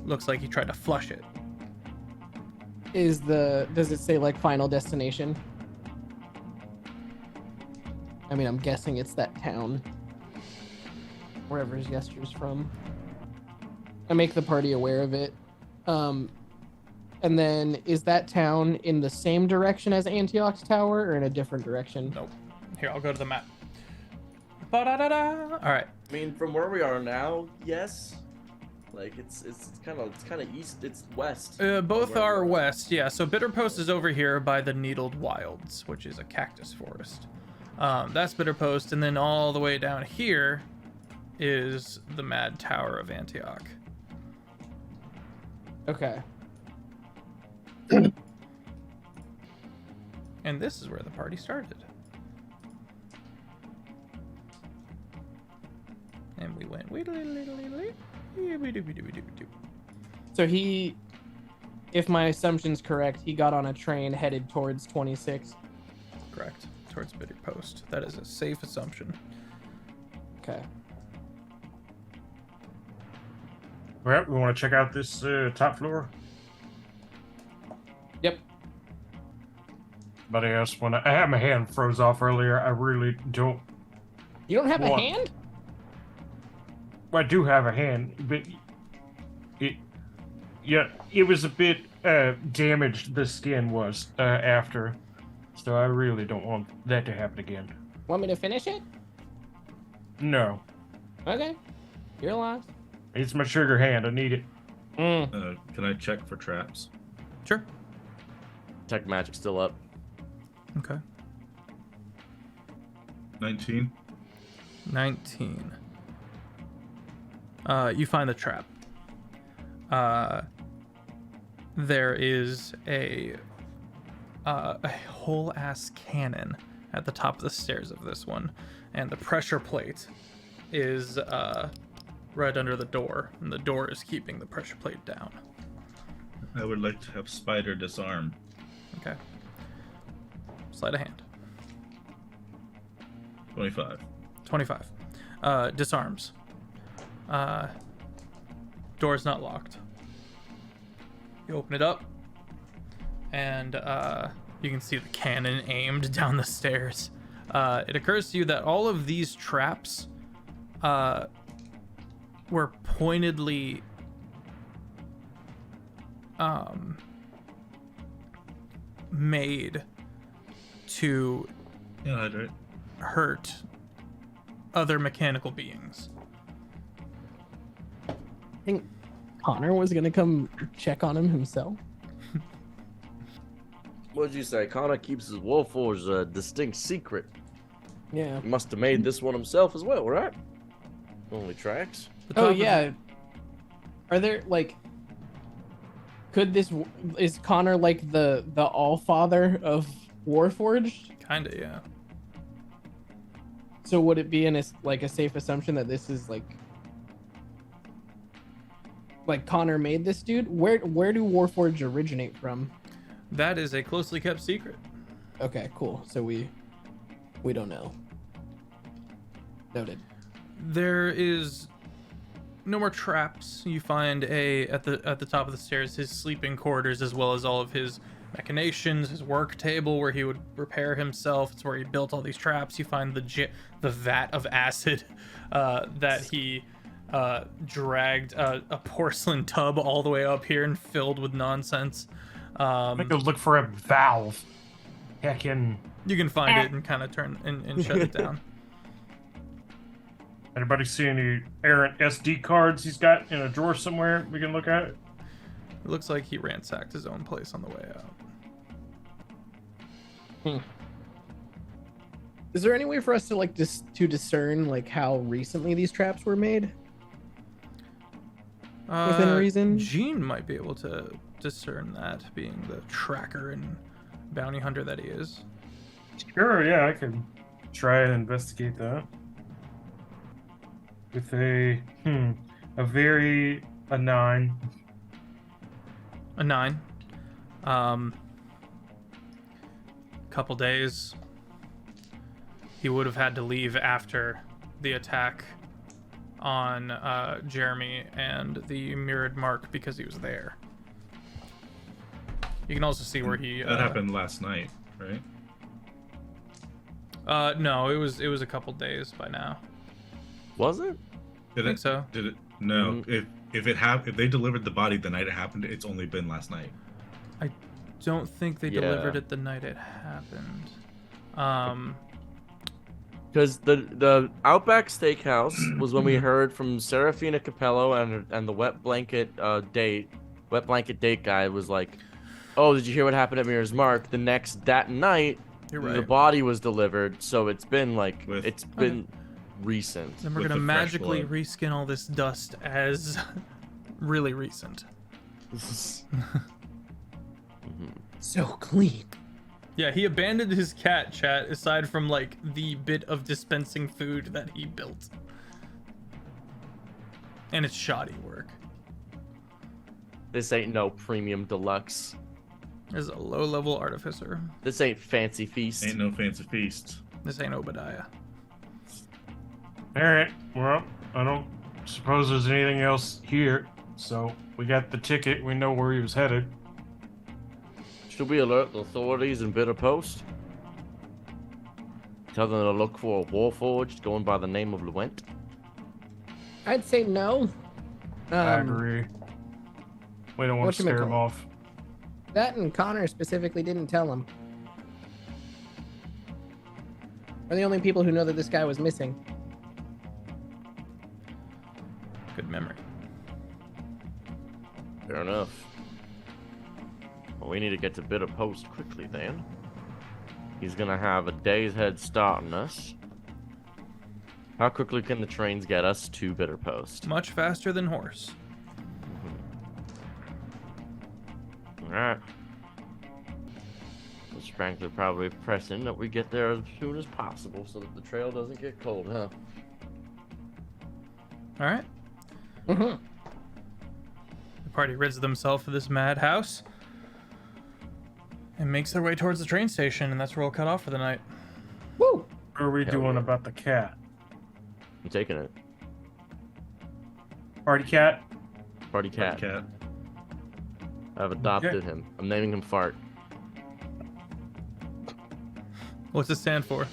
Looks like you tried to flush it. Does it say like final destination? I mean, I'm guessing it's that town. Wherever Yester's from. I make the party aware of it. And then is that town in the same direction as Antioch's tower or in a different direction? Nope. Here, I'll go to the map. Ba-da-da-da. All right. I mean, from where we are now, yes. Like it's kind of east. It's west. Both Where are we are. west, yeah. So Bitterpost is over here by the Needled Wilds, which is a cactus forest. That's Bitterpost, and then all the way down here is the Mad Tower of Antioch. Okay. And this is where the party started. And we went. So if my assumption's correct, he got on a train headed towards 26. Correct. Towards Bitterpost. That is a safe assumption. Okay. Well, we want to check out this top floor. Yep. But yes, when I had my hand froze off earlier, I really don't. You don't have a What? hand? Well, I do have a hand, but it was a bit damaged the skin was after. So I really don't want that to happen again. Want me to finish it? No. Okay. You're lost. It's my sugar hand. I need it. Can I check for traps? Sure. Tech magic still up. Okay. 19. 19. You find the trap. There is a whole ass cannon at the top of the stairs of this one, and the pressure plate is right under the door, and the door is keeping the pressure plate down. I would like to have Spider disarm. Okay. Sleight of hand. 25. 25. Disarms. Door's not locked. You open it up, and you can see the cannon aimed down the stairs. It occurs to you that all of these traps were pointedly made to Hydrate. hurt other mechanical beings. I think Connor was gonna come check on him himself. What'd you say? Connor keeps his Warforged a distinct secret. Yeah. He must have made this one himself as well, right? Only tracks. The top Oh of yeah. Are there like? Is Connor like the Allfather of Warforged? Kinda, yeah. So would it be a safe assumption that this is like Connor made this dude? Where do Warforged originate from? That is a closely kept secret. Okay, cool. So we don't know. Noted. There is no more traps. You find at the top of the stairs his sleeping quarters, as well as all of his machinations, his work table where he would repair himself. It's where he built all these traps. You find the vat of acid that he dragged a porcelain tub all the way up here and filled with nonsense. I'm gonna go look for a valve. Heckin'. You can find it and kind of turn and shut it down. Anybody see any errant SD cards he's got in a drawer somewhere we can look at? It looks like he ransacked his own place on the way out. Is there any way for us to to discern how recently these traps were made? Within reason? Gene might be able to discern that, being the tracker and bounty hunter that he is. Sure, yeah, I could try and investigate that. With a 9. A 9. Couple days. He would have had to leave after the attack on Jeremy and the mirrored mark because he was there. You can also see where he. That happened last night, right? No, it was a couple days by now. Was it? I think so. Did it? No. If they delivered the body the night it happened, it's only been last night. I don't think they Yeah. delivered it the night it happened. Because the Outback Steakhouse was when we heard from Serafina Capello and the wet blanket date guy was like, "Oh, did you hear what happened at Mirror's Mark?" That night, You're right. the body was delivered, so it's been Okay. recent. Then we're with gonna the fresh magically blood. reskin all this dust as really recent. So clean. Yeah, he abandoned his cat, chat, aside from the bit of dispensing food that he built. And it's shoddy work. This ain't no premium deluxe. There's a low-level artificer. This ain't fancy feast. Ain't no fancy feast. This ain't Obadiah. All right. Well, I don't suppose there's anything else here. So we got the ticket. We know where he was headed. Should we alert the authorities in Bitter Post? Tell them to look for a Warforged going by the name of Luent? I'd say no. I agree. We don't want to scare him whatchamacallit? off. That and Connor specifically didn't tell him. We're the only people who know that this guy was missing. Good memory. Fair enough. Well, we need to get to Bitter Post quickly then. He's gonna have a day's head start on us. How quickly can the trains get us to Bitter Post? Much faster than horse. Alright. It's frankly probably pressing that we get there as soon as possible so that the trail doesn't get cold, huh? Alright. Mm-hmm. The party rids themselves of this madhouse and makes their way towards the train station, and that's where we'll cut off for the night. Woo! What are we Hell doing yeah. about the cat? I'm taking it. Party cat? Party cat. Cat. I've adopted him. I'm naming him Fart. What's it stand for?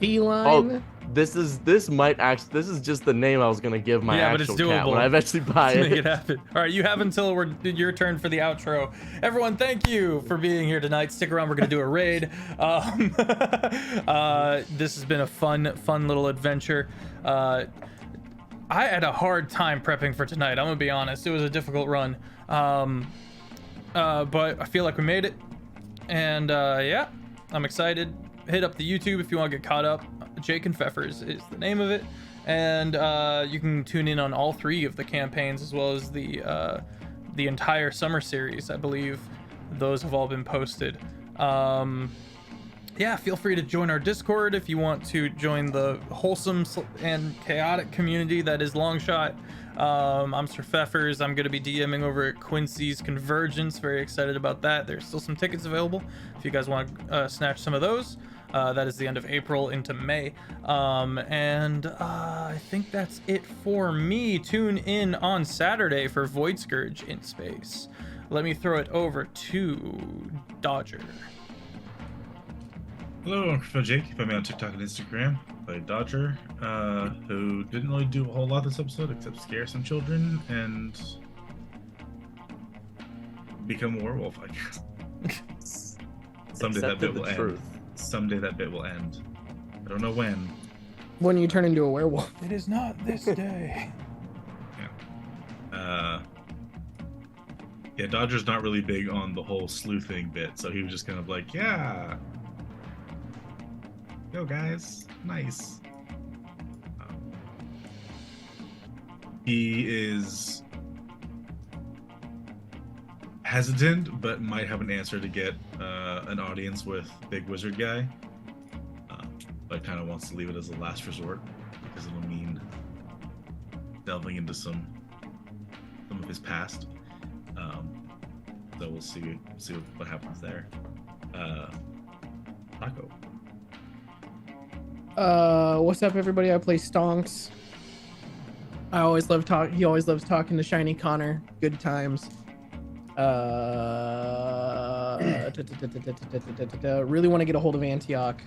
Feline. Oh, this is just the name I was gonna give my Yeah, but it's actual cat doable. when I eventually buy Let's make it. it happen. All right, you have until your turn for the outro. Everyone, thank you for being here tonight. Stick around. We're gonna do a raid. This has been a fun little adventure. I had a hard time prepping for tonight. I'm gonna be honest. It was a difficult run. But I feel like we made it. And yeah, I'm excited. Hit up the YouTube if you want to get caught up. Jake and Feffers is the name of it. And you can tune in on all 3 of the campaigns as well as the entire summer series. I believe those have all been posted. Yeah, feel free to join our Discord if you want to join the wholesome and chaotic community that is Longshot. I'm SirFeffers. I'm going to be DMing over at Quincy's Convergence. Very excited about that. There's still some tickets available if you guys want to snatch some of those. That is the end of April into May. I think that's it for me. Tune in on Saturday for Void Scourge in space. Let me throw it over to Dodger. Hello, I'm CritFailJake. Find me on TikTok and Instagram. Play Dodger, who didn't really do a whole lot this episode except scare some children and become a werewolf, I guess. Someday that bit will end. Someday that bit will end. I don't know when. When you turn into a werewolf. It is not this day. Yeah, Dodger's not really big on the whole sleuthing bit, so he was just kind of like, yeah. Yo, guys. Nice. He is hesitant, but might have an answer to get an audience with Big Wizard Guy. But kind of wants to leave it as a last resort because it'll mean delving into some of his past. So we'll see what happens there. Taco. What's up, everybody? I play Stonks. He always loves talking to Shiny Connor. Good times. Really want to get a hold of Antioch.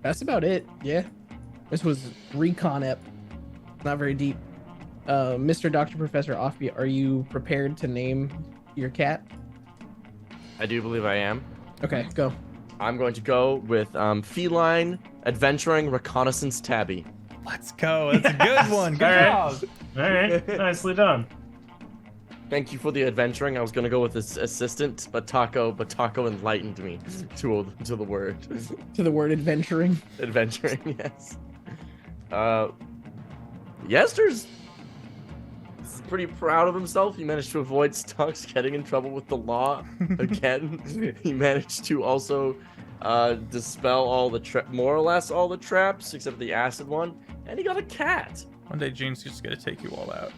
That's about it. Yeah. This was recon ep. Not very deep. Mr. Dr. Professor Offbeat, are you prepared to name your cat? I do believe I am. Okay, go. I'm going to go with Feline Adventuring Reconnaissance Tabby. Let's go. That's a good one. Good job. All right, nicely done. Thank you for the adventuring. I was gonna go with this assistant, but Taco enlightened me to the word. To the word adventuring. Adventuring, yes. Yester's pretty proud of himself. He managed to avoid Stunks getting in trouble with the law again. He managed to also dispel all the more or less all the traps except the acid one, and he got a cat. One day, Gene's just gonna take you all out.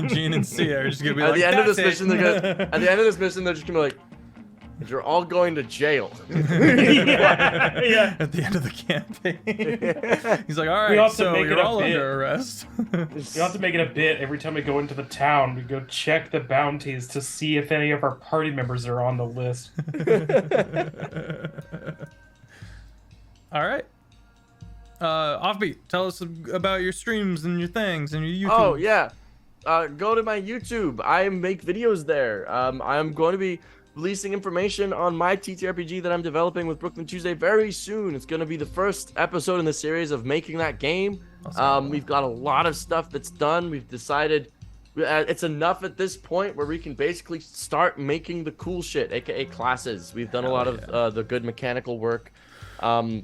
Gene and Sia are just gonna be At like, the end of this "That's mission, it." at the end of this mission, they're just gonna be like, "You're all going to jail." Yeah. At the end of the campaign, he's like, "All We right, have to so make it you're a all bit. under arrest." You have to make it a bit every time we go into the town. We go check the bounties to see if any of our party members are on the list. All right. Offbeat, tell us about your streams and your things and your YouTube. Oh yeah. go to my YouTube. I make videos there. I'm going to be releasing information on my TTRPG that I'm developing with Brooklyn Tuesday very soon. It's going to be the first episode in the series of making that game. We've got a lot of stuff that's done. We've decided it's enough at this point where we can basically start making the cool shit, aka classes. We've done a lot of the good mechanical work. Also,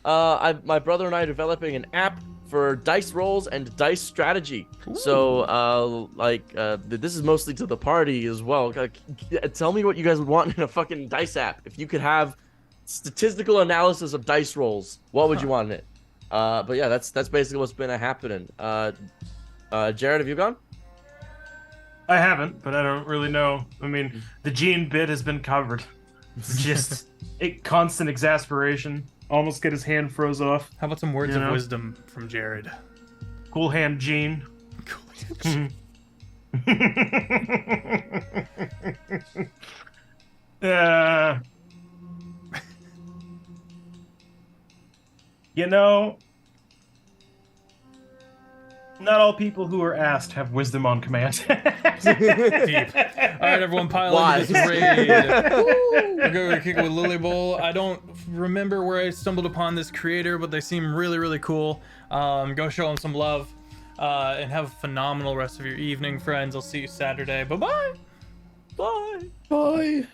my brother and I are developing an app for dice rolls and dice strategy. Ooh. So, this is mostly to the party as well. Tell me what you guys would want in a fucking dice app. If you could have statistical analysis of dice rolls, what would you want in it? But yeah, that's basically what's been happening. Jared, have you gone? I haven't, but I don't really know. I mean, the Gene bit has been covered. Just constant exasperation. Almost get his hand froze off. How about some words of wisdom from Jared? Cool hand, Gene. Cool hand. Not all people who are asked have wisdom on command. Deep. All right, everyone, pile into this raid. We're going to kick it with Lily Bowl. I don't remember where I stumbled upon this creator, but they seem really, really cool. Go show them some love, and have a phenomenal rest of your evening, friends. I'll see you Saturday. Bye-bye. Bye. Bye.